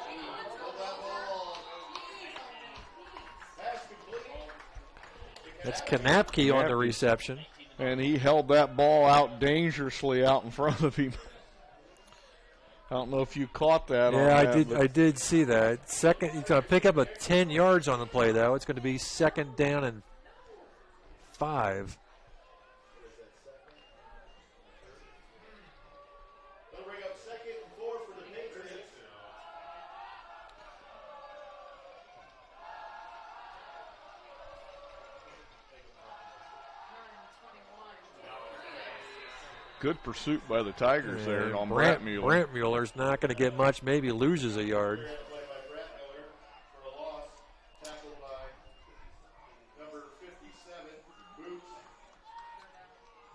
That's Kanapke on the reception. And he held that ball out dangerously out in front of him. I don't know if you caught that. Yeah, on I did see that. Second, he's going to pick up 10 yards on the play, though. It's going to be 2nd down and 5. They'll bring up 2nd and 4 for the Patriots. Good pursuit by the Tigers there on Brant Mueller. Brant Mueller's not going to get much, maybe loses a yard.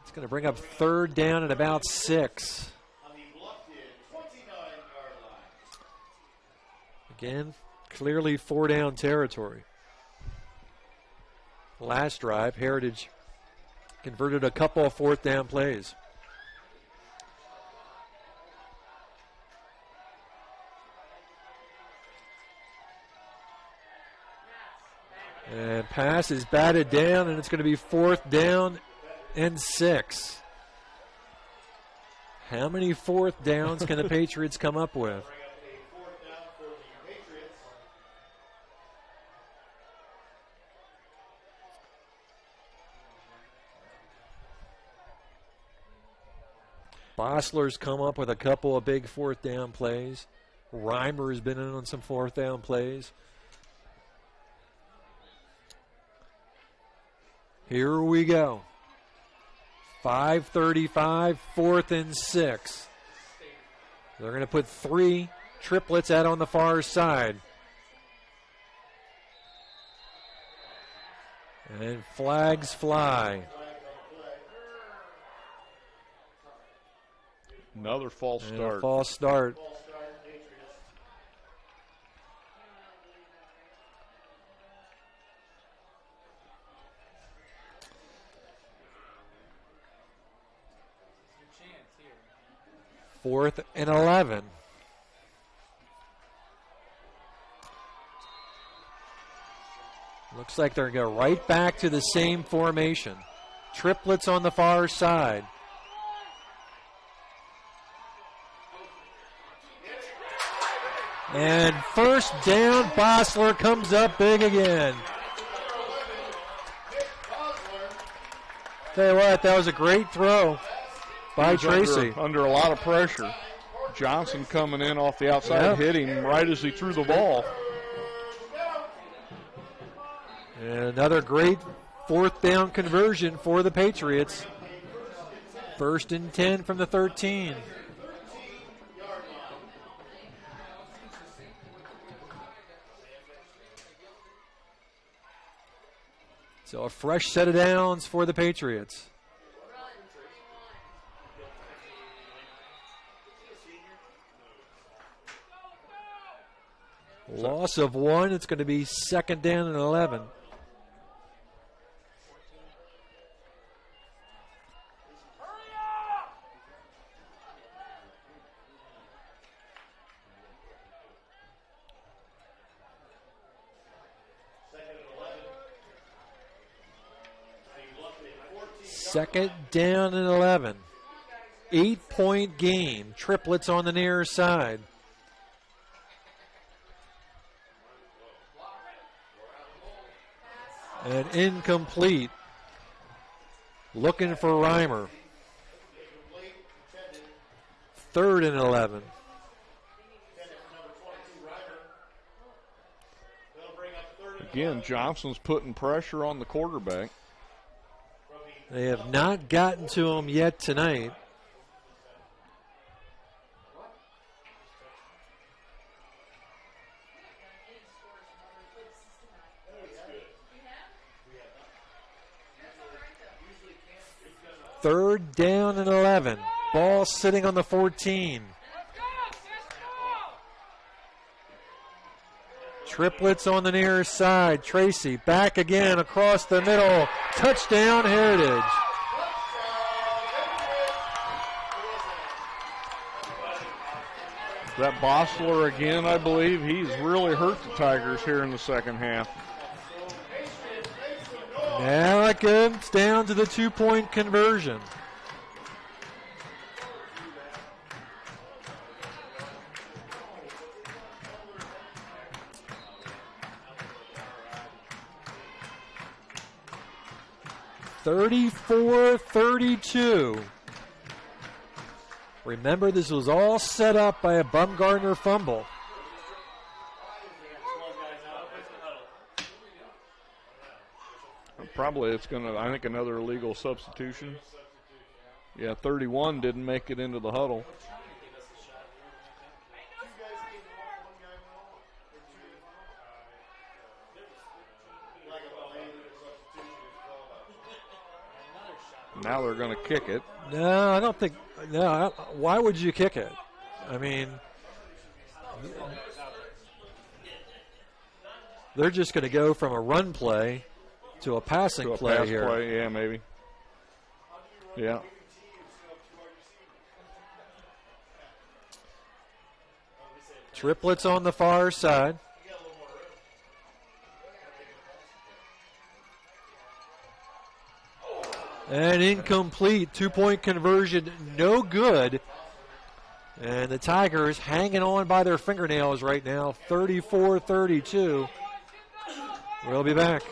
It's going to bring up 3rd down and about 6. Again, clearly 4-down territory. Last drive, Heritage converted a couple of 4th down plays. And pass is batted down, and it's going to be 4th down and 6. How many 4th downs can the Patriots come up with? Bossler's come up with a couple of big 4th down plays. Reimer has been in on some 4th down plays. Here we go. 5:35, 4th and 6. They're going to put 3 triplets out on the far side. And flags fly. Another false start. A false start. Fourth and 11. Looks like they're going to go right back to the same formation. Triplets on the far side. And 1st down, Bossler comes up big again. Tell you what, that was a great throw by Tracy. Under a lot of pressure. Johnson coming in off the outside, hit him right as he threw the ball. And another great 4th down conversion for the Patriots. 1st and 10 from the 13. So a fresh set of downs for the Patriots. Loss of 1. It's going to be 2nd down and 11. Second down and 11. 8-point game. Triplets on the near side. And incomplete. Looking for Reimer. 3rd and 11. Again, Johnson's putting pressure on the quarterback. They have not gotten to him yet tonight. Third down and 11. Ball sitting on the 14. Triplets on the near side. Tracy back again across the middle. Touchdown, Heritage. That Bossler again, I believe. He's really hurt the Tigers here in the second half. Now it comes down to the 2-point conversion. (34-32). Remember, this was all set up by a Bumgardner fumble. Probably it's going to, I think, another illegal substitution. Yeah, 31 didn't make it into the huddle. Now they're going to kick it. No, I don't think. No, why would you kick it? I mean, they're just going to go from a run play to a passing play here. Play, yeah, maybe. Yeah. Triplets on the far side. And incomplete. 2-point conversion, no good. And the Tigers hanging on by their fingernails right now, 34-32. We'll be back.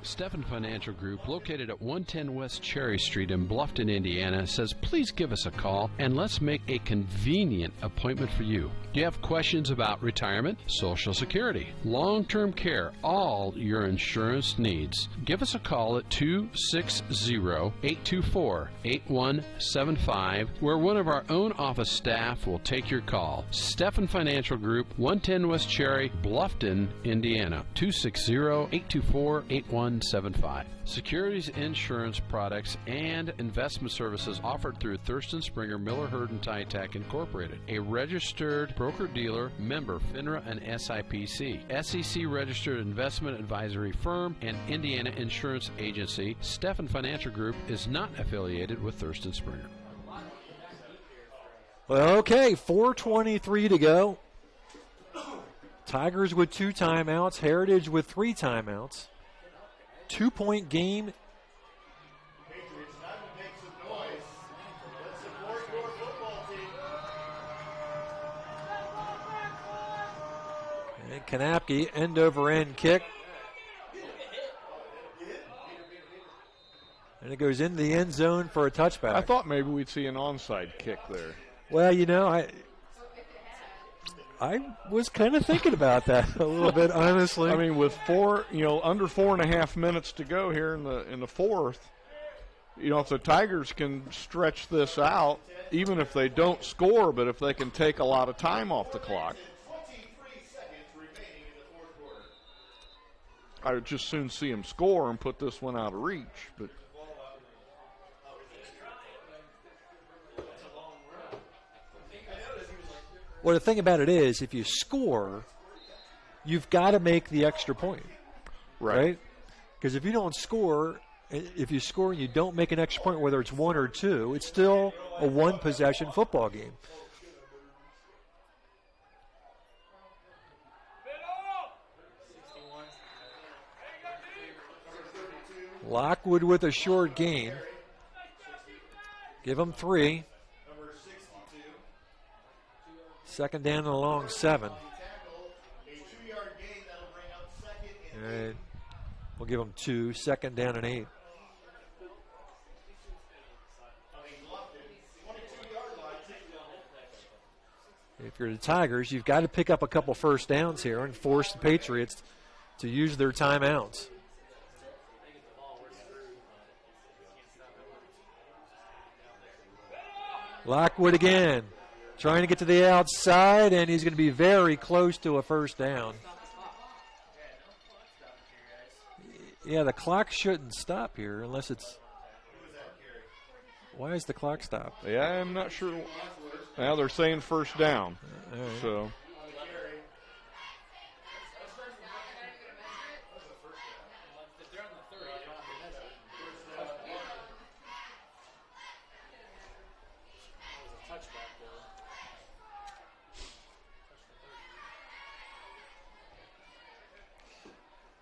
Stephan Financial Group, located at 110 West Cherry Street in Bluffton, Indiana, says please give us a call and let's make a convenient appointment for you. Do you have questions about retirement, Social Security, long-term care, all your insurance needs? Give us a call at 260-824-8175, where one of our own office staff will take your call. Stephan Financial Group, 110 West Cherry, Bluffton, Indiana, 260-824-8175. Securities, insurance products, and investment services offered through Thurston Springer Miller Herd and Tytech Incorporated, a registered broker-dealer, member FINRA and SIPC, SEC-registered investment advisory firm, and Indiana Insurance Agency. Stephan Financial Group is not affiliated with Thurston Springer. Well, okay, 4:23 to go. Tigers with 2 timeouts, Heritage with 3 timeouts. 2-point game. And Kanapke, end over end kick. And it goes into the end zone for a touchback. I thought maybe we'd see an onside kick there. Well, you know, I was kind of thinking about that a little bit, honestly. I mean, with under 4.5 minutes to go here in the fourth, if the Tigers can stretch this out, even if they don't score, but if they can take a lot of time off the clock, I would just soon see them score and put this one out of reach. But well, the thing about it is, if you score, you've got to make the extra point, right? Because if you don't score, if you score and you don't make an extra point, whether it's 1 or 2, it's still a 1-possession football game. Lockwood with a short gain. Give them 3. Second down and a long 7. All right. We'll give them 2. Second down and 8. If you're the Tigers, you've got to pick up a couple first downs here and force the Patriots to use their timeouts. Lockwood again. Trying to get to the outside, and he's going to be very close to a first down. Yeah, the clock shouldn't stop here unless it's... Why is the clock stopped? Yeah, I'm not sure. Now they're saying first down. All right. So...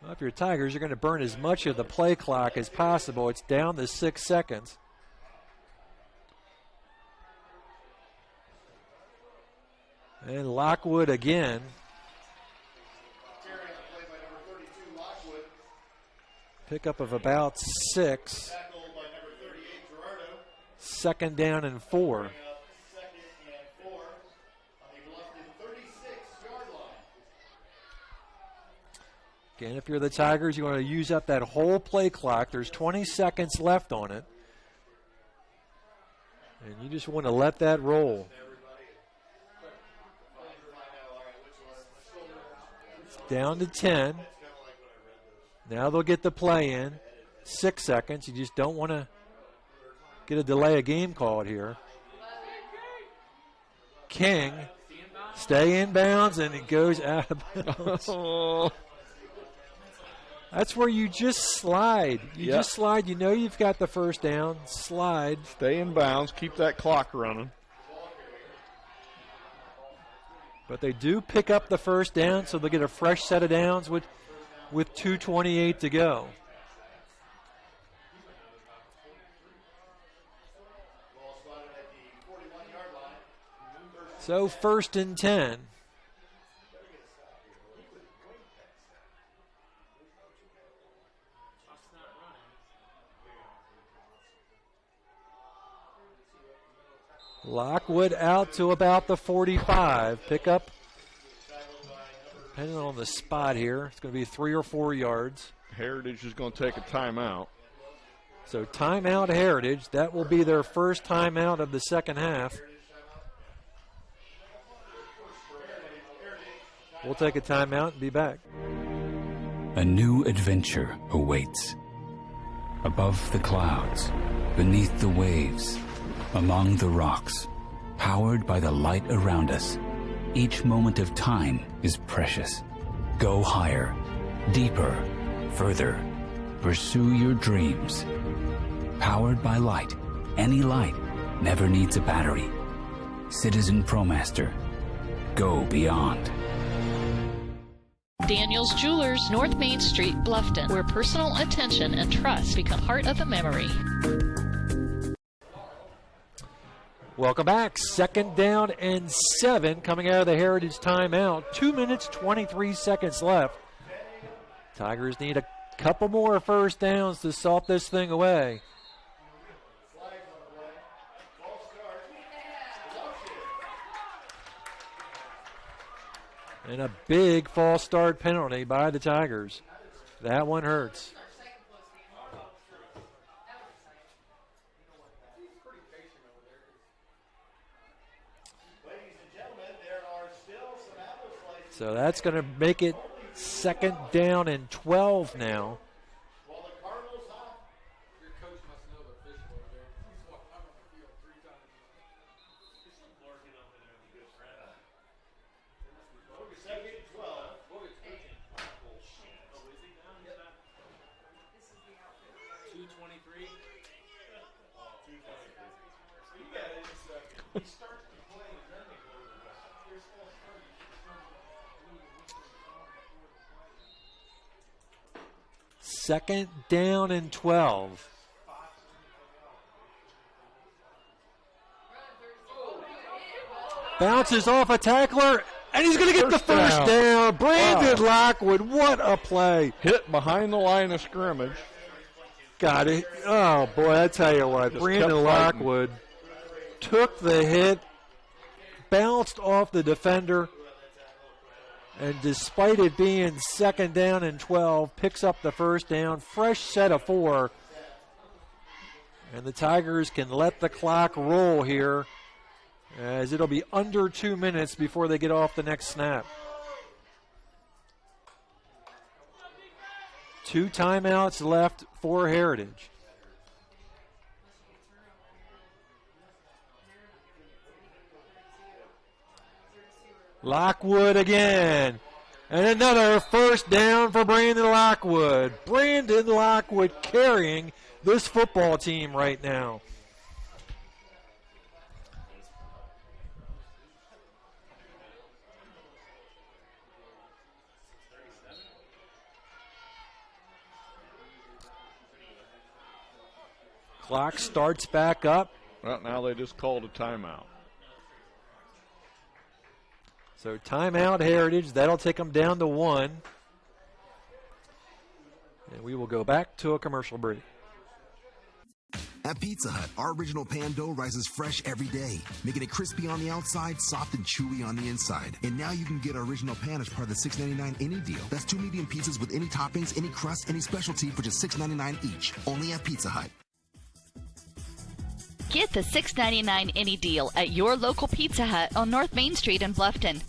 Well, if you're Tigers, you're going to burn as much of the play clock as possible. It's down to 6 seconds. And Lockwood again. Pickup of about 6. Second down and 4. Again, if you're the Tigers, you want to use up that whole play clock. There's 20 seconds left on it. And you just want to let that roll. It's down to 10. Now they'll get the play in. 6 seconds. You just don't want to get a delay of game called here. King, stay in bounds, and it goes out of bounds. That's where you just slide. You just slide. You know you've got the first down. Slide. Stay in bounds. Keep that clock running. But they do pick up the first down, so they'll get a fresh set of downs with 2:28 to go. So 1st and 10. Lockwood out to about the 45. Pickup, depending on the spot here, it's going to be 3 or 4 yards. Heritage is going to take a timeout. So timeout Heritage. That will be their first timeout of the second half. We'll take a timeout and be back. A new adventure awaits. Above the clouds, beneath the waves, among the rocks, powered by the light around us, each moment of time is precious. Go higher, deeper, further. Pursue your dreams. Powered by light, any light never needs a battery. Citizen ProMaster. Go beyond. Daniel's Jewelers, North Main Street, Bluffton, where personal attention and trust become part of the memory. Welcome back. 2nd down and 7 coming out of the Heritage timeout. 2 minutes, 23 seconds left. Tigers need a couple more first downs to salt this thing away. And a big false start penalty by the Tigers. That one hurts. So that's going to make it 2nd down and 12 now. Second down and 12. Bounces off a tackler, and he's going to get the first down. Brandon Lockwood, what a play. Hit behind the line of scrimmage. Got it. Oh, boy, I tell you what. Just Brandon Lockwood took the hit, bounced off the defender, and despite it being 2nd down and 12, picks up the first down. Fresh set of 4. And the Tigers can let the clock roll here, as it'll be under 2 minutes before they get off the next snap. 2 timeouts left for Heritage. Lockwood again. And another first down for Brandon Lockwood. Brandon Lockwood carrying this football team right now. Clock starts back up. Well, now they just called a timeout. So timeout Heritage. That'll take them down to 1. And we will go back to a commercial break. At Pizza Hut, our original pan dough rises fresh every day, making it crispy on the outside, soft and chewy on the inside. And now you can get our original pan as part of the $6.99 any deal. That's 2 medium pizzas with any toppings, any crust, any specialty for just $6.99 each. Only at Pizza Hut. Get the $6.99 any deal at your local Pizza Hut on North Main Street in Bluffton.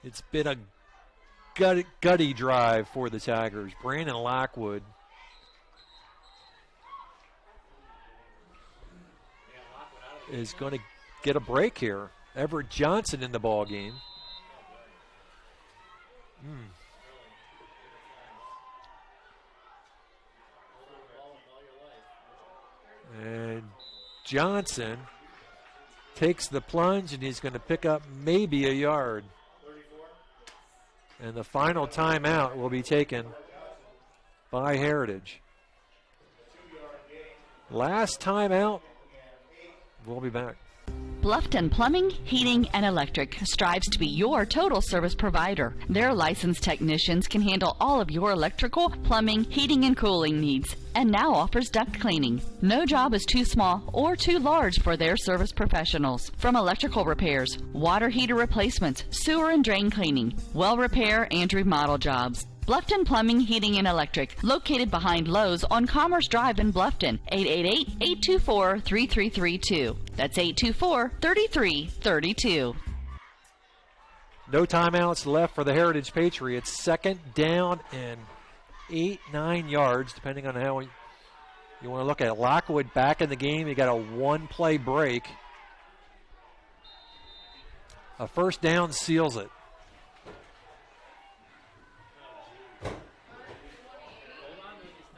It's been a gutty drive for the Tigers. Brandon Lockwood is going to get a break here. Everett Johnson in the ball game. And Johnson takes the plunge, and he's going to pick up maybe a yard. And the final timeout will be taken by Heritage. Last timeout. We'll be back. Bluffton Plumbing, Heating, and Electric strives to be your total service provider. Their licensed technicians can handle all of your electrical, plumbing, heating, and cooling needs, and now offers duct cleaning. No job is too small or too large for their service professionals. From electrical repairs, water heater replacements, sewer and drain cleaning, well repair, and remodel jobs. Bluffton Plumbing, Heating, and Electric, located behind Lowe's on Commerce Drive in Bluffton, 888-824-3332. That's 824-3332. No timeouts left for the Heritage Patriots. Second down and 8-9 yards, depending on how you want to look at it. Lockwood back in the game. You got a one-play break. A first down seals it.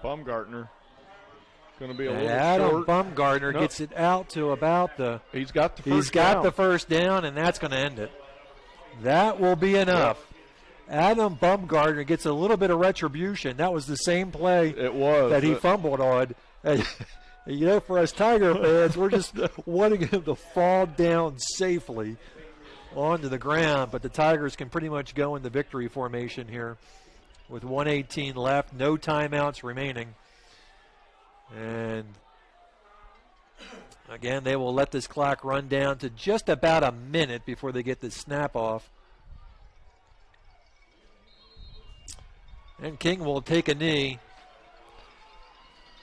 Baumgartner going to be a little Adam short. Baumgartner gets it out to about the. He's got the first He's got down. the first down, and that's going to end it. That will be enough. Yep. Adam Baumgartner gets a little bit of retribution. That was the same play that he fumbled on. And, you know, for us Tiger fans, we're just wanting him to fall down safely onto the ground, but the Tigers can pretty much go in the victory formation here with 1:18 left, no timeouts remaining. And again, they will let this clock run down to just about a minute before they get the snap off. And King will take a knee.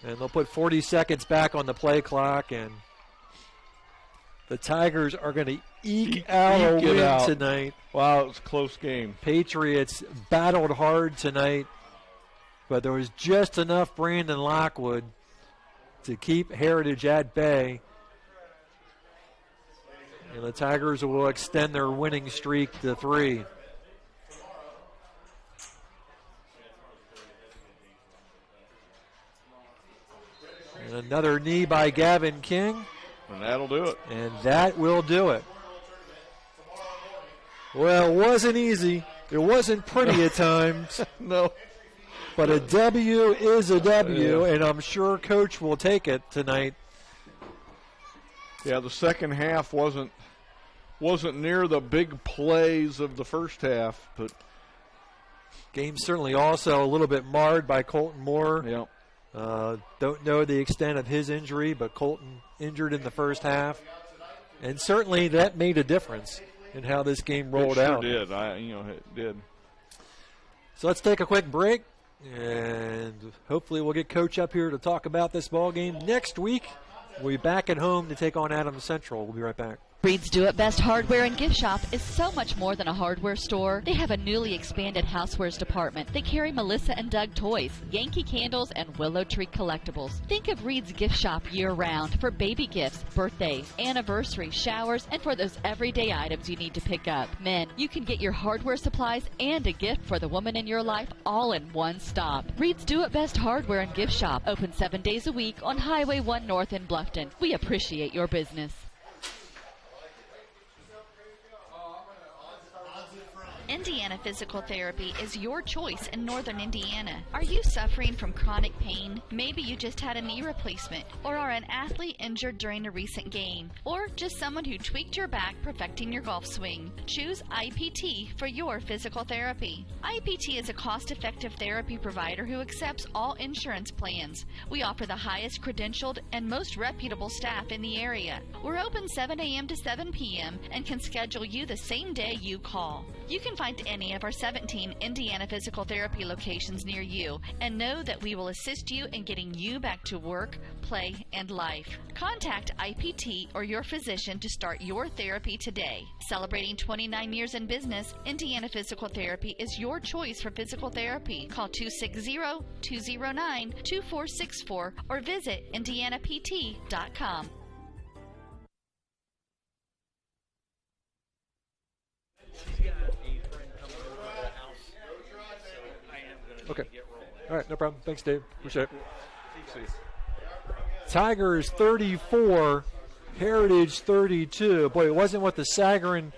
And they'll put 40 seconds back on the play clock, and the Tigers are going to eke out a win tonight. Wow, it was a close game. Patriots battled hard tonight, but there was just enough Brandon Lockwood to keep Heritage at bay. And the Tigers will extend their winning streak to 3. And another knee by Gavin King. And that'll do it. And that will do it. Well, it wasn't easy. It wasn't pretty at times. No. But a W is a W, and I'm sure Coach will take it tonight. Yeah, the second half wasn't near the big plays of the first half, but game certainly also a little bit marred by Colton Moore. Yep. Don't know the extent of his injury, but Colton injured in the first half, and certainly that made a difference in how this game rolled out. It sure did. It did. So let's take a quick break, and hopefully we'll get Coach up here to talk about this ball game next week. We'll be back at home to take on Adams Central. We'll be right back. Reed's Do-It Best Hardware and Gift Shop is so much more than a hardware store. They have a newly expanded housewares department. They carry Melissa and Doug toys, Yankee candles, and Willow Tree collectibles. Think of Reed's Gift Shop year-round for baby gifts, birthdays, anniversaries, showers, and for those everyday items you need to pick up. Men, you can get your hardware supplies and a gift for the woman in your life all in one stop. Reed's Do-It Best Hardware and Gift Shop, open 7 days a week on Highway 1 North in Bluffton. We appreciate your business. Indiana Physical Therapy is your choice in Northern Indiana. Are you suffering from chronic pain? Maybe you just had a knee replacement, or are an athlete injured during a recent game, or just someone who tweaked your back perfecting your golf swing. Choose IPT for your physical therapy. IPT is a cost-effective therapy provider who accepts all insurance plans. We offer the highest credentialed and most reputable staff in the area. We're open 7 a.m. to 7 p.m. and can schedule you the same day you call. You can find any of our 17 Indiana Physical Therapy locations near you and know that we will assist you in getting you back to work, play, and life. Contact IPT or your physician to start your therapy today. Celebrating 29 years in business, Indiana Physical Therapy is your choice for physical therapy. Call 260-209-2464 or visit indianapt.com. Okay. All right, no problem. Thanks, Dave. Appreciate it. Tigers 34, Heritage 32. Boy, it wasn't what the Sagarin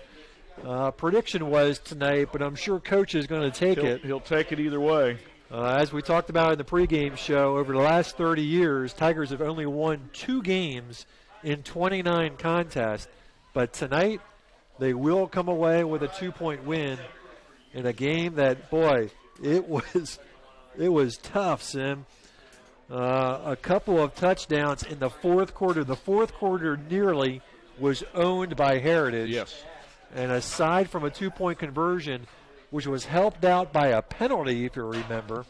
prediction was tonight, but I'm sure Coach is going to take it. He'll take it either way. As we talked about in the pregame show, over the last 30 years, Tigers have only won 2 games in 29 contests. But tonight, they will come away with a 2-point win in a game that, boy, it was tough, Sim. A couple of touchdowns in the fourth quarter. The fourth quarter nearly was owned by Heritage. Yes. And aside from a 2-point conversion, which was helped out by a penalty, if you remember,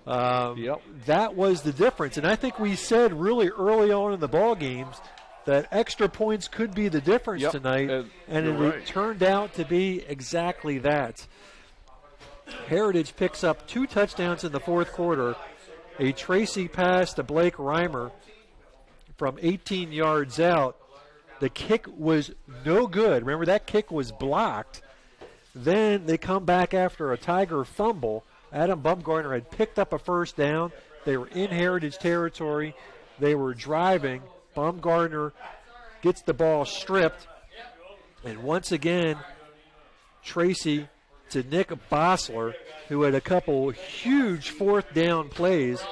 that was the difference. And I think we said really early on in the ball games that extra points could be the difference tonight, and it turned out to be exactly that. Heritage picks up 2 touchdowns in the fourth quarter. A Tracy pass to Blake Reimer from 18 yards out. The kick was no good. Remember, that kick was blocked. Then they come back after a Tiger fumble. Adam Bumgarner had picked up a first down. They were in Heritage territory. They were driving. Bumgarner gets the ball stripped. And once again, Tracy to Nick Bossler, who had a couple huge fourth down plays.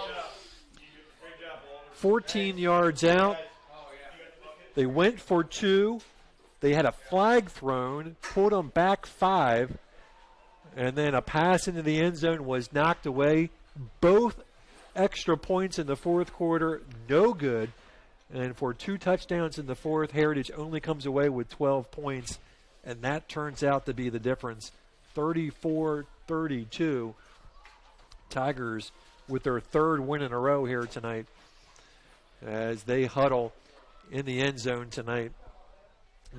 14 yards out. They went for 2. They had a flag thrown, pulled them back 5, and then a pass into the end zone was knocked away. Both extra points in the fourth quarter, no good. And for 2 touchdowns in the fourth, Heritage only comes away with 12 points, and that turns out to be the difference. 34-32. Tigers with their 3rd win in a row here tonight as they huddle in the end zone tonight.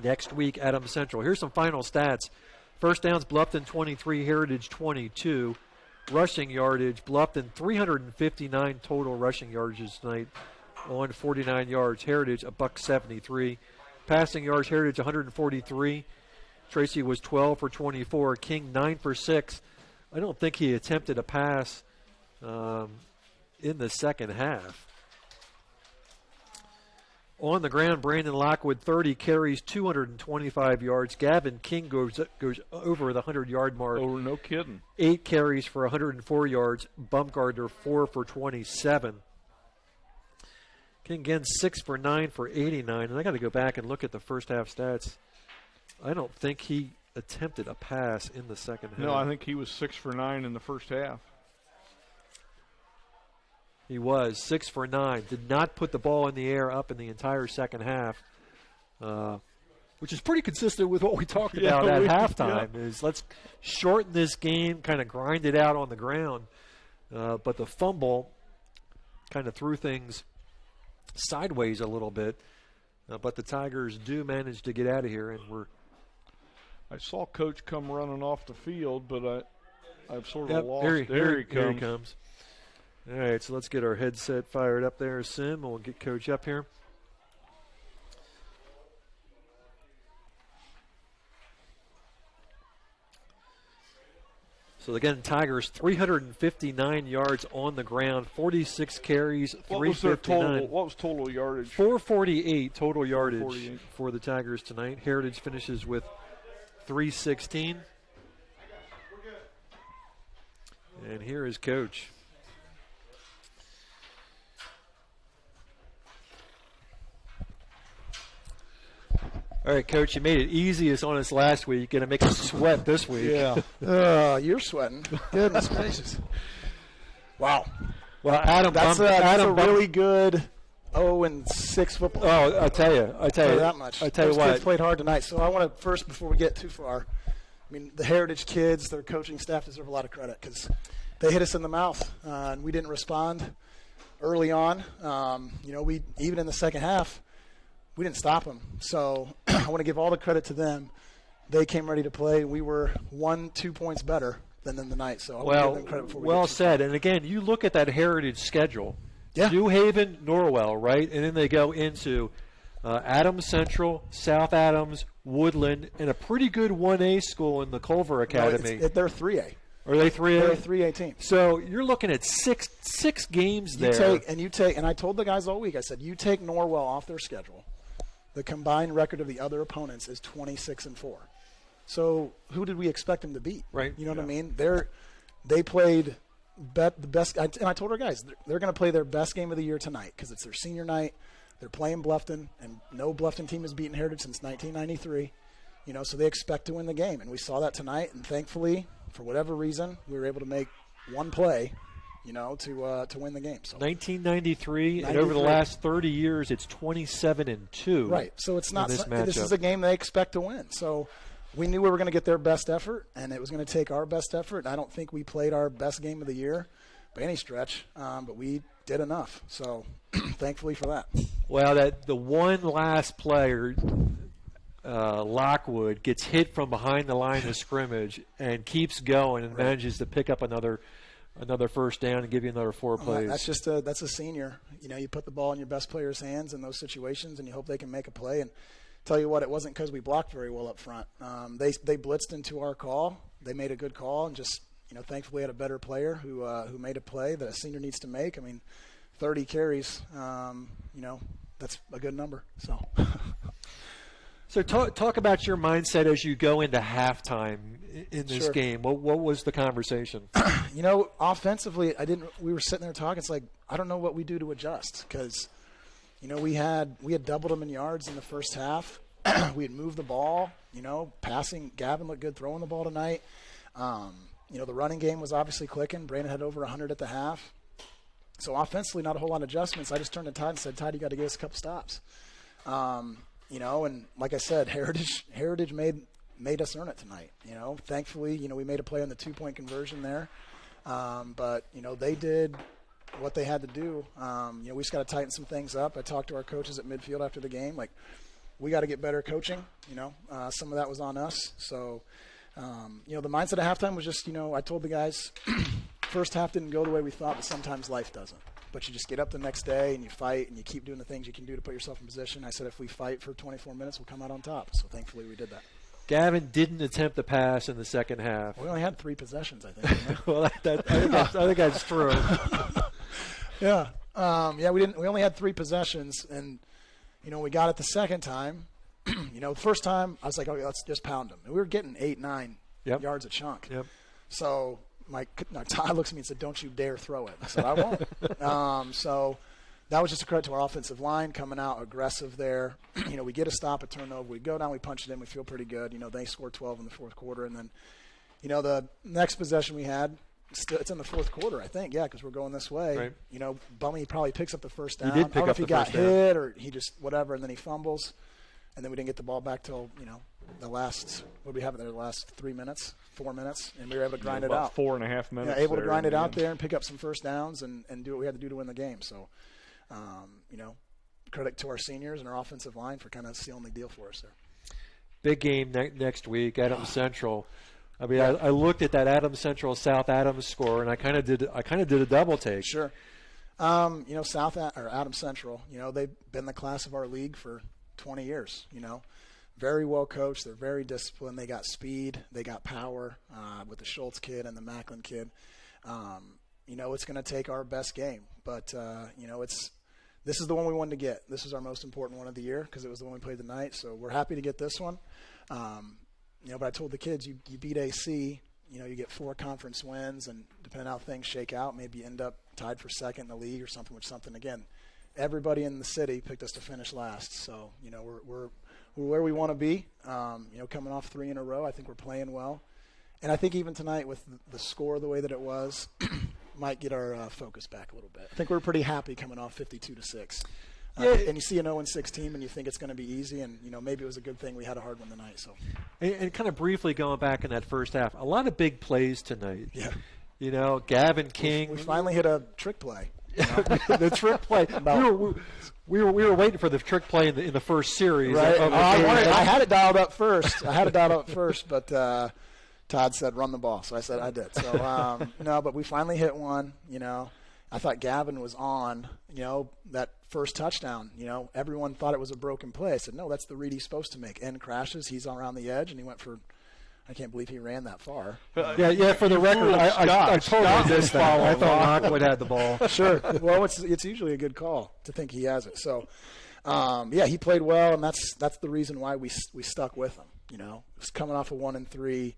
Next week, Adams Central. Here's some final stats. First downs, Bluffton 23, Heritage 22. Rushing yardage, Bluffton 359 total rushing yardages tonight on 49 yards. Heritage $173. Passing yards, Heritage 143. Tracy was 12 for 24. King 9 for 6. I don't think he attempted a pass in the second half. On the ground, Brandon Lockwood 30 carries, 225 yards. Gavin King goes over the 100-yard mark. Oh, no kidding. 8 carries for 104 yards. Bumgarner 4 for 27. King again 6 for 9 for 89. And I got to go back and look at the first half stats. I don't think he attempted a pass in the second half. No, I think he was 6 for 9 in the first half. He was 6 for 9. Did not put the ball in the air up in the entire second half, which is pretty consistent with what we talked about at halftime. Is let's shorten this game, kind of grind it out on the ground. But the fumble kind of threw things sideways a little bit. But the Tigers do manage to get out of here, and I saw Coach come running off the field, but I've sort of lost. Here he comes. All right, so let's get our headset fired up there, Sim, and we'll get Coach up here. So again, Tigers 359 yards on the ground, 46 carries, 359. What was total yardage? 448 total yardage for the Tigers tonight. Heritage finishes with 3:16. And here is Coach. All right, Coach, you made it easiest on us last week. Going to make us sweat this week. Yeah. You're sweating. Goodness gracious. Wow. Well, Adam, that's a really good 0-6 football. Oh, I tell you that much. I tell you Those what. kids played hard tonight. So I want to first, before we get too far, I mean, the Heritage kids, their coaching staff deserve a lot of credit because they hit us in the mouth and we didn't respond early on. We even in the second half, we didn't stop them. So I want to give all the credit to them. They came ready to play. We were 1-2 points better than them tonight. So I want to give them credit before we well get too said. far. And again, you look at that Heritage schedule. Yeah. New Haven, Norwell, right? And then they go into Adams Central, South Adams, Woodland, and a pretty good 1A school in the Culver Academy. No, they're 3A. Are they 3A? They're a 3A team. So you're looking at six games there. And I told the guys all week, I said, you take Norwell off their schedule. The combined record of the other opponents is 26-4. So who did we expect them to beat? Right. You know what I mean? They played the best. And I told our guys, they're going to play their best game of the year tonight because it's their senior night. They're playing Bluffton, and no Bluffton team has beaten Heritage since 1993. So they expect to win the game. And we saw that tonight. And thankfully, for whatever reason, we were able to make one play, to win the game. So 1993, and over the last 30 years, it's 27-2. Right. So it's not. This is a game they expect to win. So we knew we were going to get their best effort, and it was going to take our best effort. I don't think we played our best game of the year by any stretch, but we did enough. So thankfully for that. Well, the one last player, Lockwood, gets hit from behind the line of scrimmage and keeps going and manages to pick up another first down and give you another 4 plays. That's a senior. You put the ball in your best player's hands in those situations, and you hope they can make a play. And tell you what, it wasn't because we blocked very well up front. They blitzed into our call. They made a good call, and just thankfully had a better player who made a play that a senior needs to make. I mean, 30 carries. That's a good number. So talk about your mindset as you go into halftime in this game. What was the conversation? Offensively, we were sitting there talking. It's like, I don't know what we do to adjust because, we had doubled them in yards in the first half. We had moved the ball, passing. Gavin looked good throwing the ball tonight. The running game was obviously clicking. Brandon had over 100 at the half. So offensively, not a whole lot of adjustments. I just turned to Todd and said, Todd, you got to give us a couple stops. And like I said, Heritage made us earn it tonight. Thankfully, we made a play on the 2-point conversion there. But they did what they had to do. We just got to tighten some things up. I talked to our coaches at midfield after the game. Like, we got to get better coaching. Some of that was on us. So, the mindset at halftime was just, I told the guys, first half didn't go the way we thought, but sometimes life doesn't. But you just get up the next day and you fight and you keep doing the things you can do to put yourself in position. I said if we fight for 24 minutes, we'll come out on top. So thankfully we did that. Gavin didn't attempt the pass in the second half. We only had 3 possessions, I think. Well, I think that's true. Yeah. We didn't. We only had 3 possessions, and we got it the second time. The first time I was like, let's just pound them. And we were getting 8-9 yards a chunk. Yep. So Todd looks at me and said, "Don't you dare throw it." I said, "I won't." So that was just a credit to our offensive line coming out aggressive there. We get a stop, a turnover. We go down, we punch it in. We feel pretty good. They scored 12 in the fourth quarter. And then, the next possession we had, it's in the fourth quarter, I think. Yeah, because we're going this way. Right. Bummy probably picks up the first down. He did pick I don't know up if he the got first down. hit or he just whatever, and then he fumbles. And then we didn't get the ball back till, the last, what did we have in there, the last 4 minutes, and we were able to grind it out. 4.5 minutes. Yeah, able to grind it out there and pick up some first downs and do what we had to do to win the game. So, credit to our seniors and our offensive line for kind of sealing the deal for us there. Big game next week, Adams Central. I mean, I looked at that Adams Central South Adams score, and I kind of did a double take. Sure. Adams Central, they've been the class of our league for 20 years, very well coached. They're very disciplined. They got speed. They got power with the Schultz kid and the Macklin kid. It's going to take our best game, but this is the one we wanted to get. This is our most important one of the year because it was the one we played tonight. So we're happy to get this one. But I told the kids, you beat AC, you get 4 conference wins, and depending on how things shake out, maybe you end up tied for second in the league or something, again, everybody in the city picked us to finish last. So, we're where we want to be. Coming off 3 in a row, I think we're playing well. And I think even tonight with the score the way that it was, might get our focus back a little bit. I think we're pretty happy coming off 52-6. And you see an 0-6 team, and you think it's going to be easy, and maybe it was a good thing we had a hard one tonight. So, and kind of briefly going back in that first half, a lot of big plays tonight. Yeah. Gavin King. We finally hit a trick play. The trick play. We were waiting for the trick play in the first series. Right. I had it dialed up first. But Todd said run the ball, so I said I did. So no, but we finally hit one. I thought Gavin was on. That first touchdown. Everyone thought it was a broken play. I said no, that's the read he's supposed to make. End crashes. He's around the edge, and he went for. I can't believe he ran that far. Yeah. For the record, I totally missed that. I thought Lockwood had the ball. Sure. Well, it's usually a good call to think he has it. So, he played well, and that's the reason why we stuck with him. It's coming off a 1-3.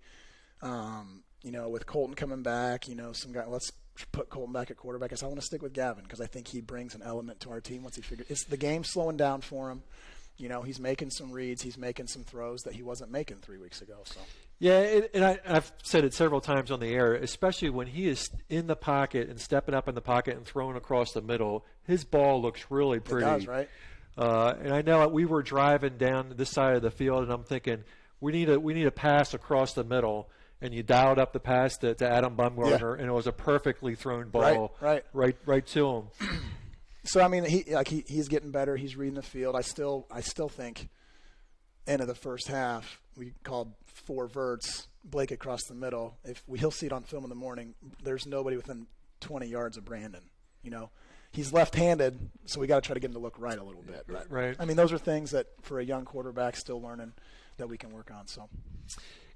With Colton coming back, some guy. Let's put Colton back at quarterback. I want to stick with Gavin because I think he brings an element to our team once he figures. It's the game slowing down for him. He's making some reads. He's making some throws that he wasn't making 3 weeks ago. So. Yeah, and I've said it several times on the air, especially when he is in the pocket and stepping up in the pocket and throwing across the middle, his ball looks really pretty. It does, right? And I know we were driving down this side of the field, and I'm thinking we need a pass across the middle, and you dialed up the pass to Adam Bumgarner, and it was a perfectly thrown ball right to him. So I mean, he's getting better. He's reading the field. I still think end of the first half we called 4 verts, Blake across the middle. He'll see it on film in the morning. There's nobody within 20 yards of Brandon. He's left-handed, so we got to try to get him to look right a little bit. But, right. I mean, those are things that for a young quarterback still learning that we can work on. So.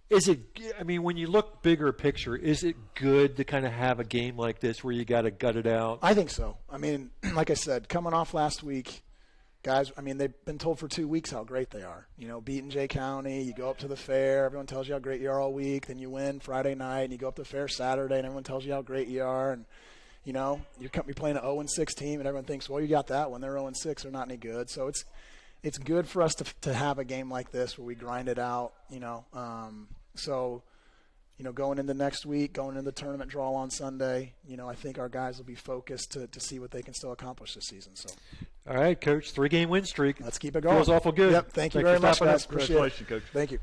When you look bigger picture, is it good to kind of have a game like this where you got to gut it out? I think so. I mean, like I said, coming off last week, guys, they've been told for 2 weeks how great they are. Beating Jay County, you go up to the fair, everyone tells you how great you are all week. Then you win Friday night, and you go up to the fair Saturday, and everyone tells you how great you are. And, you're playing an 0-6 team, and everyone thinks, well, you got that one. They're 0-6. They're not any good. So it's good for us to have a game like this where we grind it out, So, going into next week, going into the tournament draw on Sunday, I think our guys will be focused to see what they can still accomplish this season. So, all right, Coach, 3-game win streak. Let's keep it going. Feels awful good. Yep, thank you very much, guys. Congratulations, Coach. Thank you.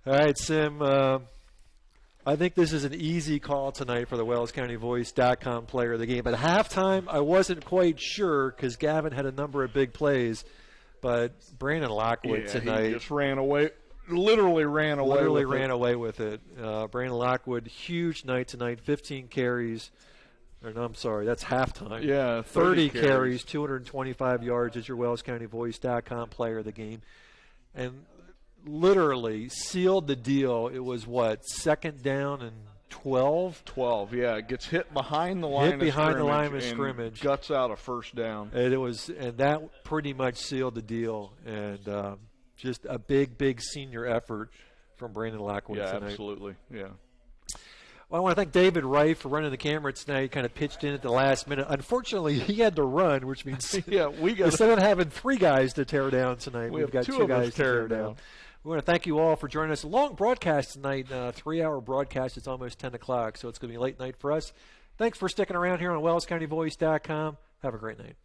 All right, Sim. I think this is an easy call tonight for the WellsCountyVoice.com player of the game. At halftime, I wasn't quite sure because Gavin had a number of big plays, but Brandon Lockwood tonight he just ran away. Literally ran away with it. Brandon Lockwood, huge night tonight, 15 carries. I'm sorry, that's halftime. Yeah, 30 carries, 225 yards is your WellsCountyVoice.com player of the game. And literally sealed the deal. It was, second down and 12? 12, yeah. It gets hit behind the line of scrimmage. Guts out a first down. And that pretty much sealed the deal. And just a big senior effort from Brandon Lockwood tonight. Yeah, absolutely. Yeah. Well, I want to thank David Wright for running the camera tonight. He kind of pitched in at the last minute. Unfortunately, he had to run, which means instead of having 3 guys to tear down tonight, we've got 2 guys to tear down. We want to thank you all for joining us. A long broadcast tonight, 3-hour broadcast. It's almost 10 o'clock, so it's going to be a late night for us. Thanks for sticking around here on WellsCountyVoice.com. Have a great night.